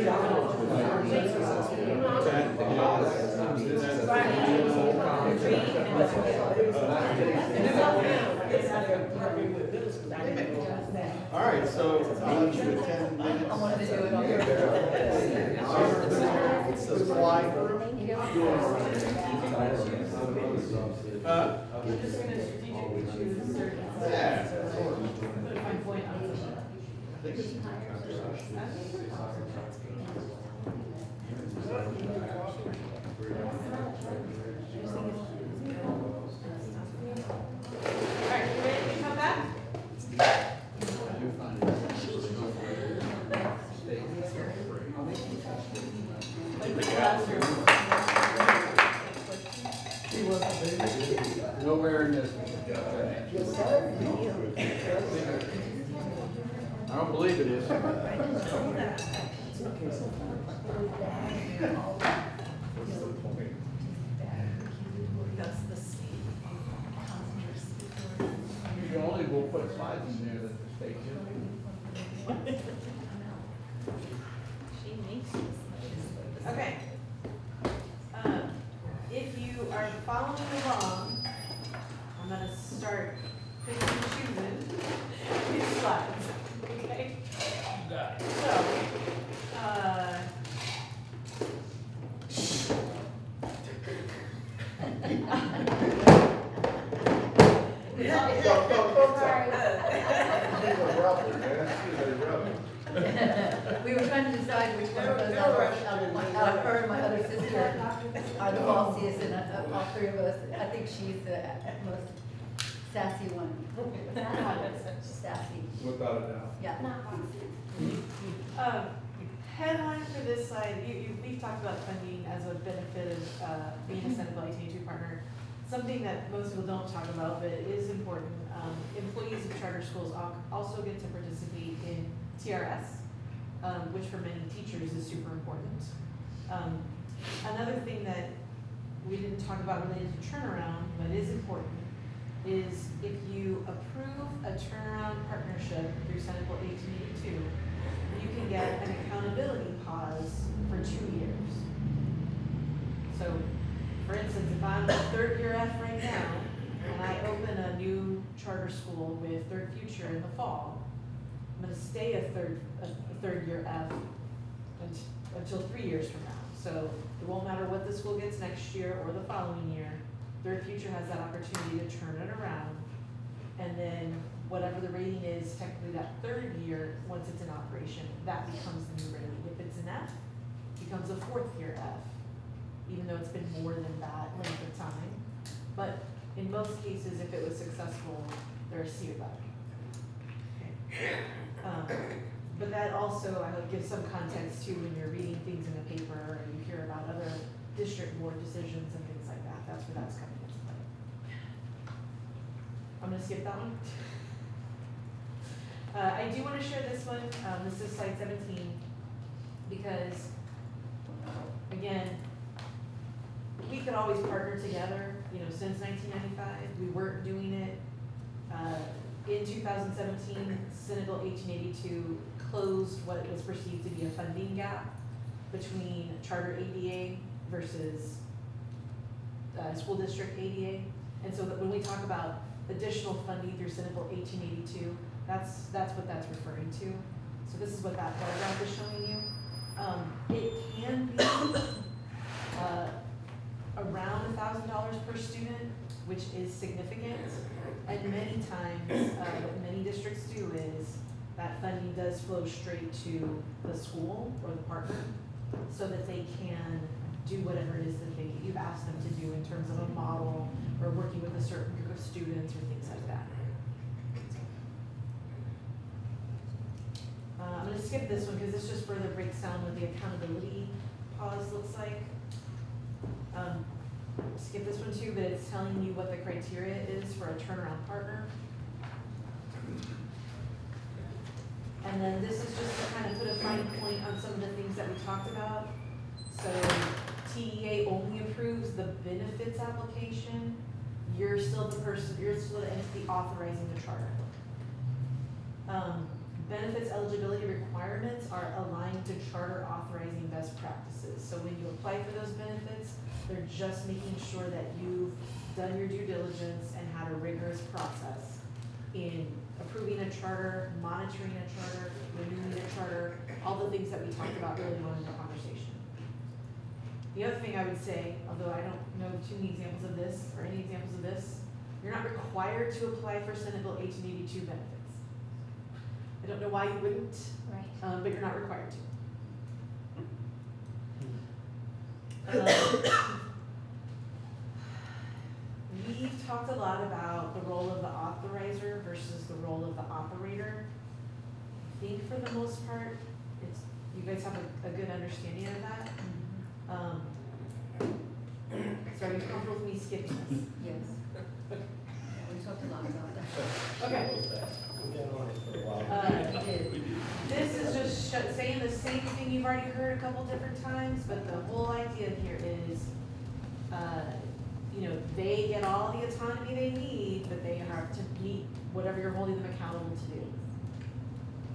all right, so with 10 minutes. I wanted to do it on your. It's the fly group. We're just gonna strategically choose certain. Yeah. Put a fine point on it. I think it's a good All right, you ready to come back? Nowhere in this. I don't believe it is. That's the state. You only will put slides in there that the state gives She makes this. Okay. If you are following along, I'm gonna start picking and choosing these slides, okay? So, We were trying to decide which one of us, out of her and my other sister, are the bossiest, and all three of us, I think she's the most sassy one. Sassy, Without a doubt. yeah. headline for this slide, we've talked about funding as a benefit of being a Senate Bill 1882 partner. Something that most people don't talk about, but it is important. Employees of charter schools also get to participate in TRS, which for many teachers is super important. Another thing that we didn't talk about related to turnaround, but is important, is if you approve a turnaround partnership through Senate Bill 1882, you can get an accountability pause for 2 years. So, for instance, if I'm a third year F right now, and I open a new charter school with Third Future in the fall, I'm gonna stay a third year F until 3 years from now. So it won't matter what the school gets next year or the following year, Third Future has that opportunity to turn it around. And then whatever the rating is, technically that third year, once it's in operation, that becomes the new rating. If it's an F, it becomes a fourth year F, even though it's been more than that length of time. But in most cases, if it was successful, they're a C or better. But that also, I hope, gives some context too when you're reading things in the paper and you hear about other district board decisions and things like that. That's where that's coming into play. I'm gonna skip that one. I do wanna share this one. This is slide 17, because, again, we could always partner together, you know, since 1995, we weren't doing it. In 2017, Senate Bill 1882 closed what was perceived to be a funding gap between charter ADA versus school district ADA. And so that when we talk about additional funding through Senate Bill 1882, that's what that's referring to. So this is what that paragraph is showing you. It can be around $1,000 per student, which is significant. And many times, what many districts do is that funding does flow straight to the school or the partner so that they can do whatever it is that you've asked them to do in terms of a model or working with a certain group of students or things like that. I'm gonna skip this one because this just further breaks down what the accountability pause looks like. Skip this one too, but it's telling you what the criteria is for a turnaround partner. And then this is just to kind of put a fine point on some of the things that we talked about. So TEA only approves the benefits application. You're still the person, you're still the entity authorizing the charter. Benefits eligibility requirements are aligned to charter authorizing best practices. So when you apply for those benefits, they're just making sure that you've done your due diligence and had a rigorous process in approving a charter, monitoring a charter, renewing a charter, all the things that we talked about early on in the conversation. The other thing I would say, although I don't know too many examples of this or any examples of this, you're not required to apply for Senate Bill 1882 benefits. I don't know why you wouldn't, Right. but you're not required to. We've talked a lot about the role of the authorizer versus the role of the operator. I think for the most part, you guys have a good understanding of that. So are you comfortable with me skipping this? Yes. We talked a lot about that. Okay. We've been on it for a while. We did. This is just saying the same thing you've already heard a couple different times, but the whole idea here is, you know, they get all the autonomy they need, but they have to meet whatever you're holding them accountable to do.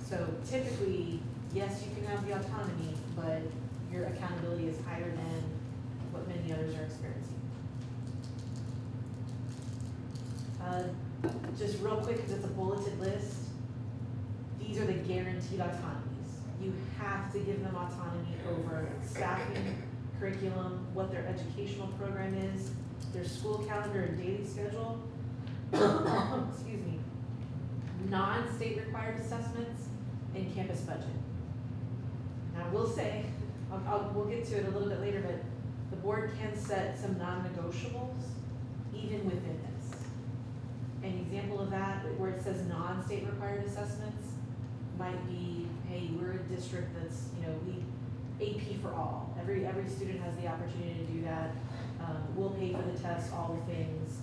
So typically, yes, you can have the autonomy, but your accountability is higher than what many others are experiencing. Just real quick, because it's a bulleted list, these are the guaranteed autonomies. You have to give them autonomy over staffing, curriculum, what their educational program is, their school calendar and daily schedule, excuse me, non-state required assessments, and campus budget. Now, I will say, we'll get to it a little bit later, but the board can set some non-negotiables even within this. An example of that, where it says non-state required assessments, might be, hey, we're a district that's, you know, we AP for all. Every student has the opportunity to do that. We'll pay for the tests, all the things.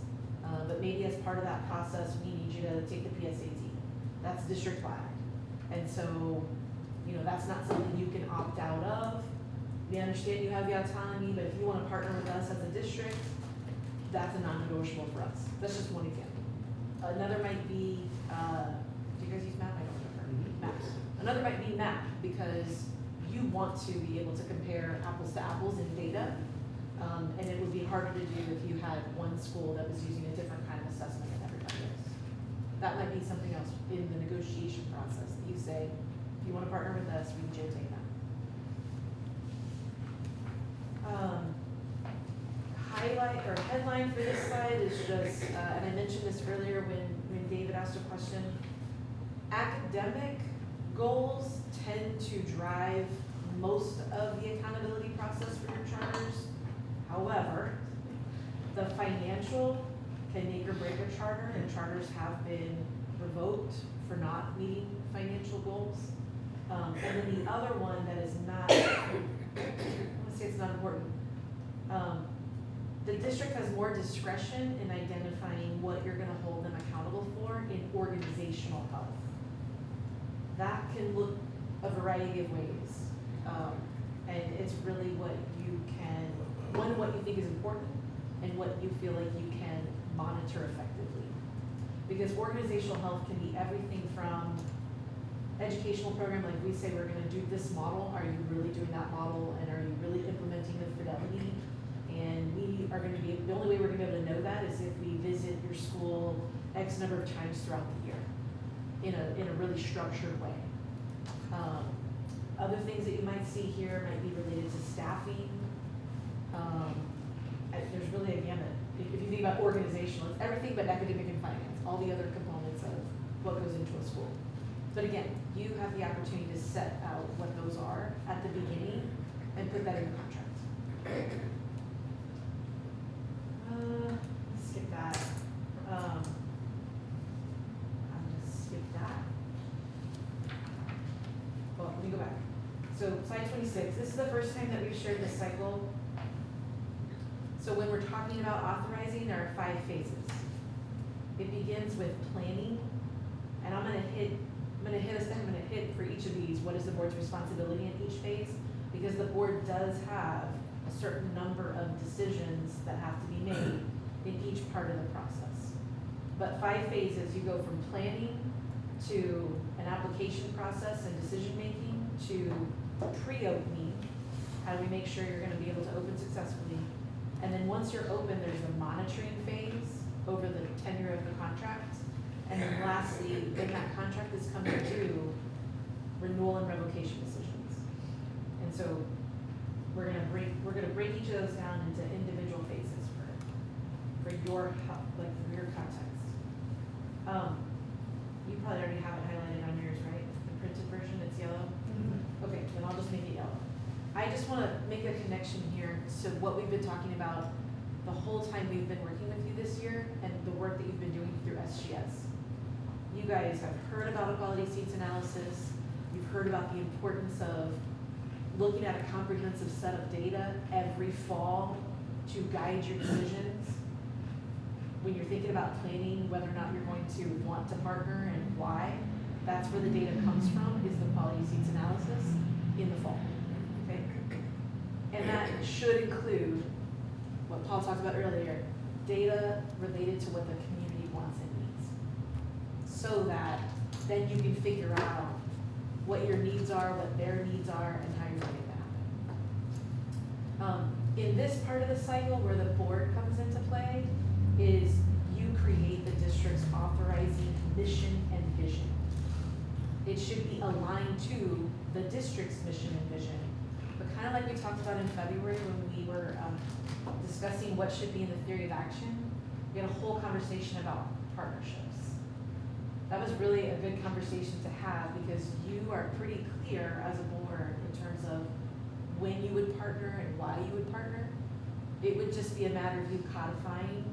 But maybe as part of that process, we need you to take the PSAT. That's district-wide. And so, you know, that's not something you can opt out of. We understand you have the autonomy, but if you want to partner with us as a district, that's a non-negotiable for us. That's just one example. Another might be, do you guys use MAP? I don't remember. MAP. Another might be MAP, because you want to be able to compare apples to apples in data. And it would be harder to do if you had one school that was using a different kind of assessment than everybody else. That might be something else in the negotiation process that you say, if you want to partner with us, we need you to take that. highlight or headline for this slide is just, and I mentioned this earlier when David asked a question. Academic goals tend to drive most of the accountability process for your charters. However, the financial can make or break a charter, and charters have been revoked for not meeting financial goals. And then the other one that is not, I want to say it's not important. The district has more discretion in identifying what you're gonna hold them accountable for in organizational health. That can look a variety of ways. And it's really what you can, one, what you think is important, and what you feel like you can monitor effectively. Because organizational health can be everything from educational program, like we say we're gonna do this model, are you really doing that model, and are you really implementing the fidelity? And we are gonna be, the only way we're gonna be able to know that is if we visit your school X number of times throughout the year in a really structured way. Other things that you might see here might be related to staffing. There's really a gamut. If you think about organizational, it's everything but academic and finance, all the other components of what goes into a school. But again, you have the opportunity to set out what those are at the beginning and put that in your contract. Let's skip that. I'm gonna skip that. Well, let me go back. So slide 26, this is the first time that we've shared this cycle. So when we're talking about authorizing, there are 5 phases. It begins with planning, and I'm gonna hit for each of these, what is the board's responsibility in each phase? Because the board does have a certain number of decisions that have to be made in each part of the process. But 5 phases, you go from planning to an application process and decision-making to pre-opening. How do we make sure you're gonna be able to open successfully? And then once you're open, there's a monitoring phase over the tenure of the contract. And then lastly, when that contract is coming due, renewal and revocation decisions. And so we're gonna break each of those down into individual phases for your context. You probably already have it highlighted on yours, right? The printed version, it's yellow? Okay, then I'll just make it yellow. I just wanna make a connection here to what we've been talking about the whole time we've been working with you this year and the work that you've been doing through SGS. You guys have heard about equality seats analysis. You've heard about the importance of looking at a comprehensive set of data every fall to guide your decisions. When you're thinking about planning, whether or not you're going to want to partner and why, that's where the data comes from, is the quality seats analysis in the fall, okay? And that should include what Paul talked about earlier, data related to what the community wants and needs. So that then you can figure out what your needs are, what their needs are, and how you're going to make that happen. In this part of the cycle where the board comes into play is you create the district's authorizing mission and vision. It should be aligned to the district's mission and vision. But kind of like we talked about in February when we were discussing what should be in the theory of action, we had a whole conversation about partnerships. That was really a good conversation to have because you are pretty clear as a board in terms of when you would partner and why you would partner. It would just be a matter of you codifying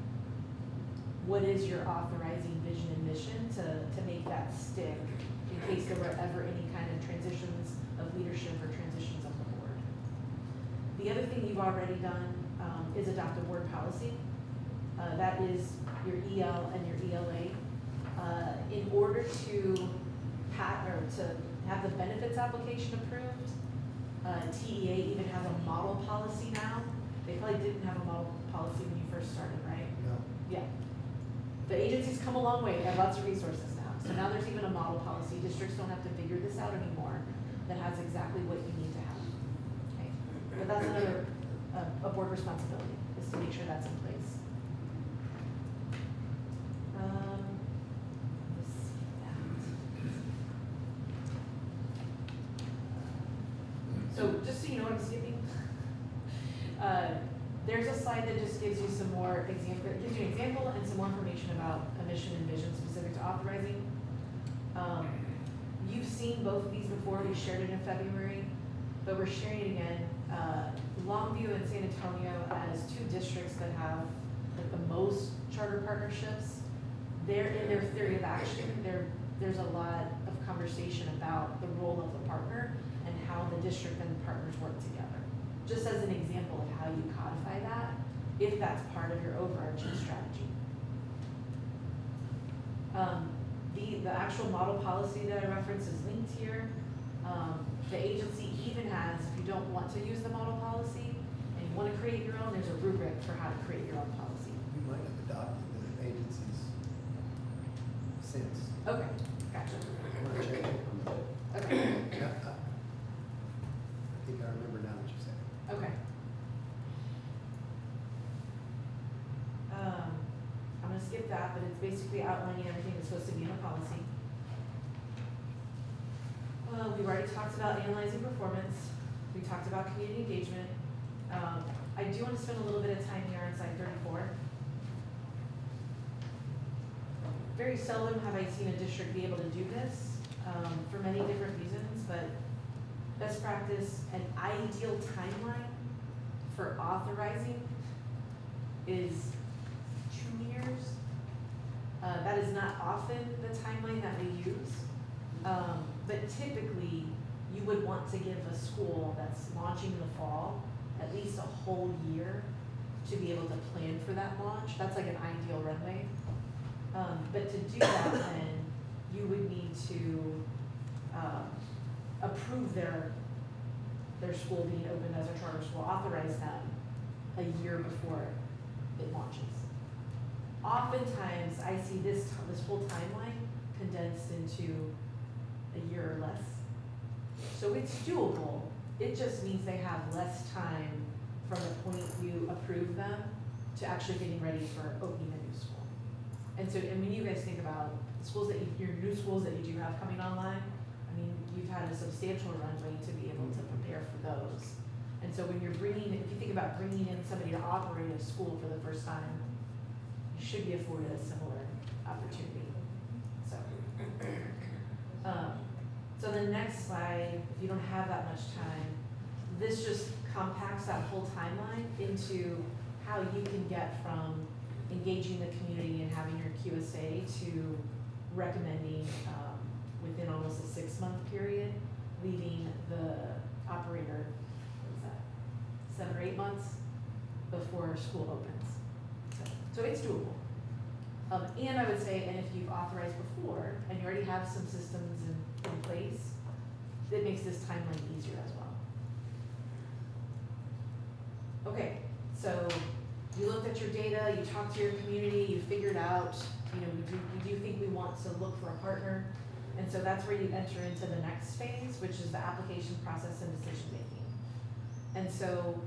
what is your authorizing vision and mission to make that stick in case there were ever any kind of transitions of leadership or transitions of the board. The other thing you've already done is adopt a board policy. That is your EL and your ELA. In order to have the benefits application approved, TEA even has a model policy now. They probably didn't have a model policy when you first started, right? No. Yeah. The agency's come a long way, they have lots of resources now. So now there's even a model policy. Districts don't have to figure this out anymore. That has exactly what you need to have. Okay. But that's another, a board responsibility, is to make sure that's in place. Let's see that. So just so you know what I'm skipping, There's a slide that just gives you some more example, gives you an example and some more information about a mission and vision specific to authorizing. You've seen both of these before, we shared it in February, but we're sharing it again. Longview and San Antonio as two districts that have like the most charter partnerships. They're in their theory of action, there's a lot of conversation about the role of the partner and how the district and the partners work together. Just as an example of how you codify that, if that's part of your overarching strategy. The actual model policy that I referenced is linked here. The agency even has, if you don't want to use the model policy and you want to create your own, there's a rubric for how to create your own policy. You might have adopted the agencies since. Okay, gotcha. I want to check it. Okay, Yeah, I think I remember now what you said. okay. I'm gonna skip that, but it's basically outlining everything that's supposed to be in a policy. We've already talked about analyzing performance. We talked about community engagement. I do want to spend a little bit of time here on slide 34. Very seldom have I seen a district be able to do this, for many different reasons, but best practice, an ideal timeline for authorizing is 2 years. That is not often the timeline that we use, but typically you would want to give a school that's launching in the fall at least a whole year to be able to plan for that launch. That's like an ideal runway. But to do that, then you would need to approve their school being opened as a charter school, authorize them a year before it launches. Oftentimes, I see this whole timeline condensed into a year or less. So it's doable. It just means they have less time from the point you approve them to actually getting ready for opening a new school. And so, and when you guys think about schools that your new schools that you do have coming online, I mean, you've had a substantial runway to be able to prepare for those. And so when you're bringing, if you think about bringing in somebody to operate a school for the first time, you should be afforded a similar opportunity. So, so the next slide, if you don't have that much time, this just compacts that whole timeline into how you can get from engaging the community and having your QSA to recommending within almost a 6-month period, leaving the operator, what is that, 7 or 8 months before school opens. So it's doable. And I would say, and if you've authorized before and you already have some systems in place, that makes this timeline easier as well. Okay, so you looked at your data, you talked to your community, you figured out, you know, we do think we want to look for a partner. And so that's where you enter into the next phase, which is the application process and decision making. And so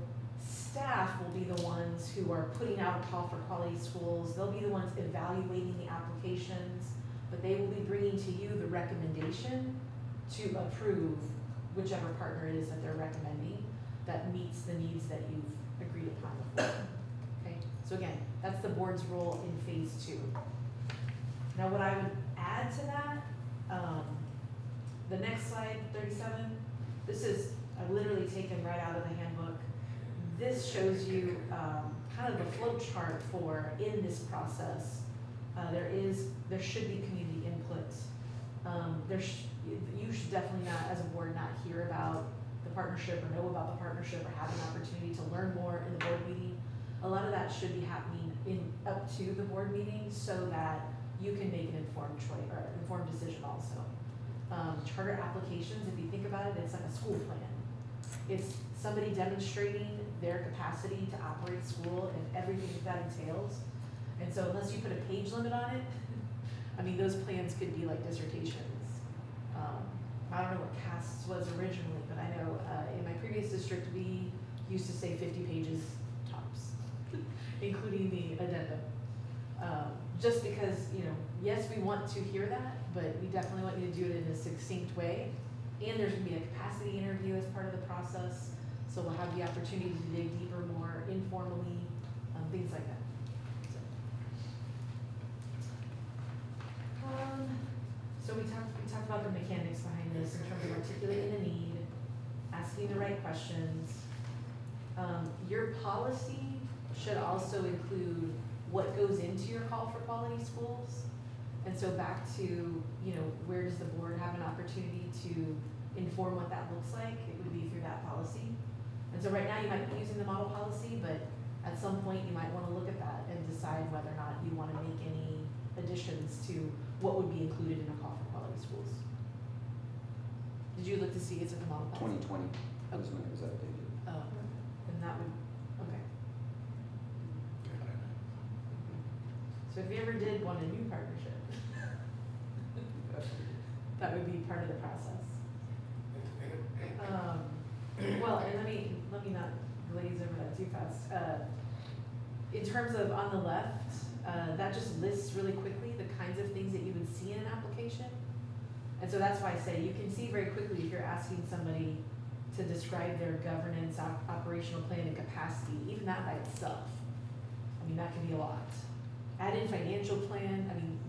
staff will be the ones who are putting out a call for quality schools. They'll be the ones evaluating the applications, but they will be bringing to you the recommendation to approve whichever partner it is that they're recommending that meets the needs that you've agreed upon before. Okay, so again, that's the board's role in phase 2. Now what I would add to that, the next slide, 37, this is I've literally taken right out of the handbook. This shows you kind of the flow chart for in this process. There should be community input. You should definitely not, as a board, not hear about the partnership or know about the partnership or have an opportunity to learn more in the board meeting. A lot of that should be happening up to the board meeting so that you can make an informed choice or informed decision also. Charter applications, if you think about it, it's like a school plan. It's somebody demonstrating their capacity to operate school and everything that entails. And so unless you put a page limit on it, I mean, those plans could be like dissertations. I don't know what CAST was originally, but I know in my previous district, we used to say 50 pages tops, including the addendum. Just because, you know, yes, we want to hear that, but we definitely want you to do it in a succinct way. And there's gonna be a capacity interview as part of the process. So we'll have the opportunity to dig deeper more informally, things like that. So we talked about the mechanics behind this in terms of articulating the need, asking the right questions. Your policy should also include what goes into your call for quality schools. And so back to, where does the board have an opportunity to inform what that looks like? It would be through that policy. And so right now you might be using the model policy, but at some point you might want to look at that and decide whether or not you want to make any additions to what would be included in a call for quality schools. Did you look to see it's in the model policy? 2020 was when it was updated. Oh, and that would, okay. So if you ever did want a new partnership, that would be part of the process. Well, and let me not glaze over that too fast. In terms of on the left, that just lists really quickly the kinds of things that you would see in an application. And so that's why I say you can see very quickly if you're asking somebody to describe their governance, operational plan and capacity, even that by itself. I mean, that can be a lot. Add in financial plan, I mean,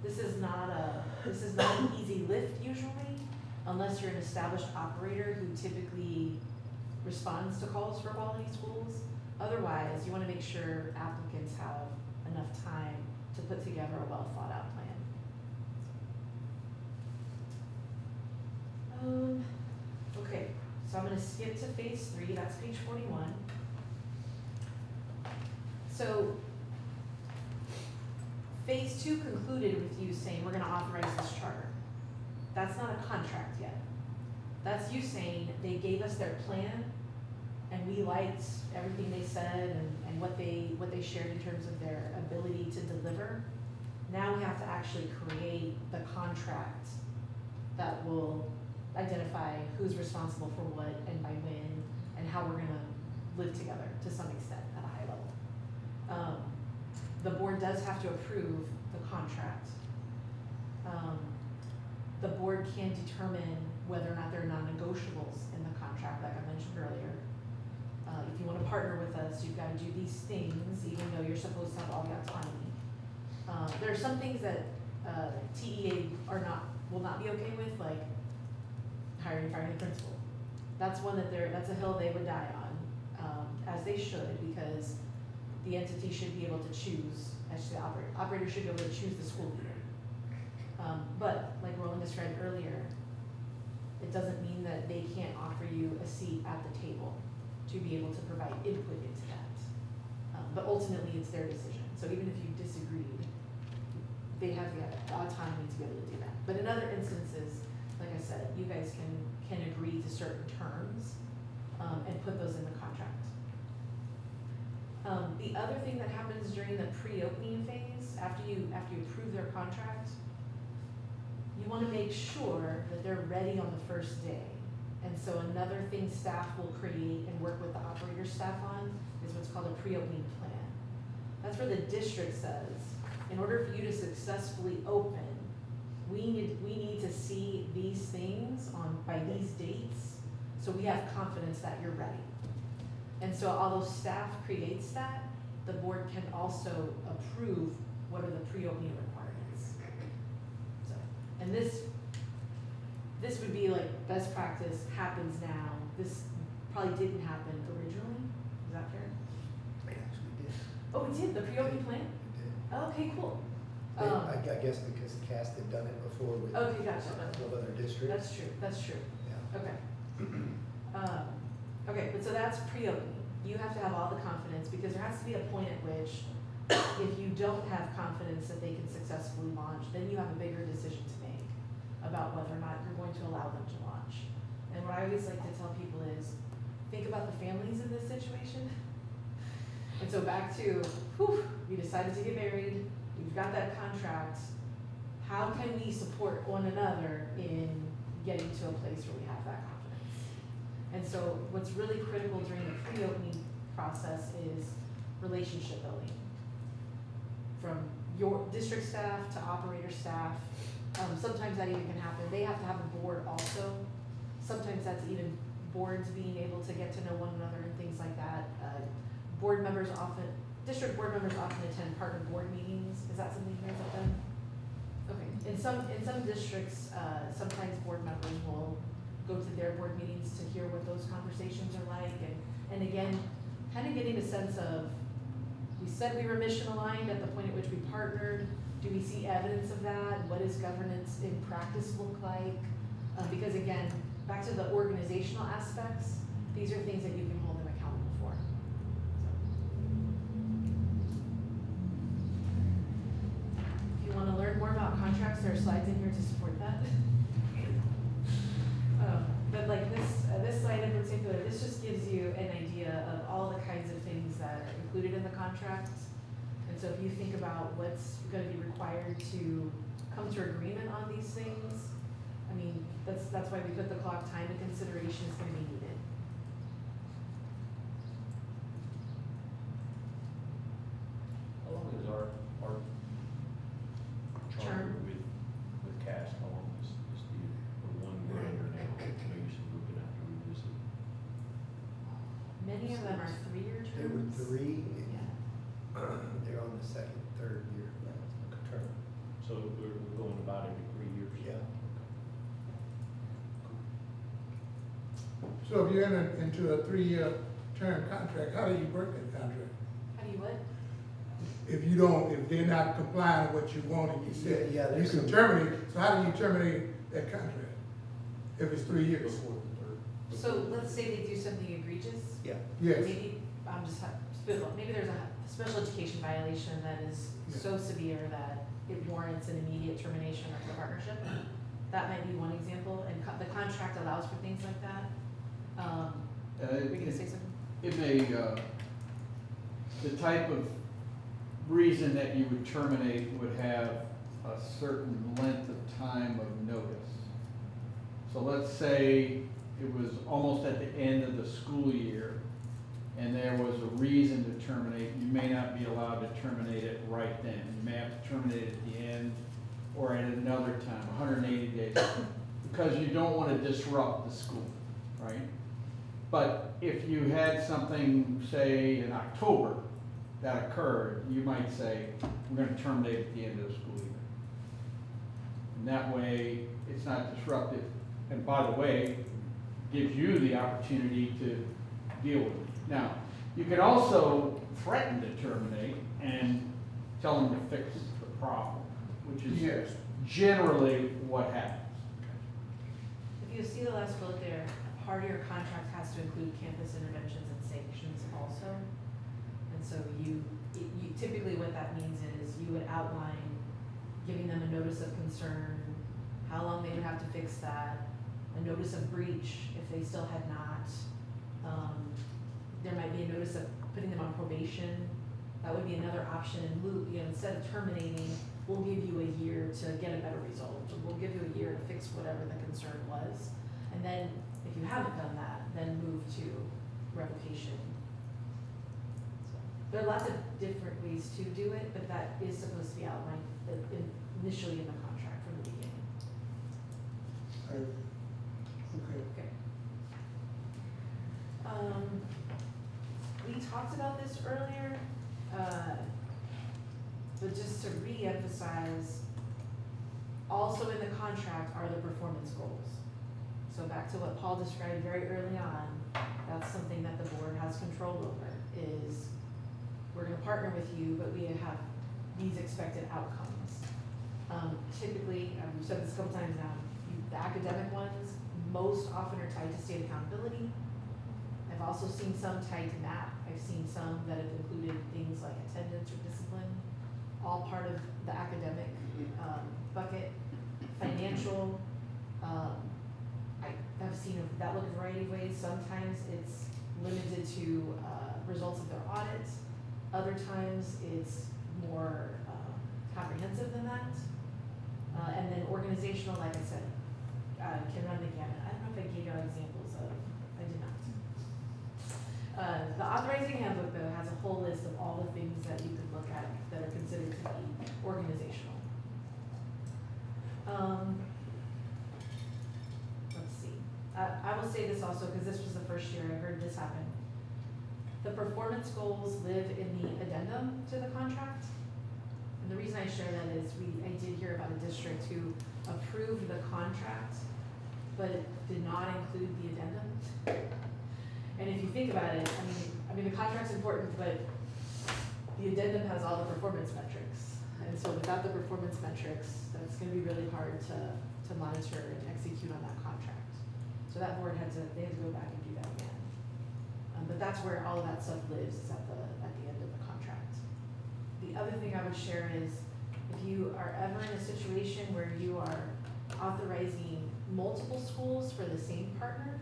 this is not an easy lift usually, unless you're an established operator who typically responds to calls for quality schools. Otherwise, you wanna make sure applicants have enough time to put together a well thought out plan. Okay, so I'm gonna skip to phase 3, that's page 41. So, phase 2 concluded with you saying, we're gonna authorize this charter. That's not a contract yet. That's you saying, they gave us their plan, and we liked everything they said and what they shared in terms of their ability to deliver. Now we have to actually create the contract that will identify who's responsible for what and by when, and how we're gonna live together to some extent at a high level. The board does have to approve the contract. The board can determine whether or not there are non-negotiables in the contract, like I mentioned earlier. If you wanna partner with us, you've gotta do these things, even though you're supposed to have all the autonomy. There are some things that TEA will not be okay with, like hiring, firing a principal. That's one that's a hill they would die on, as they should, because the entity should be able to choose, actually the operator should be able to choose the school leader. But like Roland described earlier, it doesn't mean that they can't offer you a seat at the table to be able to provide input into that. But ultimately, it's their decision. So even if you disagreed, they have the autonomy to be able to do that. But in other instances, like I said, you guys can agree to certain terms and put those in the contract. The other thing that happens during the pre-opening phase, after you approve their contract, you want to make sure that they're ready on the first day. And so another thing staff will create and work with the operator staff on is what's called a pre-opening plan. That's where the district says, in order for you to successfully open, we need to see these things by these dates, so we have confidence that you're ready. And so although staff creates that, the board can also approve what are the pre-opening requirements. So, and this would be like best practice, happens now. This probably didn't happen originally, is that fair? It actually did. Oh, we did, the pre-opening plan? It did. Okay, cool. I guess because Cass had done it before with Okay, gotcha. a couple of other districts. That's true. Yeah. Okay. Okay, but so that's pre-opening. You have to have all the confidence, because there has to be a point at which, if you don't have confidence that they can successfully launch, then you have a bigger decision to make about whether or not you're going to allow them to launch. And what I always like to tell people is, think about the families in this situation. And so back to, we decided to get married, we've got that contract. How can we support one another in getting to a place where we have that confidence? And so what's really critical during the pre-opening process is relationship building. From your district staff to operator staff. Sometimes that even can happen. They have to have a board also. Sometimes that's even boards being able to get to know one another and things like that. District board members often attend partner board meetings. Is that something you guys have done? Okay, in some districts, sometimes board members will go to their board meetings to hear what those conversations are like, and again, kind of getting a sense of, we said we were mission aligned at the point at which we partnered. Do we see evidence of that? What does governance in practice look like? Because again, back to the organizational aspects, these are things that you can hold them accountable for. If you want to learn more about contracts, there are slides in here to support that. But like this slide in particular, this just gives you an idea of all the kinds of things that are included in the contract. And so if you think about what's going to be required to come to agreement on these things, I mean, that's why we put the clock. Time and consideration is going to be needed. How long is our charter with CAST? How long is the one grander now? I know you said we're gonna have to revisit. Many of them are 3-year terms. There were 3, Yeah. they're on the second, third year. Term. So we're going about every 3 years? Yeah. So if you enter into a 3-year term contract, how do you break that contract? How do you what? If they're not complying with what you want and you said, Yeah, you there's can some- terminate, so how do you terminate that contract? If it's 3 years? Before the third. So let's say they do something egregious. Yeah. Yes, Maybe, maybe there's a special education violation that is Yeah. so severe that it warrants an immediate termination of the partnership. That might be one example, and the contract allows for things like that. Were you gonna say something? It may, the type of reason that you would terminate would have a certain length of time of notice. So let's say it was almost at the end of the school year, and there was a reason to terminate. You may not be allowed to terminate it right then. You may have to terminate it at the end or at another time, 180 days, because you don't want to disrupt the school, right? But if you had something, say, in October that occurred, you might say, we're going to terminate at the end of the school year. And that way, it's not disruptive. And by the way, gives you the opportunity to deal with it. Now, you can also threaten to terminate and tell them to fix the problem, which is yes. generally what happens. If you see the last bullet there, part of your contract has to include campus interventions and sanctions also. And so you typically what that means is you would outline giving them a notice of concern, how long they would have to fix that, a notice of breach if they still had not. There might be a notice of putting them on probation. That would be another option in lieu. Instead of terminating, we'll give you a year to get a better result. We'll give you a year to fix whatever the concern was. And then if you haven't done that, then move to revocation. So, there are lots of different ways to do it, but that is supposed to be outlined initially in the contract from the beginning. Okay. We talked about this earlier, but just to re-emphasize, also in the contract are the performance goals. So back to what Paul described very early on, that's something that the board has control over, is we're gonna partner with you, but we have these expected outcomes. Typically, we've said this a couple times now, the academic ones most often are tied to state accountability. I've also seen some tied to MAP. I've seen some that have included things like attendance or discipline, all part of the academic bucket. Financial, I've seen that look a variety of ways. Sometimes it's limited to results of their audits. Other times it's more comprehensive than that. And then organizational, like I said, can run the gamut. I don't know if I gave you examples of, I did not. The authorizing handbook though has a whole list of all the things that you could look at that are considered to be organizational. Let's see. I will say this also, because this was the first year I heard this happen. The performance goals live in the addendum to the contract. And the reason I share that is I did hear about a district who approved the contract, but did not include the addendum. And if you think about it, I mean, the contract's important, but the addendum has all the performance metrics. And so without the performance metrics, that's gonna be really hard to monitor and execute on that contract. So that board they had to go back and do that again. But that's where all of that stuff lives, is at the end of the contract. The other thing I would share is, if you are ever in a situation where you are authorizing multiple schools for the same partner,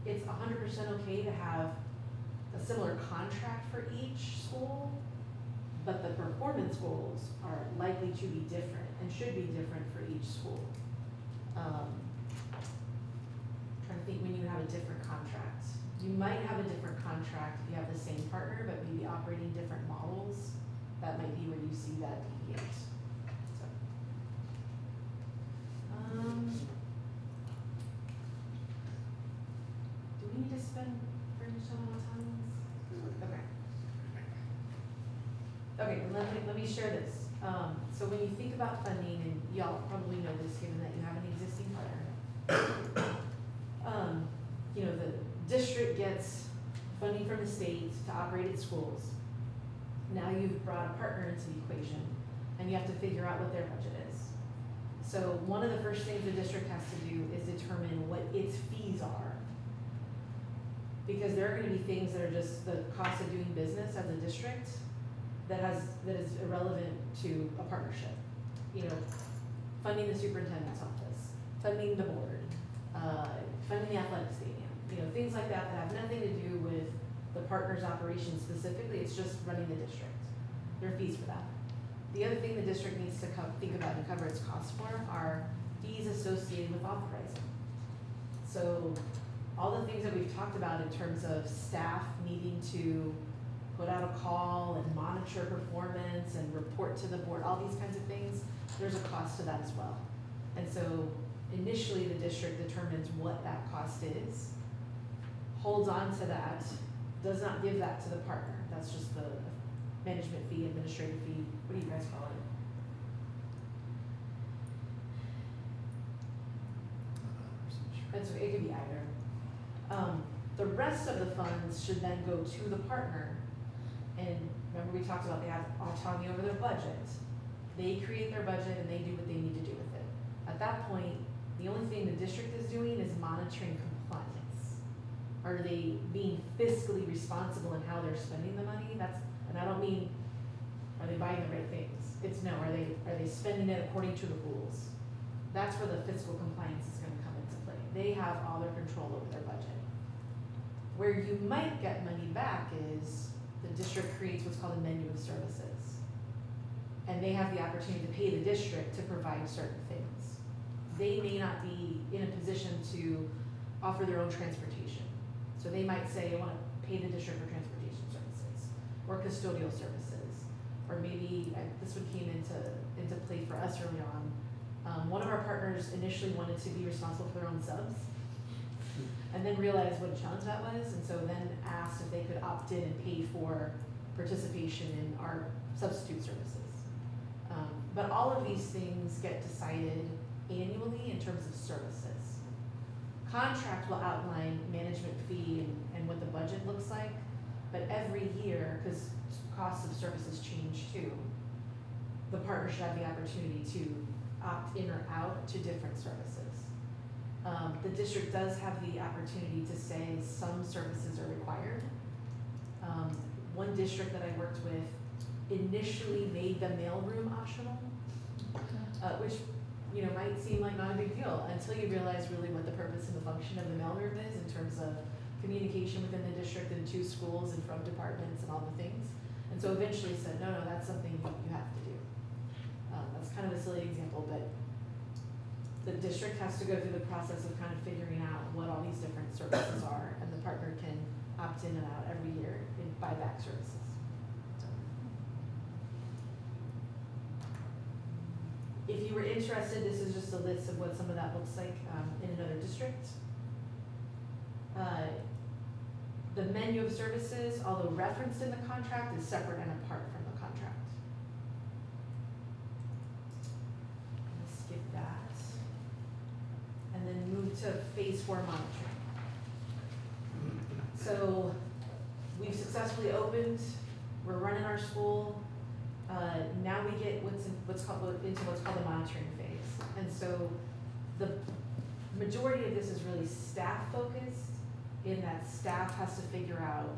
it's 100% okay to have a similar contract for each school, but the performance goals are likely to be different and should be different for each school. Trying to think when you have a different contract. You might have a different contract if you have the same partner, but maybe operating different models. That might be where you see that deviate. So, do we need to spend pretty much amount of time on this? Okay. Okay, let me share this. So when you think about funding, and y'all probably know this given that you have an existing partner, you know, the district gets funding from the state to operate its schools. Now you've brought a partner into the equation, and you have to figure out what their budget is. So one of the first things the district has to do is determine what its fees are. Because there are gonna be things that are just the cost of doing business as a district that is irrelevant to a partnership. You know, funding the superintendent's office, funding the board, funding the athletic stadium, you know, things like that have nothing to do with the partner's operation specifically, it's just running the district. There are fees for that. The other thing the district needs to think about and cover its costs for are fees associated with authorizing. So all the things that we've talked about in terms of staff needing to put out a call and monitor performance and report to the board, all these kinds of things, there's a cost to that as well. And so initially the district determines what that cost is, holds on to that, does not give that to the partner. That's just the management fee, administrative fee, what do you guys call it? And so it could be either. The rest of the funds should then go to the partner. And remember we talked about they have autonomy over their budget. They create their budget and they do what they need to do with it. At that point, the only thing the district is doing is monitoring compliance. Are they being fiscally responsible in how they're spending the money? And I don't mean, are they buying the right things? It's no, are they spending it according to the rules? That's where the fiscal compliance is gonna come into play. They have all their control over their budget. Where you might get money back is the district creates what's called a menu of services. And they have the opportunity to pay the district to provide certain things. They may not be in a position to offer their own transportation. So they might say, I wanna pay the district for transportation services, or custodial services, or maybe, this one came into play for us early on. One of our partners initially wanted to be responsible for their own subs, and then realized what a challenge that was, and so then asked if they could opt in and pay for participation in our substitute services. But all of these things get decided annually in terms of services. Contract will outline management fee and what the budget looks like, but every year, because costs of services change too, the partner should have the opportunity to opt in or out to different services. The district does have the opportunity to say some services are required. One district that I worked with initially made the mailroom optional, which might seem like not a big deal until you realize really what the purpose and the function of the mailroom is in terms of communication within the district and to schools and from departments and all the things. And so eventually said, no, that's something you have to do. That's kind of a silly example, but the district has to go through the process of kind of figuring out what all these different services are, and the partner can opt in and out every year in buyback services. So. If you were interested, this is just a list of what some of that looks like in another district. The menu of services, although referenced in the contract, is separate and apart from the contract. Let's skip that. And then move to phase 4 monitoring. So we've successfully opened, we're running our school. Now we get into what's called the monitoring phase. And so the majority of this is really staff focused, in that staff has to figure out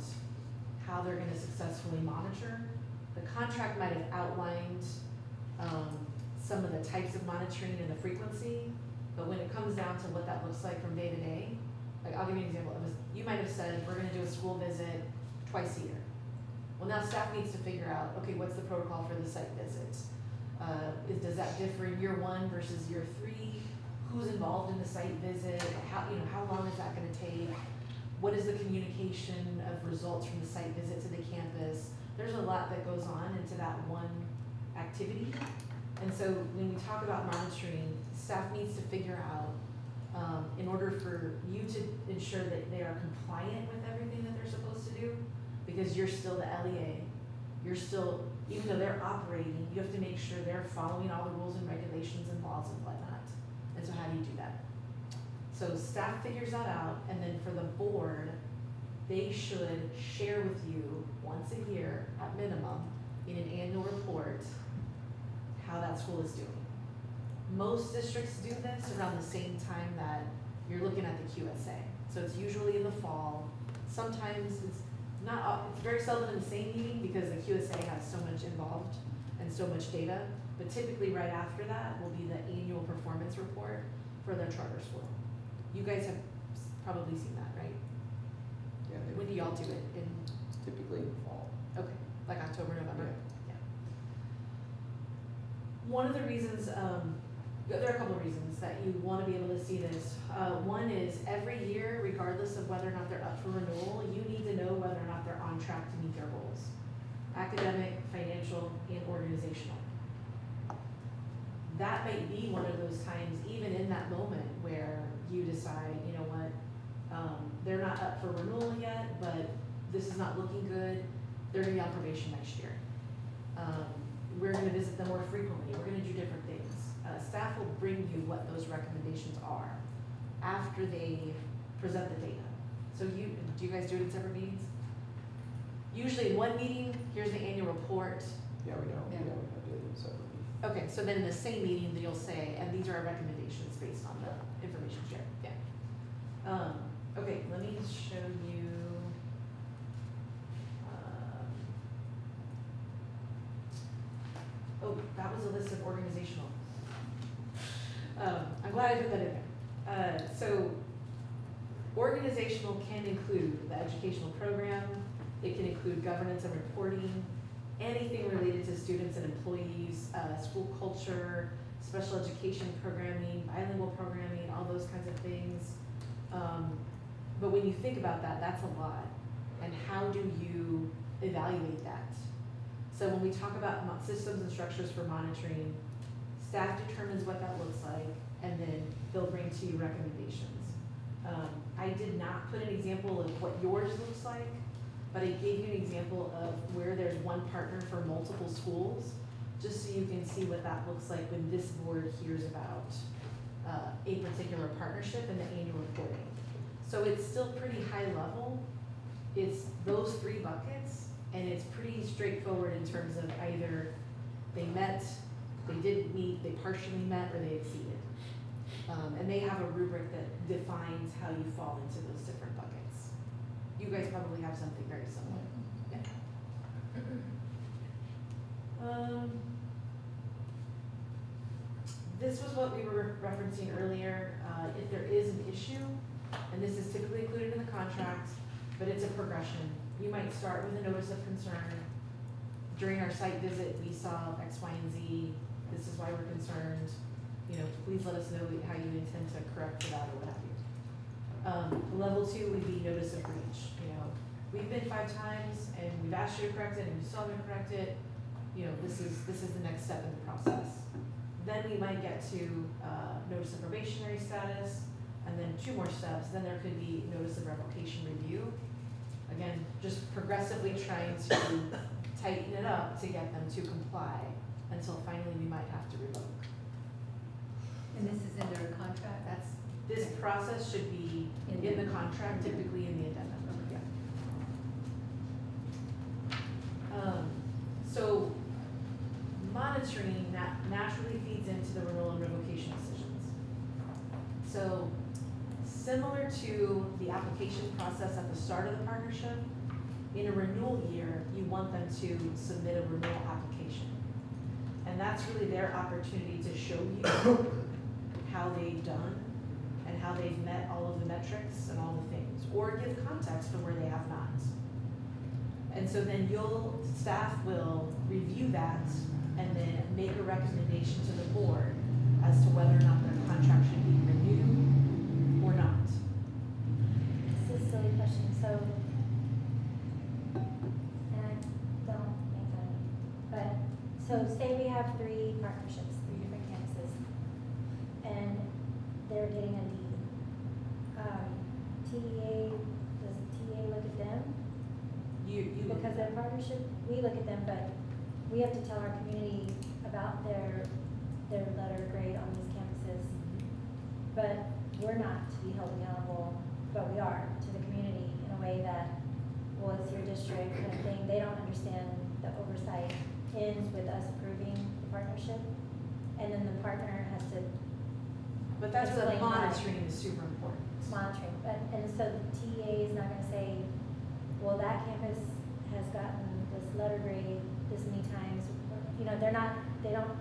how they're gonna successfully monitor. The contract might have outlined some of the types of monitoring and the frequency, but when it comes down to what that looks like from day to day, like I'll give you an example. You might have said, we're gonna do a school visit twice a year. Well, now staff needs to figure out, okay, what's the protocol for the site visits? Does that differ in year 1 versus year 3? Who's involved in the site visit? How long is that gonna take? What is the communication of results from the site visit to the campus? There's a lot that goes on into that one activity. And so when we talk about monitoring, staff needs to figure out, in order for you to ensure that they are compliant with everything that they're supposed to do, because you're still the LEA, you're still, even though they're operating, you have to make sure they're following all the rules and regulations and laws and whatnot. And so how do you do that? So staff figures that out, and then for the board, they should share with you once a year at minimum in an annual report how that school is doing. Most districts do this around the same time that you're looking at the QSA. So it's usually in the fall. Sometimes it's very seldom in the same meeting because the QSA has so much involved and so much data. But typically right after that will be the annual performance report for their charter school. You guys have probably seen that, right? Yeah, When do y'all do it? In, typically in the fall. okay, like October, November? Yeah. Yeah. One of the reasons, there are a couple of reasons that you want to be able to see this. One is every year, regardless of whether or not they're up for renewal, you need to know whether or not they're on track to meet their goals. Academic, financial, and organizational. That might be one of those times, even in that moment, where you decide, you know what, they're not up for renewal yet, but this is not looking good, they're gonna be on probation next year. We're gonna visit them more frequently, we're gonna do different things. Staff will bring you what those recommendations are after they present the data. So do you guys do it in separate meetings? Usually in one meeting, here's the annual report. Yeah, we don't, Yeah. we don't have to do it separately. Okay, so then in the same meeting, you'll say, and these are our recommendations based on the information shared, yeah. Okay, let me show you. Oh, that was a list of organizational. I'm glad I put that in there. So organizational can include the educational program, it can include governance and reporting, anything related to students and employees, school culture, special education programming, bilingual programming, all those kinds of things. But when you think about that, that's a lot. And how do you evaluate that? So when we talk about systems and structures for monitoring, staff determines what that looks like, and then they'll bring to you recommendations. I did not put an example of what yours looks like, but I gave you an example of where there's one partner for multiple schools, just so you can see what that looks like when this board hears about a particular partnership and the annual reporting. So it's still pretty high level. It's those 3 buckets, and it's pretty straightforward in terms of either they met, they didn't meet, they partially met, or they exceeded. And they have a rubric that defines how you fall into those different buckets. You guys probably have something very similar. Yeah. This was what we were referencing earlier. If there is an issue, and this is typically included in the contract, but it's a progression. You might start with a notice of concern. During our site visit, we saw X, Y, and Z. This is why we're concerned. You know, please let us know how you intend to correct for that or what have you. Level 2 would be notice of breach. You know, we've been 5 times and we've asked you to correct it and you still haven't correct it. You know, this is the next step in the process. Then we might get to notice of probationary status, and then 2 more steps, then there could be notice of revocation review. Again, just progressively trying to tighten it up to get them to comply until finally we might have to revoke. And this is in their contract? This process should be in the contract, typically in the addendum. Okay. So monitoring naturally feeds into the renewal and revocation decisions. So similar to the application process at the start of the partnership, in a renewal year, you want them to submit a renewal application. And that's really their opportunity to show you how they've done and how they've met all of the metrics and all the things, or give context for where they have not. And so then staff will review that and then make a recommendation to the board as to whether or not their contract should be renewed or not. This is a silly question, so, and I don't make fun of me, but, so say we have 3 partnerships, 3 different campuses, and they're getting a lead. TEA, does TEA look at them? You Because they're partnership, we look at them, but we have to tell our community about their letter grade on these campuses. But we're not to be held accountable, but we are to the community in a way that, well, it's your district kind of thing. They don't understand the oversight ends with us approving the partnership. And then the partner has to But that's where the explain why. monitoring is super important. monitoring, but, and so the TEA is not gonna say, well, that campus has gotten this letter grade this many times. You know, they don't,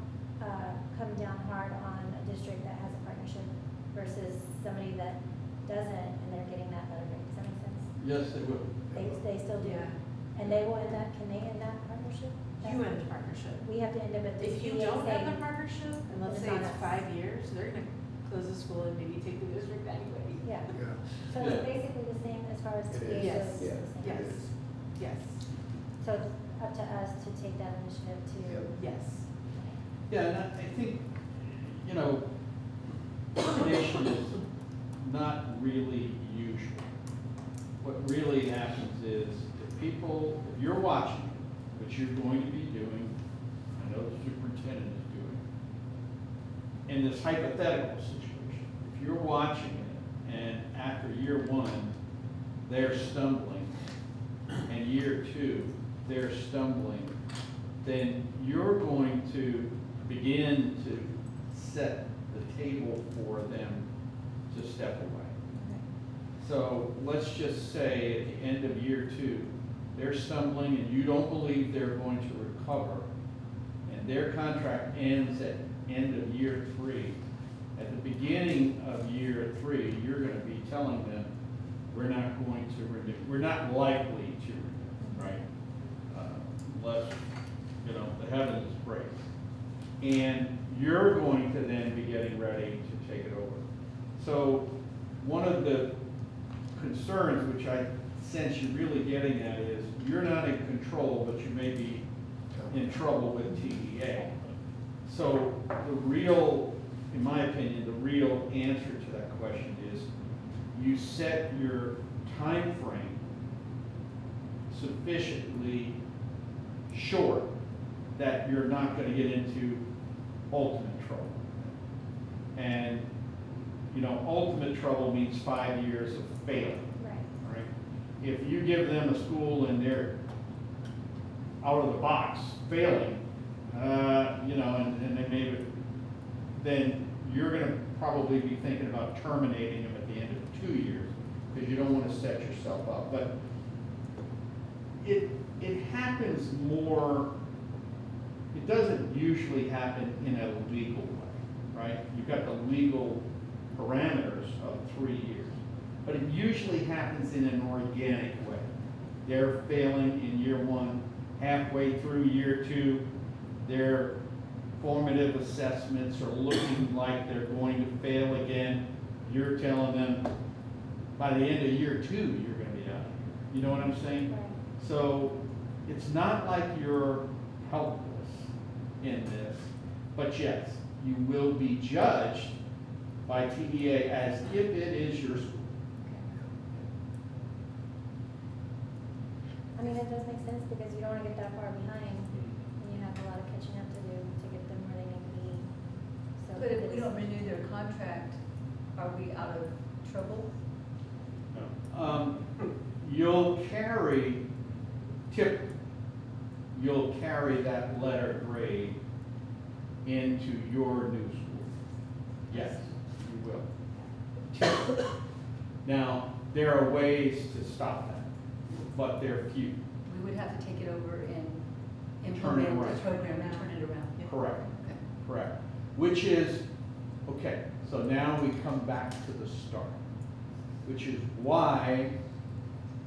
come down hard on a district that has a partnership versus somebody that doesn't and they're getting that letter grade. Does that make sense? Yes, they will. They still do. Yeah. And they will end up, can they end that partnership? You end the partnership. We have to end up at the If you TEA don't saying, have the partnership, and let's It's say on it's us. 5 years, they're gonna close the school and maybe take the district anyway. yeah. Yeah. So Yeah. it's basically the same as far as It TEA is. Yes. goes. it's the same. Yes, yes, So it's up to us to take that initiative to. Yep. yes. Yeah, and I think, you know, termination is not really usual. What really happens is if you're watching, which you're going to be doing, I know the superintendent is doing, in this hypothetical situation, if you're watching it and after year 1, they're stumbling, and year 2, they're stumbling, then you're going to begin to set the table for them to step away. So let's just say at the end of year 2, they're stumbling and you don't believe they're going to recover, and their contract ends at end of year 3. At the beginning of year 3, you're going to be telling them, we're not going to renew, we're not likely to renew, right? Unless, you know, the heavens break. And you're going to then be getting ready to take it over. So one of the concerns, which I sense you're really getting at, is you're not in control, but you may be in trouble with TEA. So the real, in my opinion, the real answer to that question is you set your time frame sufficiently short that you're not going to get into ultimate trouble. And, you know, ultimate trouble means 5 years of failing. Right. Right? If you give them a school and they're out of the box failing, you know, and they maybe, then you're going to probably be thinking about terminating them at the end of 2 years because you don't want to set yourself up. But it happens more. It doesn't usually happen in a legal way, right? You've got the legal parameters of 3 years. But it usually happens in an organic way. They're failing in year 1, halfway through year 2, their formative assessments are looking like they're going to fail again. You're telling them, by the end of year 2, you're going to be out of here. You know what I'm saying? Right. So it's not like you're helpless in this, but yes, you will be judged by TEA as if it is your school. I mean, it does make sense because you don't wanna get that far behind, and you have a lot of catching up to do to get them where they need to be. So But if we it's- don't renew their contract, are we out of trouble? You'll carry, you'll carry that letter grade into your new school. Yes, you will. Now, there are ways to stop that, but they're few. We would have to take it over and Turn it implement around. the program and turn it around. Correct, Okay. correct. Which is, okay, so now we come back to the start, which is why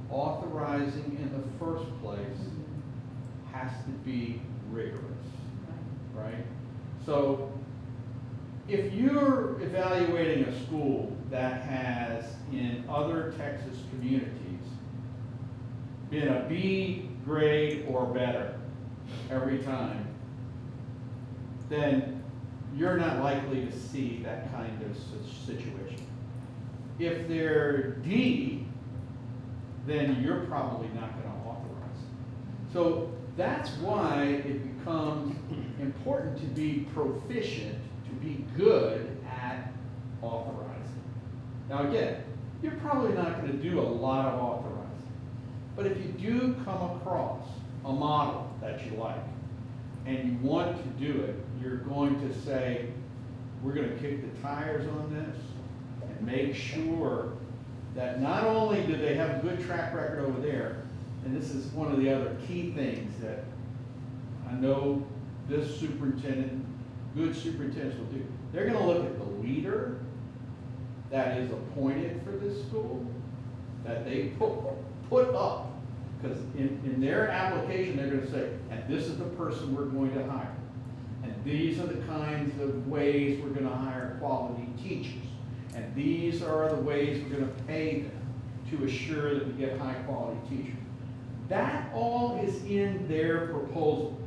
authorizing in the first place has to be rigorous, right? So if you're evaluating a school that has, in other Texas communities, been a B grade or better every time, then you're not likely to see that kind of situation. If they're D, then you're probably not gonna authorize. So that's why it becomes important to be proficient, to be good at authorizing. Now again, you're probably not gonna do a lot of authorizing. But if you do come across a model that you like, and you want to do it, you're going to say, we're gonna kick the tires on this and make sure that not only do they have a good track record over there, and this is one of the other key things that I know this superintendent, good superintendents will do. They're gonna look at the leader that is appointed for this school, that they put up. Because in their application, they're gonna say, and this is the person we're going to hire. And these are the kinds of ways we're gonna hire quality teachers. And these are the ways we're gonna pay them to assure that we get high-quality teachers. That all is in their proposal.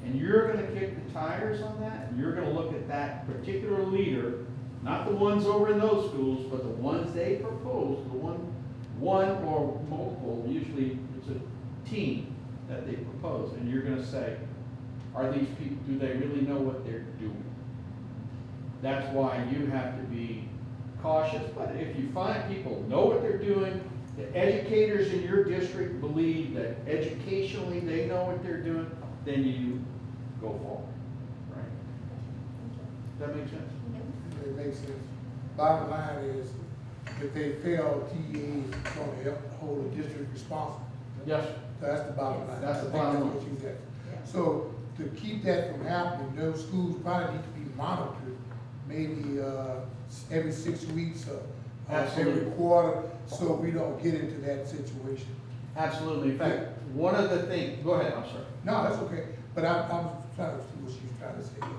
And you're gonna kick the tires on that, and you're gonna look at that particular leader, not the ones over in those schools, but the ones they propose, the one or multiple, usually it's a team that they propose, and you're gonna say, are these people, do they really know what they're doing? That's why you have to be cautious, but if you find people know what they're doing, the educators in your district believe that educationally they know what they're doing, then you go forward, right? Does that make sense? It makes sense. Bottom line is, if they fail, TA is gonna help hold the district responsible. Yes. That's the bottom line. That's the I think bottom what line. you said. So to keep that from happening, those schools probably need to be monitored, maybe, every 6 weeks or Absolutely. every quarter, so we don't get into that situation. Absolutely. In fact, one of the things, go ahead, I'm sorry. No, that's okay, but I'm trying to see what she's trying to say here.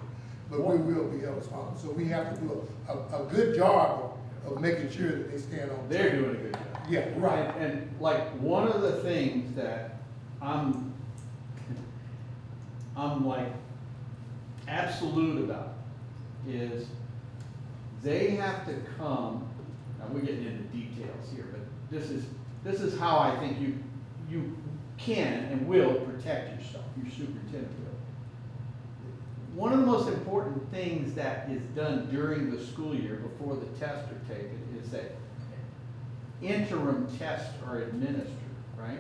But we will be held responsible, so we have to do a good job of making sure that they stand on. They're doing a good job. Yeah, right. And like, one of the things that I'm like absolute about is they have to come, now we're getting into details here, but this is how I think you can and will protect yourself, your superintendent will. One of the most important things that is done during the school year before the tests are taken is that interim tests are administered, right?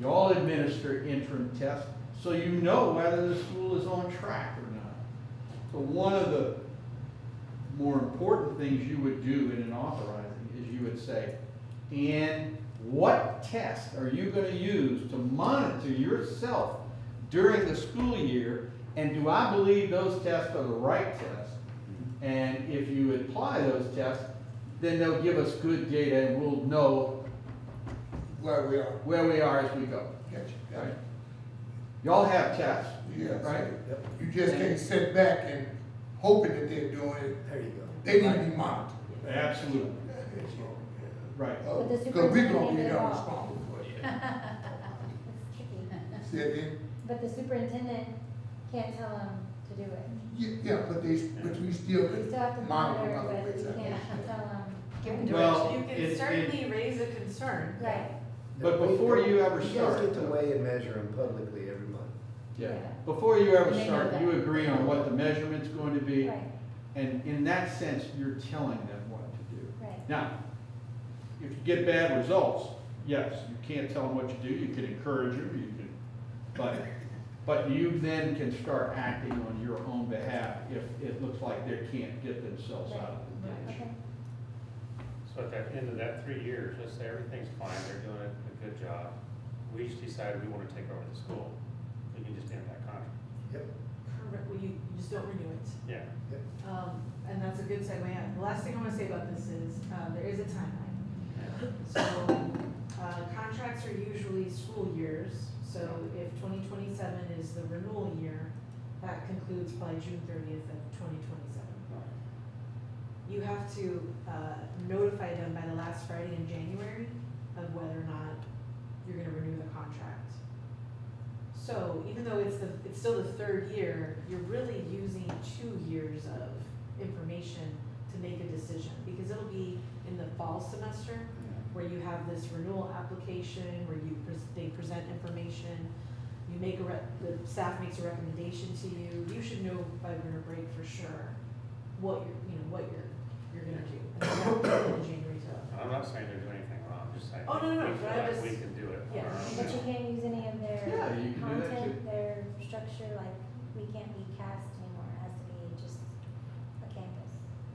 You all administer interim tests, so you know whether the school is on track or not. So one of the more important things you would do in an authorizing is you would say, and what test are you going to use to monitor yourself during the school year, and do I believe those tests are the right tests? And if you apply those tests, then they'll give us good data and we'll know Where we are. where we are as we go. Gotcha. Right? Y'all have tests, Yes. right? You just can't sit back and hoping that they're doing it. There you go. They need to be monitored. Absolutely. Right. But the Because we're gonna be superintendent held is responsible for it. It's tricky. Say again? But the superintendent can't tell them to do it. Yeah, but we still You could still have to monitor monitor, other but ways. you can't tell them. Give them Well, direction. You can certainly raise a concern. Right, But before you ever You start, guys get to though. weigh and measure them publicly every month. Yeah, Yeah. before you ever And they know start, that. you agree on what the measurement's going to be, right, and in that sense, you're telling them what to do. right. Now, if you get bad results, yes, you can't tell them what you do, you can encourage them, you can, but you then can start acting on your own behalf if it looks like they can't get themselves out of the ditch. Okay, So at the end of that 3 years, let's say everything's fine, they're doing a good job. We just decided we want to take over the school. We can just end that contract. Yep. Correct, well, you just don't renew it. Yeah. And that's a good segue. The last thing I wanna say about this is, there is a timeline. So, contracts are usually school years, so if 2027 is the renewal year, that concludes by June 30th of 2027. You have to, notify them by the last Friday in January of whether or not you're gonna renew the contract. So even though it's still the third year, you're really using 2 years of information to make a decision, because it'll be in the fall semester where you have this renewal application, where they present information, you make the staff makes a recommendation to you. You should know by winter break for sure what you're gonna do. And then that will be in January to. I'm not saying they're doing anything wrong, I'm just saying. Oh, no, no, we but feel I like just- we can do it. on Yeah. our own. but you can't use any of their Yeah, you can do that content, too. their structure, like, we can't be cast anymore, it has to be just a campus.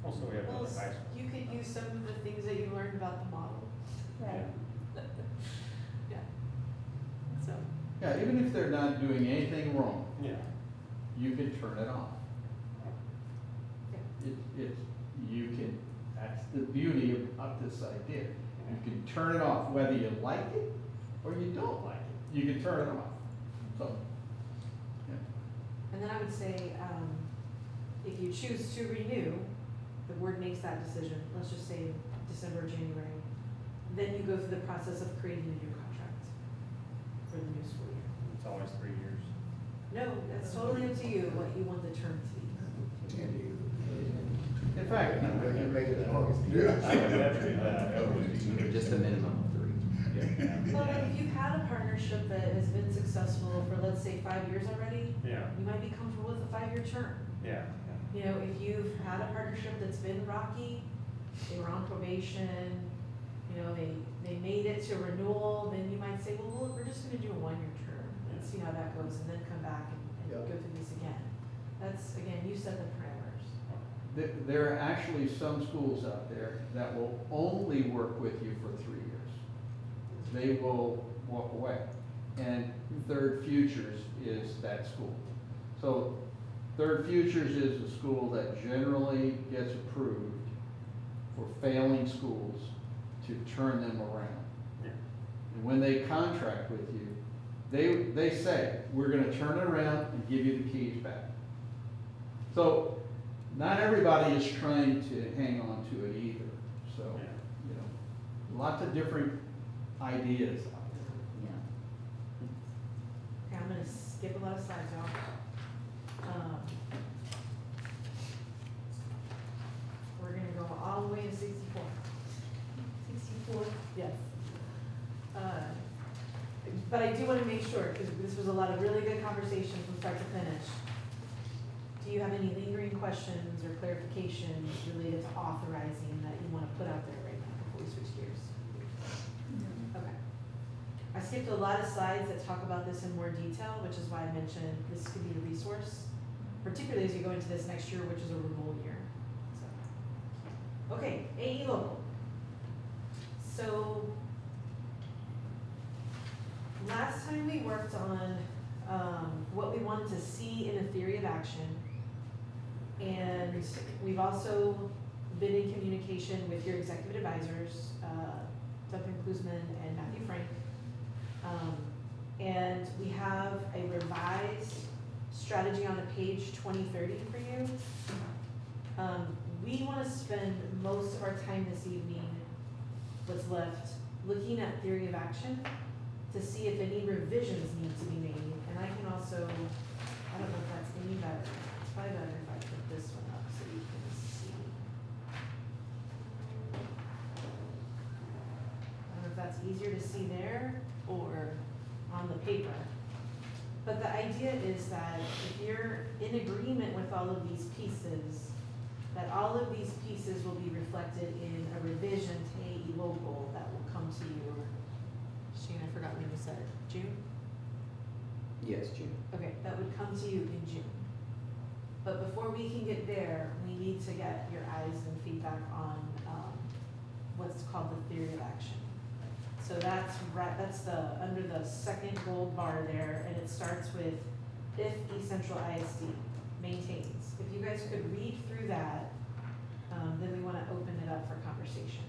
Also, we have Well, another high school. you could use some of the things that you learned about the model. Right, Yeah. So, Yeah, even if they're not doing anything wrong, Yeah. you can turn it off. yeah. You can, that's the beauty of this idea. You can turn it off, whether you like it or you don't like it, you can turn it off. So, yeah. And then I would say, if you choose to renew, the board makes that decision, let's just say December, January, then you go through the process of creating a new contract for the new school year. It's always 3 years. No, that's totally up to you, what you want the term to be. 10 years. In fact, You make it the longest. Just a minimum of 3. Well, then if you've had a partnership that has been successful for, let's say, 5 years already, Yeah, you might be comfortable with a 5-year term. yeah. You know, if you've had a partnership that's been rocky, they were on probation, you know, they made it to renewal, then you might say, well, we're just gonna do a 1-year term and see how that goes, and then come back and Yeah. go through this again. That's, again, you set the parameters. there are actually some schools out there that will only work with you for 3 years. They will walk away. And Third Futures is that school. So Third Futures is a school that generally gets approved for failing schools to turn them around. Yeah. And when they contract with you, they say, we're gonna turn it around and give you the keys back. So, not everybody is trying to hang on to it either, so, Yeah. you know, lots of different ideas out there. Okay, I'm gonna skip a lot of slides, y'all. We're gonna go all the way to 64. 64? Yes. But I do wanna make sure, because this was a lot of really good conversation from start to finish. Do you have any lingering questions or clarifications related to authorizing that you wanna put out there right now before we switch gears? Okay. I skipped a lot of slides that talk about this in more detail, which is why I mentioned this could be a resource, particularly as you go into this next year, which is a renewal year. So, okay, AE local. So, last time we worked on what we wanted to see in a theory of action, and we've also been in communication with your executive advisors, Duncan Kuzman and Matthew Frank. And we have a revised strategy on a page 2030 for you. We want to spend most of our time this evening, what's left, looking at theory of action to see if any revisions need to be made. And I can also, I don't know if that's any better. But the idea is that if you're in agreement with all of these pieces, that all of these pieces will be reflected in a revision to AE local that will come to you. Shane, I forgot when you said it, June? Yes, June. Okay, that would come to you in June. But before we can get there, we need to get your eyes and feedback on, what's called the theory of action. So that's right, that's under the second gold bar there, and it starts with if East Central ISD maintains. If you guys could read through that, then we wanna open it up for conversation.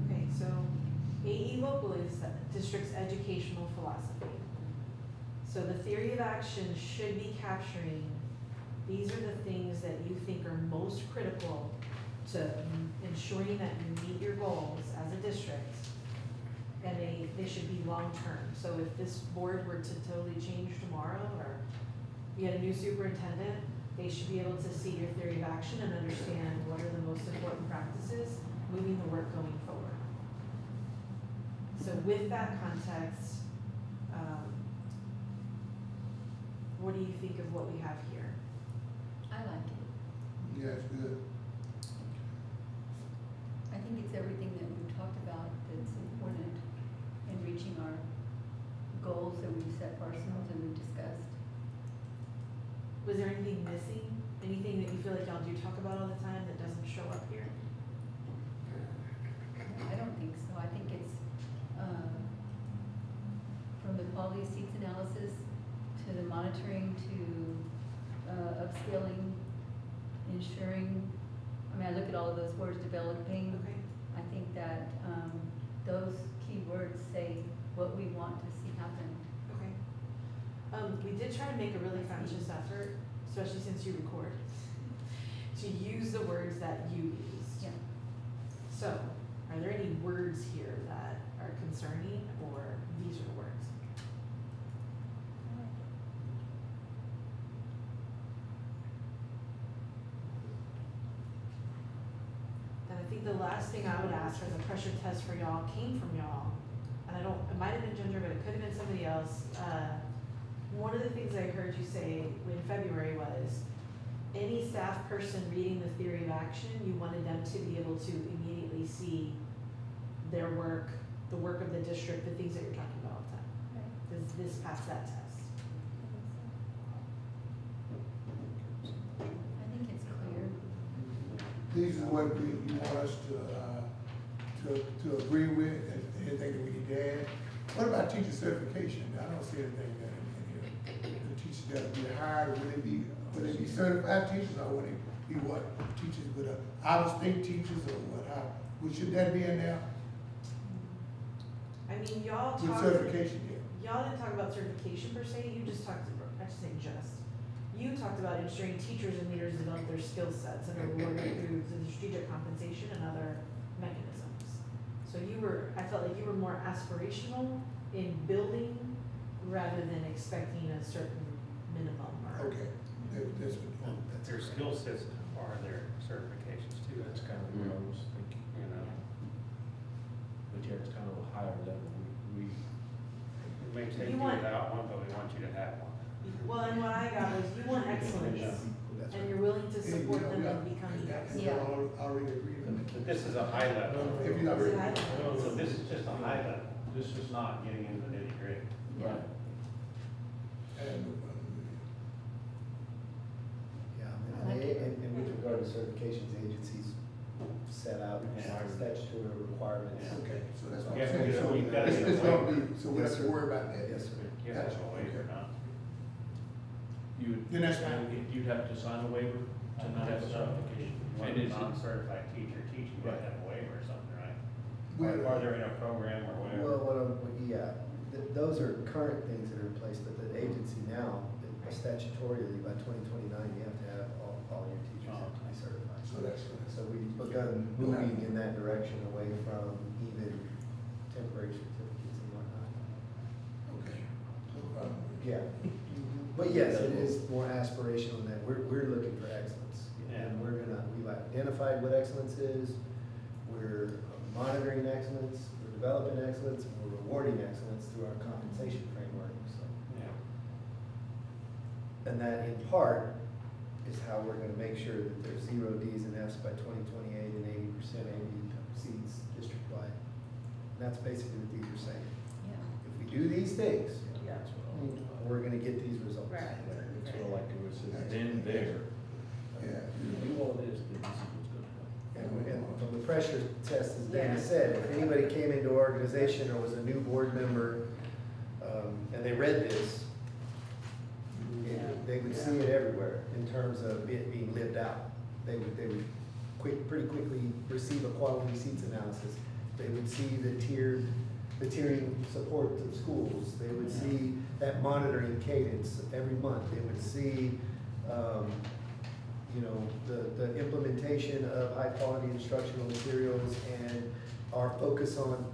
Okay, so AE local is the district's educational philosophy. So the theory of action should be capturing, these are the things that you think are most critical to ensuring that you meet your goals as a district. And they should be long-term. So if this board were to totally change tomorrow, or you had a new superintendent, they should be able to see your theory of action and understand what are the most important practices moving the work going forward. So with that context, what do you think of what we have here? I like it. Yeah, it's good. I think it's everything that we've talked about that's important in reaching our goals that we've set for ourselves and we've discussed. Was there anything missing? Anything that you feel like y'all do talk about all the time that doesn't show up here? I don't think so. I think it's, from the quality of seats analysis to the monitoring to upskilling, ensuring, I mean, I look at all of those words, developing. Okay. I think that those key words say what we want to see happen. Okay. We did try to make a really conscious effort, especially since you record, to use the words that you used. Yeah. So, are there any words here that are concerning, or these are the words? And I think the last thing I would ask as a pressure test for y'all came from y'all, and I don't, it might have been Ginger, but it could have been somebody else. One of the things I heard you say in February was, any staff person reading the theory of action, you wanted them to be able to immediately see their work, the work of the district, the things that you're talking about all the time. Right. Does this pass that test? I think it's clear. These are what you want us to agree with, and anything that we need to add. What about teacher certification? I don't see anything that in here. The teachers that will be hired, will they be certified teachers, or will they be what? Teachers with out-of-state teachers, or what, should that be in there? I mean, y'all With talked. certification, yeah. Y'all didn't talk about certification per se, you just talked, I should say just. You talked about ensuring teachers and leaders develop their skill sets and are rewarded through the strategic compensation and other mechanisms. So I felt like you were more aspirational in building rather than expecting a certain minimum or. Okay, that's what. That their skill sets are their certifications too. That's kind of what I was thinking, You know, but yeah, it's kind of a higher level. We we may take You you want- without one, but we want you to have one. Well, and what I got was you want excellence. That's that's And right. you're willing to support them Yeah, in becoming that's- EXs. Yeah. I already agree. But this is a high level. If you're not Is it ready. high? So this is just a high level. This is not getting into the nitty gritty. Yeah. Yeah, and with regard to certifications, agencies set out statutory requirements. Yeah. Okay, so that's what Yeah, I'm saying. so So we've got to it's get it's a gonna waiver. be, so we have to worry about that. Yes, sir. Yes, that's a waiver, not. You Then that's fine. you'd have to sign a waiver to not have a certification. One And is it- non-certified teacher teaching, you have to have a waiver or something, right? We- Or they're in a program or Well, whatever. those are current things that are in place, but the agency now, statutorily, by 2029, you have to have all your teachers have to be certified. So that's, So we've begun moving in that direction away from even temporary certificates and whatnot. okay. No problem. Yeah, but yes, it is more aspirational than that. We're looking for excellence. And we've identified what excellence is, we're monitoring excellence, we're developing excellence, and we're rewarding excellence through our compensation framework, so. Yeah. And that in part is how we're gonna make sure that there's 0 Ds and Fs by 2028 and 80% AB exceeds district-wide. And that's basically what these are saying. Yeah. If we do these things, Yeah. we're gonna get these results. Right. That's what I like to do, is then there. Yeah. You do all this, then this is what's gonna happen. And from the pressure test, as Dana Yeah. said, if anybody came into our organization or was a new board member, and they read this, they would see it everywhere in terms of it being lived out. They would pretty quickly receive a quality seats analysis. They would see the tiering support of schools. They would see that monitoring cadence every month. They would see, the implementation of high-quality instructional materials and our focus on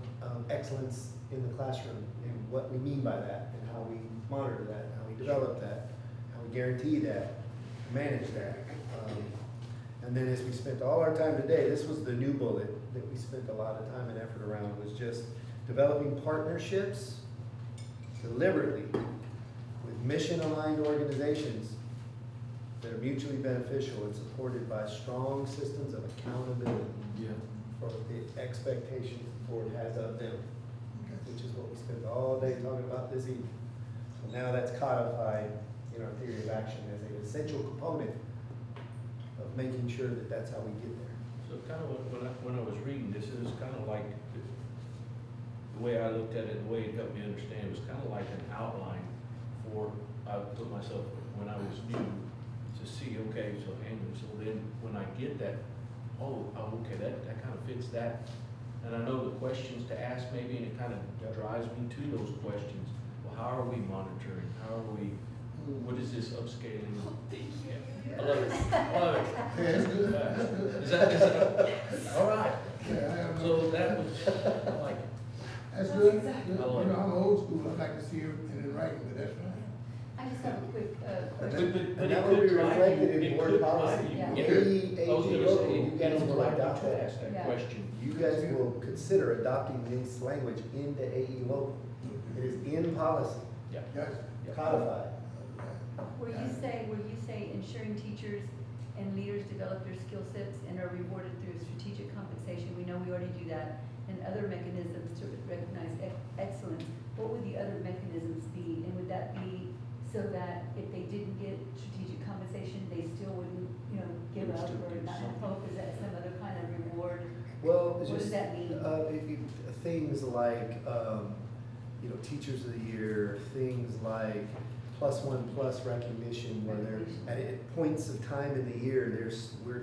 excellence in the classroom and what we mean by that and how we monitor that, how we develop that, how we guarantee that, manage that. And then as we spent all our time today, this was the new bullet that we spent a lot of time and effort around, was just developing partnerships deliberately with mission-aligned organizations that are mutually beneficial and supported by strong systems of accountability Yeah. for the expectations the board has of them, which is what we spent all day talking about this evening. So now that's codified in our theory of action as an essential component of making sure that that's how we get there. So kind of when I was reading this, it was kind of like, the way I looked at it, the way it helped me understand, it was kind of like an outline for, I put myself, when I was new, to see, okay, so then when I get that, okay, that kind of fits that. And I know the questions to ask maybe, and it kind of drives me to those questions. Well, how are we monitoring? How are we, what is this upscaling? I love it, I love it. Yeah, it's good, that's good. Is that, all right. Yeah, I have no. So that was, I like it. That's good. I love it. I'm old school, I like to see it in writing, but that's fine. I just have a quick, But question. it And that will be could drive reflected you, in it board could policy. drive you. Yeah. Yeah. I was gonna say, You guys will drive you adopt to that. ask that Yeah. question. You guys will consider adopting this language into AE local. It is in policy, Yeah. Gotcha. codified. Where you say ensuring teachers and leaders develop their skill sets and are rewarded through strategic compensation, we know we already do that, and other mechanisms to recognize excellence, what would the other mechanisms be? And would that be so that if they didn't get strategic compensation, they still wouldn't, give up or not have hope? Is that some other kind of reward? Well, it's What does just, that mean? things like, Teachers of the Year, things like +1+ recognition, where they're at points of time in the year, we're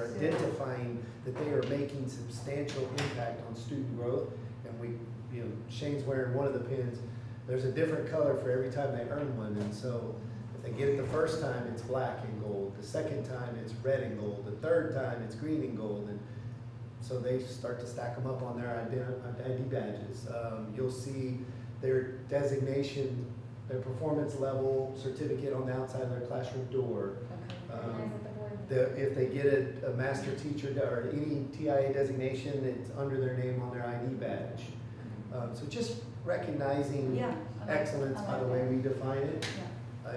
identifying that they are making substantial impact on student growth, and Shane's wearing one of the pins. There's a different color for every time they earn one, and so if they get it the first time, it's black and gold. The second time, it's red and gold. The third time, it's green and gold, and so they start to stack them up on their ID badges. You'll see their designation, their performance level certificate on the outside of their classroom door. Okay. Recognize at the board. If they get a master teacher or any TIA designation, it's under their name on their ID badge. So just recognizing Yeah. excellence by the way we define it.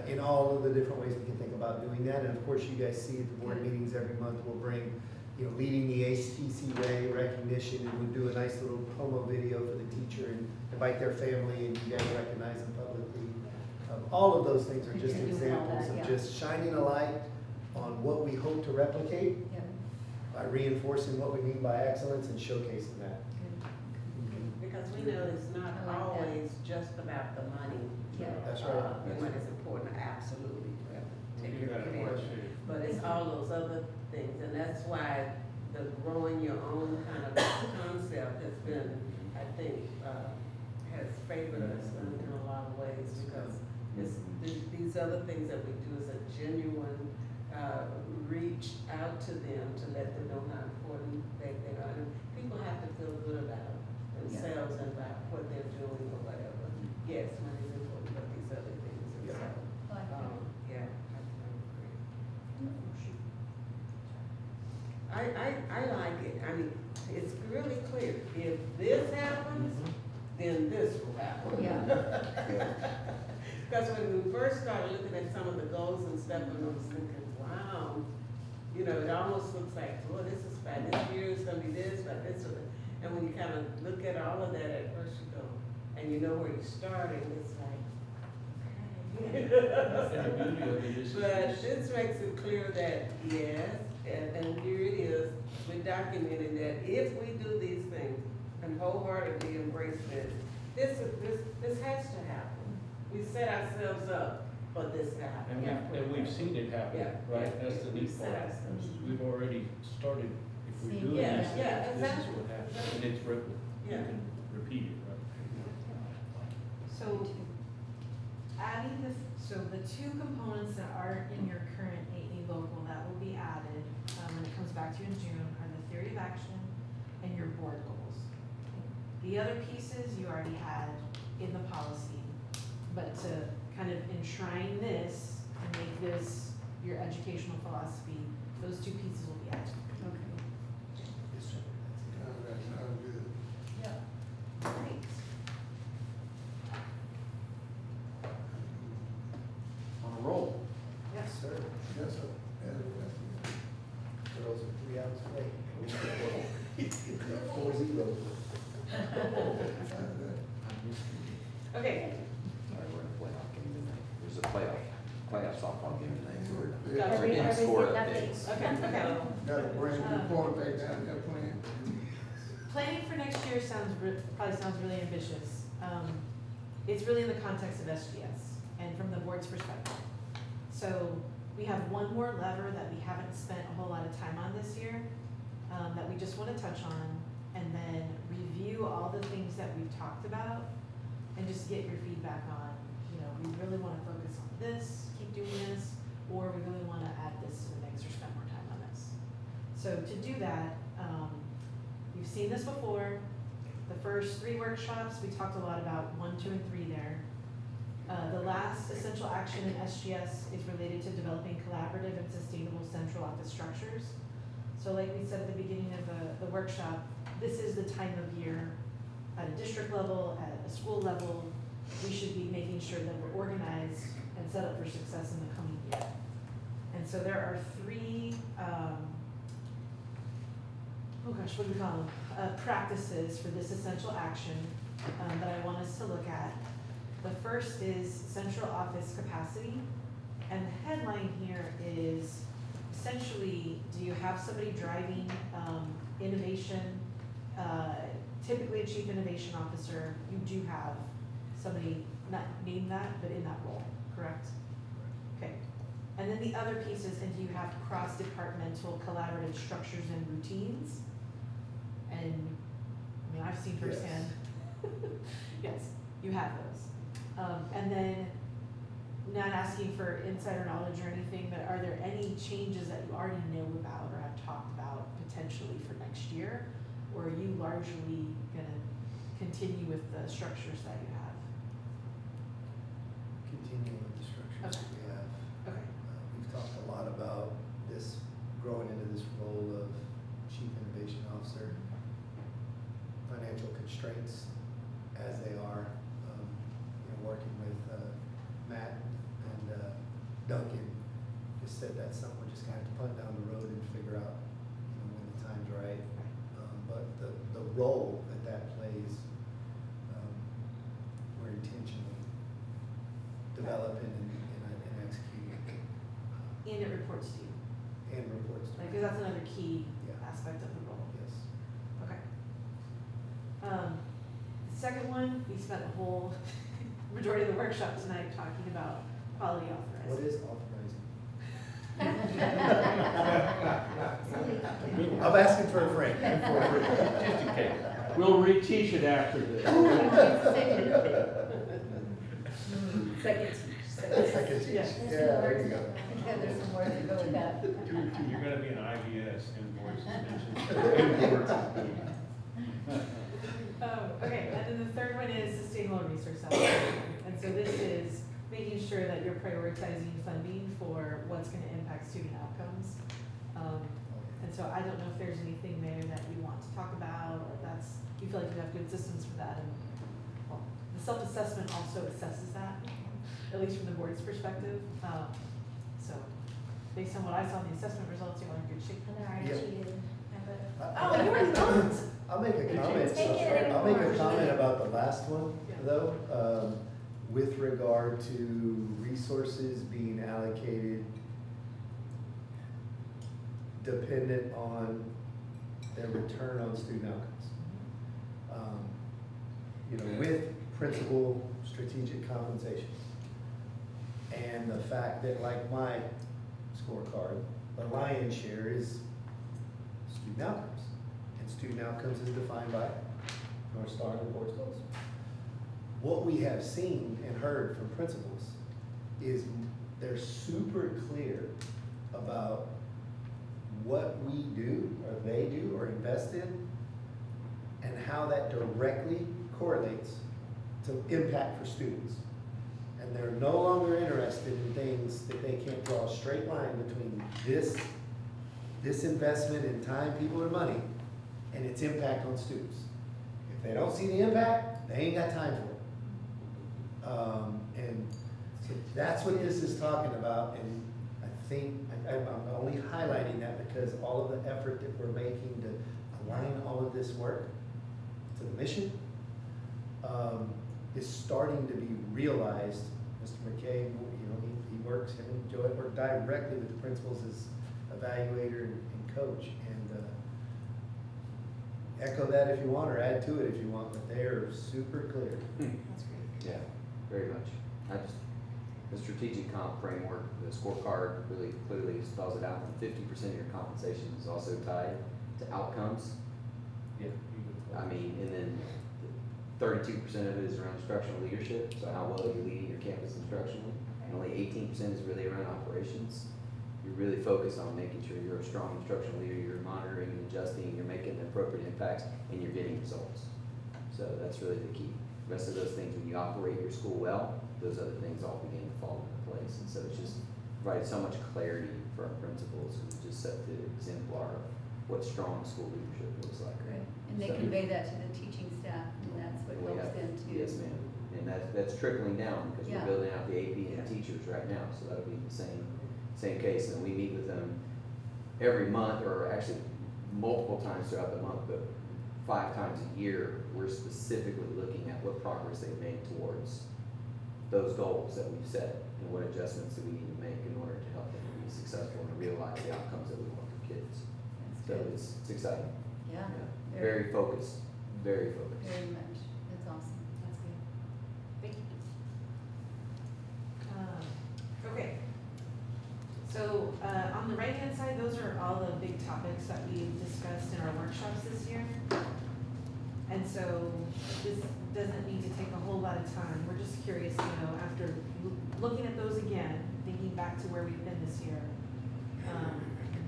in all of the different ways we can think about doing that. And of course, you guys see at the board meetings every month, we'll bring, leading the ACC way recognition, and we'll do a nice little promo video for the teacher and invite their family, and you guys recognize them publicly. All of those things are just Yeah, do all examples that, of yeah. just shining a light on what we hope to replicate Yeah. by reinforcing what we mean by excellence and showcasing that. Because we know it's not I like that. always just about the money. Yeah. That's right. The money is important, absolutely, we have to take You care got of it, it. too. But it's all those other things, and that's why the growing your own kind of concept has been, I think, has favored us in a lot of ways, because these other things that we do is a genuine reach out to them to let them know how important they are. And people have to feel good about themselves and about what they're doing or whatever. Yes, money is important, but these other things, and so, I like that. yeah, I like it. I mean, it's really clear. If this happens, then this will happen. Yeah. Because when we first started looking at some of the goals and stuff, and I was thinking, wow, it almost looks like, oh, this is bad. This year is gonna be this, but this, and when you kind of look at all of that at first, you go, and you know where you're starting, it's like, And the beauty of it is. but this makes it clear that, yes, and here it is, we're documenting that if we do these things and wholeheartedly embrace this has to happen. We set ourselves up for this to happen. And we've seen it happen, Yeah, right? yeah. That's the neat We've part. set ourselves. We've already started, if we're Seen doing it. this, Yeah, this is exactly. what happens. And it's, you Yeah. can repeat it, right? So adding so the two components that are in your current AE local that will be added, when it comes back to you in June, are the theory of action and your board goals. The other pieces you already had in the policy, but to kind of enshrine this and make this your educational philosophy, those two pieces will be added. Okay. That sounds good. Yeah. Great. On a roll. Yes. Sir, Yes, sir. Yes, girls are 3 hours away. 4-0. Okay. All right, we're in a playoff game tonight. There's a playoff softball game tonight, so we're Gotcha. we're getting score Everything, updates. Okay. Got a brand new quarterback down there playing. Planning for next year probably sounds really ambitious. It's really in the context of SGS and from the board's perspective. So we have one more lever that we haven't spent a whole lot of time on this year, that we just want to touch on, and then review all the things that we've talked about and just get your feedback on, we really want to focus on this, keep doing this, or we really want to add this to the mix or spend more time on this. So to do that, you've seen this before. The first 3 workshops, we talked a lot about 1, 2, and 3 there. The last essential action in SGS is related to developing collaborative and sustainable central office structures. So like we said at the beginning of the workshop, this is the time of year at a district level, at a school level, we should be making sure that we're organized and set up for success in the coming year. And so there are 3, what do we call them? Practices for this essential action that I want us to look at. The first is central office capacity, and the headline here is essentially, do you have somebody driving innovation? Typically a chief innovation officer, you do have somebody, not named that, but in that role, correct? Okay. And then the other piece is, and do you have cross-departmental collaborative structures and routines? And, I've seen Yes. firsthand. Yes, you have those. And then, not asking for insider knowledge or anything, but are there any changes that you already know about or have talked about potentially for next year? Or are you largely gonna continue with the structures that you have? Continuing with the structures Okay. we have. Okay. We've talked a lot about this, growing into this role of chief innovation officer, financial constraints as they are, working with Matt and said, that's something we're just gonna have to punt down the road and figure out, when the time's right. But the role that plays, we're intentionally developing and executing. And it reports to you, And reports to. because that's another key Yeah. aspect of the role. Yes. Okay. The second one, we spent the whole majority of the workshop tonight talking about quality authorizing. What is authorizing? I'm asking for a friend. Just in case. We'll reteach it after this. Second. Second teach. Yeah. Yeah, there you go. Yeah, there's some words that go with that. You're gonna be an IBS, invoice suspension. Okay, and then the third one is sustainable resource allocation. And so this is making sure that you're prioritizing funding for what's gonna impact student outcomes. And so I don't know if there's anything there that you want to talk about, or that's, you feel like you have good systems for that. And well, the self-assessment also assesses that, at least from the board's perspective. So based on what I saw in the assessment results, you're in good shape. And I already Yeah. cheated. Oh, you already don't? I'll make a comment. Take it I'll make a anymore. comment about the last one, Yeah. though, with regard to resources being allocated dependent on their return on student outcomes. With principal strategic compensation, and the fact that, like my scorecard, the lion's share is student outcomes. And student outcomes is defined by North Star and the board's goals. What we have seen and heard from principals is they're super clear about what we do, or they do, or invest in, and how that directly correlates to impact for students. And they're no longer interested in things that they can't draw a straight line between this investment in time, people, and money, and its impact on students. If they don't see the impact, they ain't got time for it. And so that's what this is talking about, and I think, I'm only highlighting that because all of the effort that we're making to align all of this work to the mission, is starting to be realized. Mr. McKay, he works, him and Joy work directly with the principals as evaluator and coach, and echo that if you want, or add to it if you want, but they are super clear. That's great. Yeah, very much. The strategic comp framework, the scorecard really clearly spells it out. 50% of your compensation is also tied to outcomes. Yeah. I mean, and then 32% of it is around instructional leadership, so how well you're leading your campus instructionally. And only 18% is really around operations. You're really focused on making sure you're a strong instructional leader, you're monitoring and adjusting, you're making the appropriate impacts, and you're getting results. So that's really the key. The rest of those things, when you operate your school well, those other things all begin to fall into place. And so it's just provided so much clarity for our principals, and just set the exemplar of what strong school leadership looks like. Right, and they So- convey that to the teaching staff, and that's what We helps have- them to. Yes, ma'am. And that's trickling down because Yeah. we're building out the AP and Yeah. the teachers right now, so that'll be the same case. And we meet with them every month, or actually multiple times throughout the month, but 5 times a year, we're specifically looking at what progress they've made towards those goals that we've set, and what adjustments do we need to make in order to help them be successful and realize the outcomes that we want for kids. That's So good. it's exciting. Yeah, Yeah. Very focused, very focused. very much, that's awesome. That's good. Thank you. Okay. So, on the right-hand side, those are all the big topics that we discussed in our workshops this year. And so, this doesn't need to take a whole lot of time. We're just curious, after looking at those again, thinking back to where we've been this year,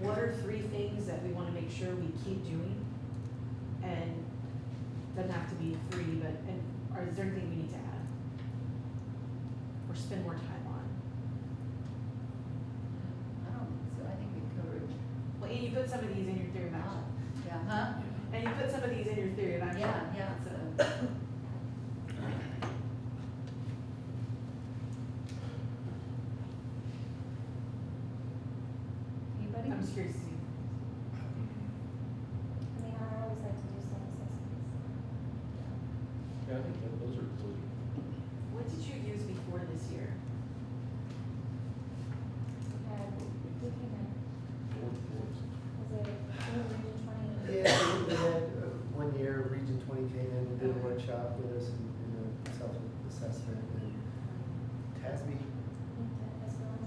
what are 3 things that we want to make sure we keep doing? And doesn't have to be 3, or is there anything we need to add? Or spend more time on? I don't think so, I think we've covered. Well, and you put some of these in your theory of action. Yeah, huh? And you put some of these in your theory of action. Yeah, So, Okay, I think those are. What did you use before this year? Who came in? Was it Region 20? Yeah, we had, one year, Region 20 came in and did a workshop with us in a self-assessment. And TASB,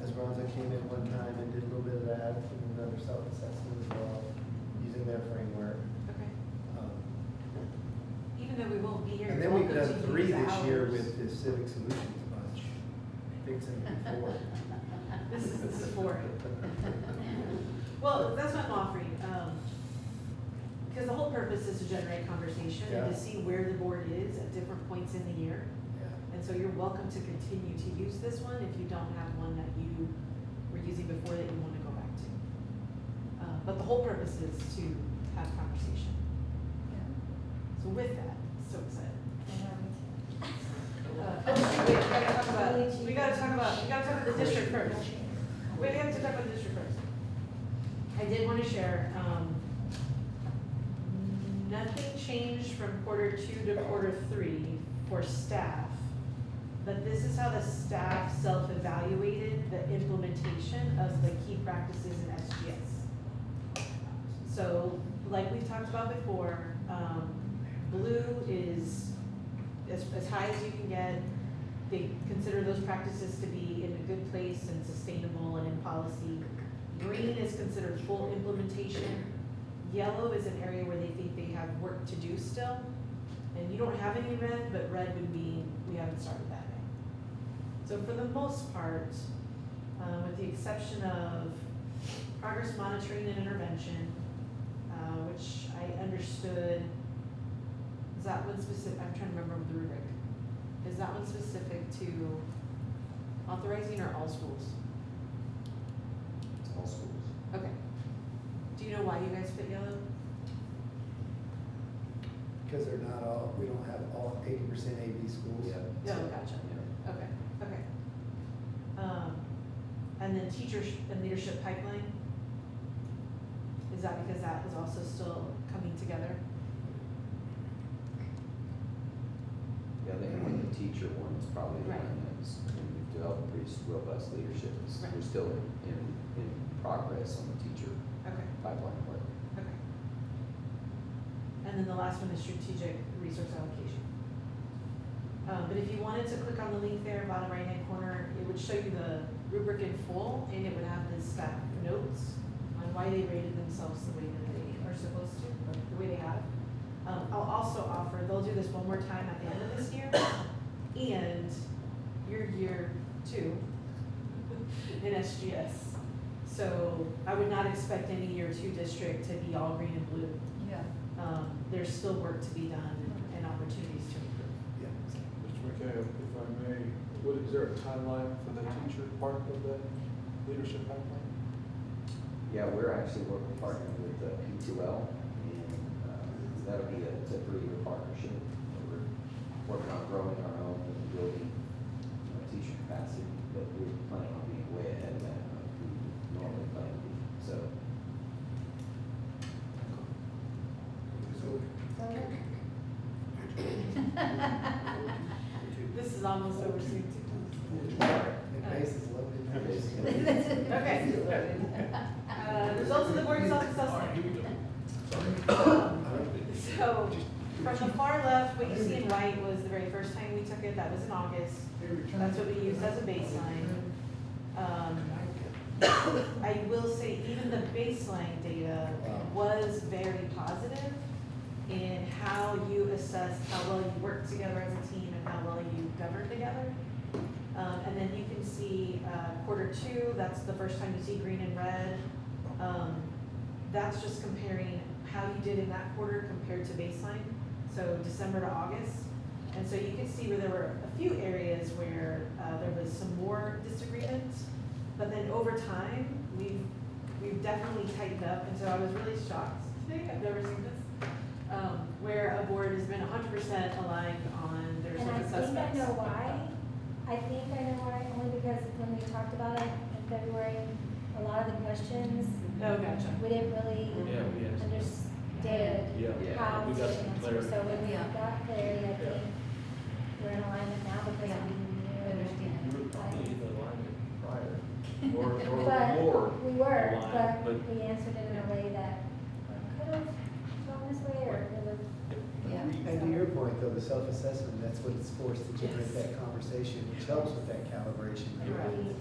Esperanza came in one time and did a little bit of that, and another self-assessment as well, using their framework. Okay. Um, Even though we won't be here. And you're then we've welcome done to 3 use this year ours. with the Civic Solutions bunch, fixing it before. This is 4. Well, that's what I'm offering, because the whole purpose is to generate conversation and to Yeah. see where the board is at different points in the year. Yeah. And so you're welcome to continue to use this one if you don't have one that you were using before that you want to go back to. But the whole purpose is to have conversation. So with that, so excited. Wait, we gotta talk about the district first. We have to talk about the district first. I did want to share, nothing changed from quarter 2 to quarter 3 for staff. But this is how the staff self-evaluated the implementation of the key practices in SGS. So, like we've talked about before, blue is as high as you can get. They consider those practices to be in a good place and sustainable and in policy. Green is considered full implementation. Yellow is an area where they think they have work to do still. And you don't have any red, but red would mean we haven't started that yet. So for the most part, with the exception of progress monitoring and intervention, which I understood, is that one specific, I'm trying to remember the rubric. Is that one specific to authorizing or all schools? It's all schools. Okay. Do you know why you guys put yellow? Because they're not all, we don't have all 80% AB schools. No, gotcha. Yeah. Okay, okay. And then teachers and leadership pipeline? Is that because that is also still coming together? Yeah, I think when the teacher one is probably the Right. one that's, we've developed pretty robust leadership. Right. We're still in progress on the teacher Okay, pipeline work. okay. And then the last one is strategic resource allocation. But if you wanted to click on the link there, bottom right-hand corner, it would show you the rubric in full, and it would have the staff notes on why they rated themselves the way that they are supposed to, or the way they have. I'll also offer, they'll do this one more time at the end of this year, and your year 2 in SGS. So I would not expect any year 2 district to be all green and blue. Yeah. There's still work to be done and opportunities to improve. Yeah. Mr. McKay, if I may, is there a timeline for the teacher part of that leadership pipeline? Yeah, we're actually working partnering with P2L, and that'll be it's a 3-year partnership. We're working on growing our own and building teacher capacity, but we're planning on being way ahead of that we normally plan to be. So, This is almost over soon too. And base is loaded. Okay. Results of the board self-assessment. So, from the far left, what you see in white was the very first time we took it, that was in August. That's what we used as a baseline. I will say even the baseline data was very positive in how you assessed how well you work together as a team and how well you govern together. And then you can see quarter 2, that's the first time you see green and red. That's just comparing how you did in that quarter compared to baseline, so December to August. And so you can see where there were a few areas where there was some more disagreement, but then over time, we've definitely tightened up, and so I was really shocked today, I've never seen this, where a board has been 100% aligned on their And I think self-assessments. I know why. I think I know why, only because when we talked about it in February, a lot of the questions, Oh, gotcha. we didn't really Yeah, we had some- understand Yeah. how We to got some answer. clarity. So when we Yeah. got clarity, I think we're in alignment now because Yeah. we knew. Understand. You were probably in alignment prior, or But more. we were, aligned, but we answered it in a way that could have gone this way, or it was. Yeah. And to your point, though, the self-assessment, that's what it's forced to generate that conversation, which helps with that calibration. Agreed.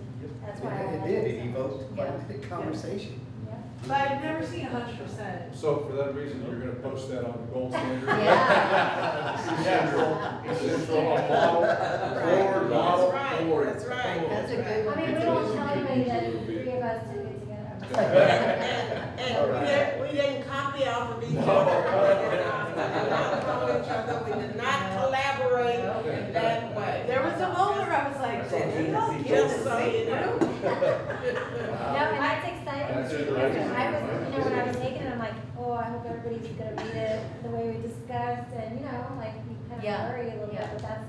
That's why. I It like did, it it so much. evoked quite a bit of conversation. Yeah. But I've never seen 100%. So for that reason, you're gonna post that on the gold standard? Yeah. Central model, board, model, board. That's right. That's a good I one. mean, we won't tell anybody that the three of us did it together. And All right. we didn't copy off of each other. We did not follow each other. We did not collaborate in that way. There was a moment where I was like, did he all get Just the so you same know. group? No, and that's exciting That's too, it, because right? I was, when I was taking it, I'm like, oh, I hope everybody's gonna read it the way we discussed, and, like, you kind Yeah, of worry a little bit, yeah. but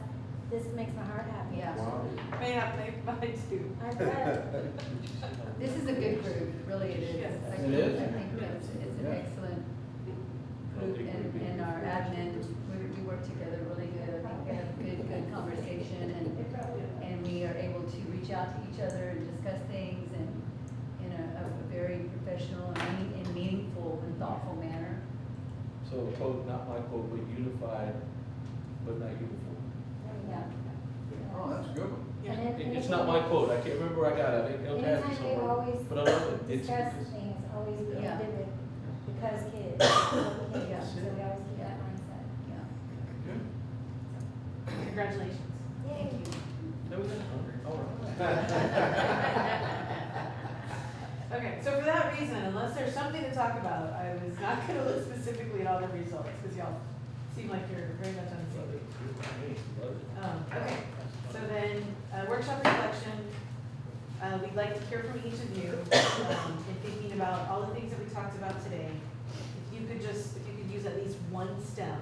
this makes my heart happy. Yeah. Wow. May not make mine too. I bet. This is a good group, really it is. Yes. I It is. think it's an Yeah. excellent group, and our admin, we work together really good. I think we have good conversation, and we are able to reach out to each other and discuss things and in a very professional and meaningful and thoughtful manner. So a quote, not my quote, but unified, but not uniform. Yeah. Oh, that's a good one. And it- It's not my quote, I can't remember where I got it, I think it'll have it Anytime we somewhere. always But I love it, it's discuss because, things, always we Yeah. ended with, because kids, because Yeah. kids, so we always keep that mindset. Yeah. Congratulations. Thank you. there was that, all right. Okay, so for that reason, unless there's something to talk about, I was not gonna look specifically at all the results, because y'all seem like you're very much on the same Love page. it. Good for me. Love it. Okay, so then, workshop reflection, we'd like to hear from each of you, in thinking about all the things that we talked about today. If you could use at least one stem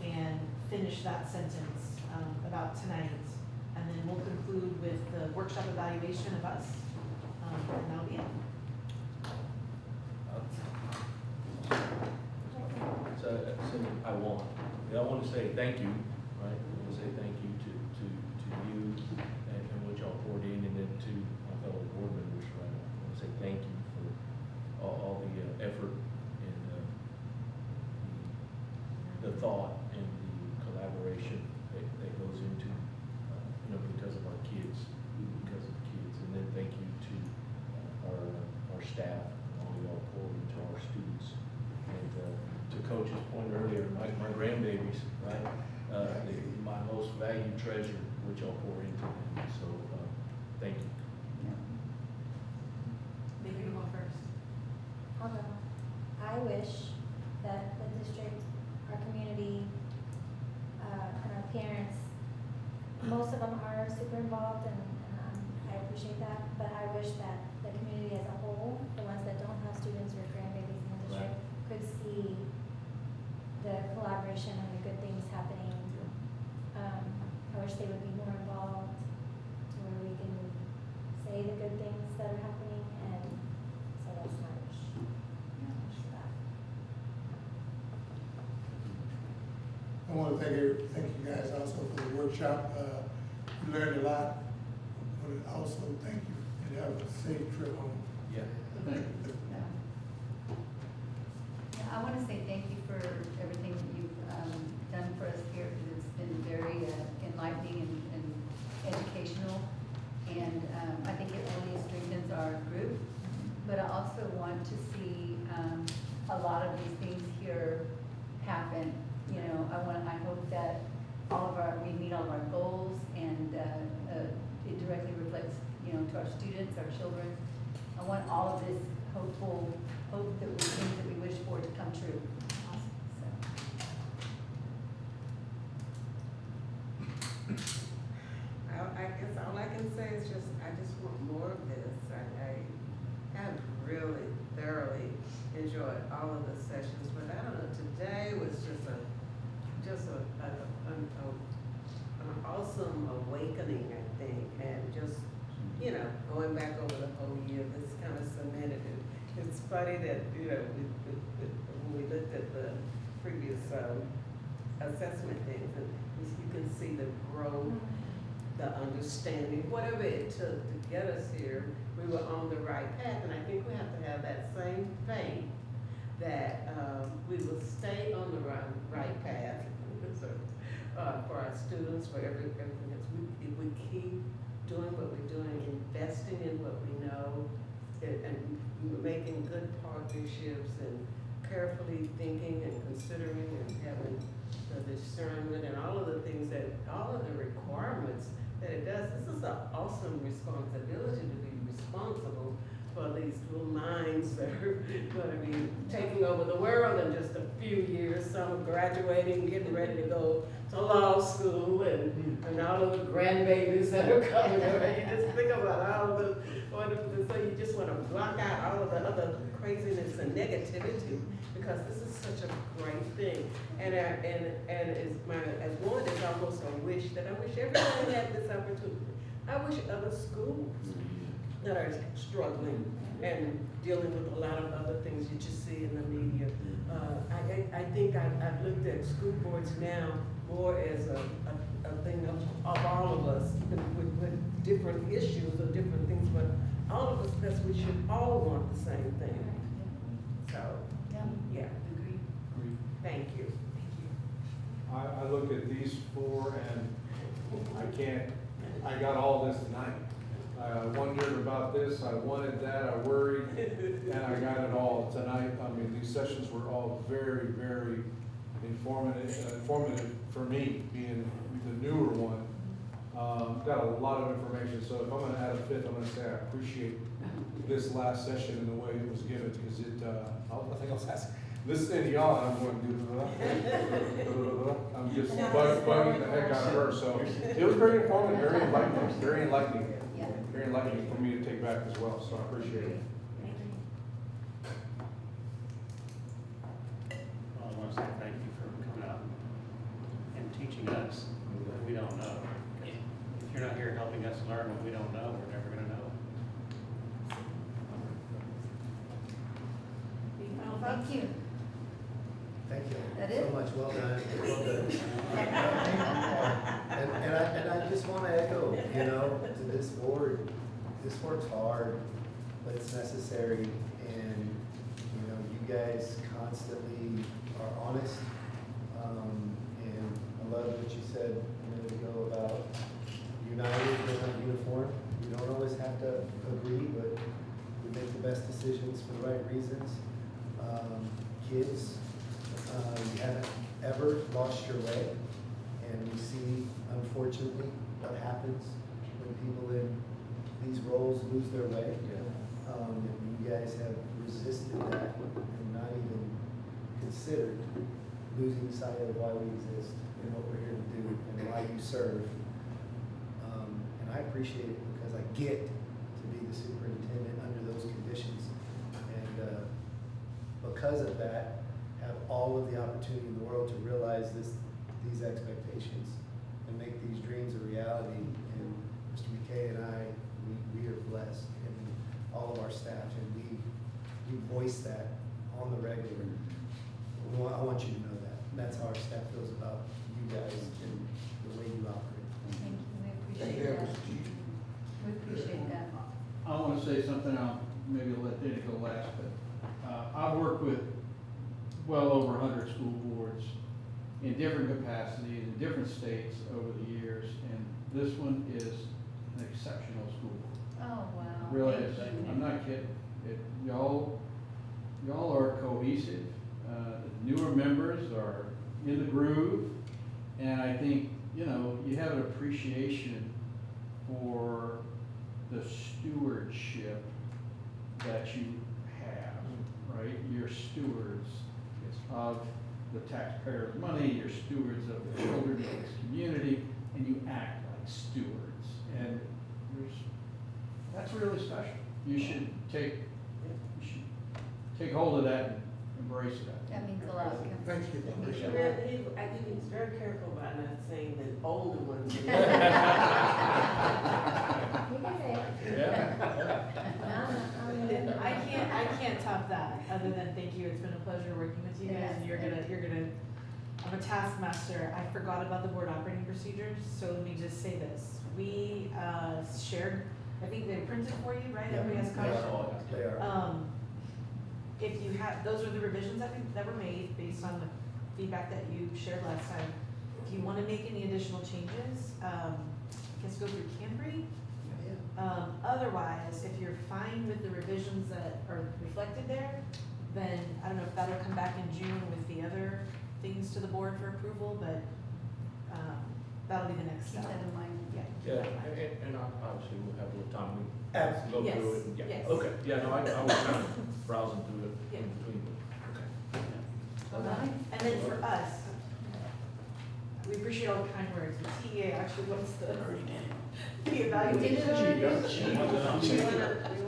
and finish that sentence, about tonight, and then we'll conclude with the workshop evaluation of us, and that'll be it. So I want to say thank you, right? I want to say thank you to you and what y'all poured in, and then to my fellow board members, right? I want to say thank you for all the effort and the thought and the collaboration that goes into, because of our kids, because of kids. And then thank you to our staff, all y'all poured into our students. And to Coach's point earlier, my grandbabies, right? My most valued treasure, which y'all pour into them. So, thank you. Maybe you go first. I'll go. I wish that the district, our community, and our parents, most of them are super involved, and I appreciate that, but I wish that the community as a whole, the ones that don't have students or grandbabies in the district, could see the collaboration and the good things happening. I wish they would be more involved to where we can say the good things that are happening, and so that's my wish. Wish for that. I want to thank you guys also for the workshop. We learned a lot, but also thank you and have a safe trip home. Yeah. Yeah, I want to say thank you for everything that you've done for us here, because it's been very enlightening and educational. And I think it only strengthens our group. But I also want to see a lot of these things here happen. I hope that we meet all of our goals, and it directly reflects, to our students, our children. I want all of this hope that things that we wish for to come true. I guess all I can say is I just want more of this. I have really thoroughly enjoyed all of the sessions, but I don't know, today was just an awesome awakening, I think, and just, going back over the whole year, this kind of cemented it. It's funny that, when we looked at the previous assessment things, and you can see the growth, the understanding, whatever it took to get us here, we were on the right path, and I think we have to have that same faith that, we will stay on the right path, for our students, for everything else. If we keep doing what we're doing, investing in what we know, and making good partnerships, and carefully thinking and considering and having the discernment and all of the things that, all of the requirements that it does. This is an awesome responsibility to be responsible for these little minds that are gonna be taking over the world in just a few years. Some graduating, getting ready to go to law school, and all of the grandbabies that are coming. You just think about all of the wonderful, so you just wanna block out all of the other craziness and negativity, because this is such a great thing. And as one, it's almost a wish that I wish everybody had this opportunity. I wish other schools that are struggling and dealing with a lot of other things that you see in the media. I think I've looked at school boards now more as a thing of all of us with different issues or different things, but all of us, because we should all want the same thing. So, yeah, Agreed. thank you. I look at these four and I got all this tonight. I wondered about this, I wanted that, I worried, and I got it all tonight. I mean, these sessions were all very, very informative for me, being the newer one. Got a lot of information, so if I'm gonna add a fifth, I'm gonna say I appreciate this last session and the way it was given, because I think I was asking, listening to y'all, and I'm going, I'm just bugging the heck out of her, so it was very informative, very enlightening, very enlightening for me to take back as well, so I appreciate it. Well, I want to say thank you for coming out and teaching us what we don't know. If you're not here helping us learn what we don't know, we're never gonna know. Thank you. Thank you That so it? much, well done, well done. And I just want to echo, to this board, this work's hard, but it's necessary, and, you guys constantly are honest, and I love what you said a minute ago about united but not uniform. We don't always have to agree, but we make the best decisions for the right reasons. Kids, you haven't ever lost your way, and we see, unfortunately, what happens when people in these roles lose their way. And you guys have resisted that and not even considered losing sight of why we exist and what we're here to do and why you serve. And I appreciate it because I get to be the superintendent under those conditions. And because of that, have all of the opportunity in the world to realize these expectations and make these dreams a reality. And Mr. McKay and I, we are blessed, and all of our staff, and we voice that on the regular. I want you to know that. And that's how our staff feels about you guys and the way you operate. Thank you, we appreciate that. We appreciate that. I want to say something, maybe I'll let Danny go last, but I've worked with well over 100 school boards in different capacities, in different states over the years, and this one is an exceptional school board. Oh, wow. Really Thank is. you. I'm not kidding. Y'all are cohesive. The newer members are in the groove, and I think, you have an appreciation for the stewardship that you have, right? You're stewards of the taxpayers' money, you're stewards of the children of this community, and you act like stewards. And that's really special. You should take hold of that and embrace that. That means a lot. Thank you. I think he's very careful about not saying the older ones. You can say it. Yeah. I can't top that, other than thank you, it's been a pleasure working with you guys, and I'm a taskmaster, I forgot about the board operating procedures, so let me just say this. We, shared, I think they printed for you, right? Everybody has a copy? They are. If you have, those are the revisions that were made based on the feedback that you shared last time. If you wanna make any additional changes, just go through Cambry. Otherwise, if you're fine with the revisions that are reflected there, then I don't know if that'll come back in June with the other things to the board for approval, but, that'll be the next Keep step. that in mind. Yeah. Yeah, and obviously we'll have a little time, we Absolutely. go through it. Yes, and- yes. Yeah, okay, yeah, no, I was kind of browsing through it Yeah. in between, okay. And then for us, we appreciate all the kind words, but TEA actually wants the evaluation.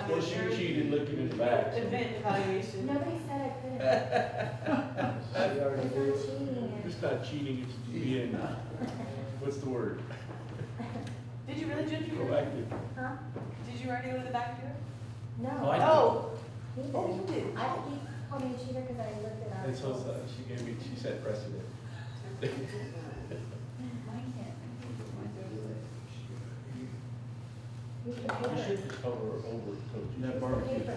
Well, she didn't look in the back. so- Event evaluation. Nobody said I couldn't. She already It's did. not cheating. It's not cheating, it's being, what's the word? Did you really, Ginger? Proactive. Huh? Did you already go to the back door? No. Oh, I did. Oh, He did. oh, you did. He called me a cheater because I looked it up. And so she gave me, she set precedent. Mine can't. You can You paper. should just cover over, coach. That barbecue. Paper.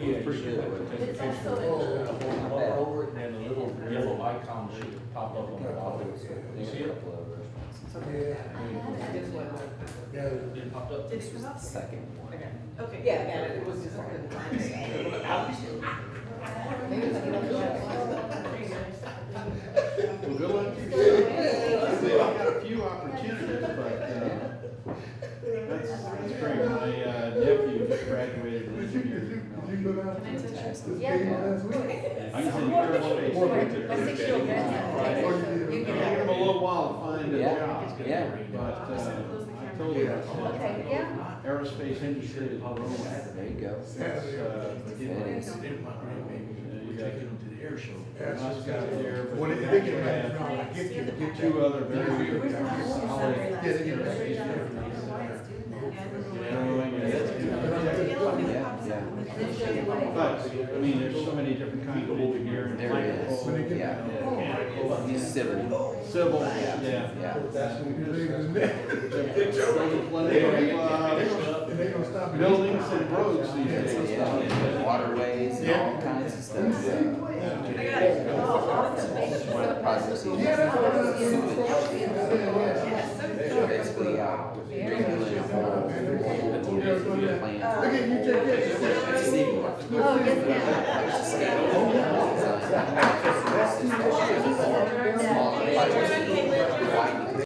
Yeah, Pretty good. It's also, Hover over it, and then the little yellow icon should pop up on the bottom. You see it? Yeah. It popped up. Did it come up? Second one. Okay. Yeah, I got it, it was just on the time. Well, good luck to you. I've got a few opportunities, but, that's great. My nephew just graduated in Did you engineering. go down? Can I touch yours? This Yeah. game last week? I can send you aerospace. my 6-year-old grandson. Friday. So you It can took him a little while to find a Yeah. job, Yeah. but, I told you, I said, Okay, yeah. aerospace industry is growing. There you go. It's, It is. you got Taking them to the air show. nice guy there, but When you they have get to back, have I'll get you. two other very solid Yeah, they get back. knowing and Yeah. But, I mean, there's so many different kinds of engineering. There it is. mechanical, Yeah. mechanical, He's civil. Civil, Yeah. yeah. Yeah. And they gonna stop. Buildings and roads these days. Yeah. Waterways and all kinds of stuff. One of the projects he Yeah, that's what I'm sewage. Basically, redoing a whole plan. Look at you, take it. Oh, yes, ma'am. Small projects.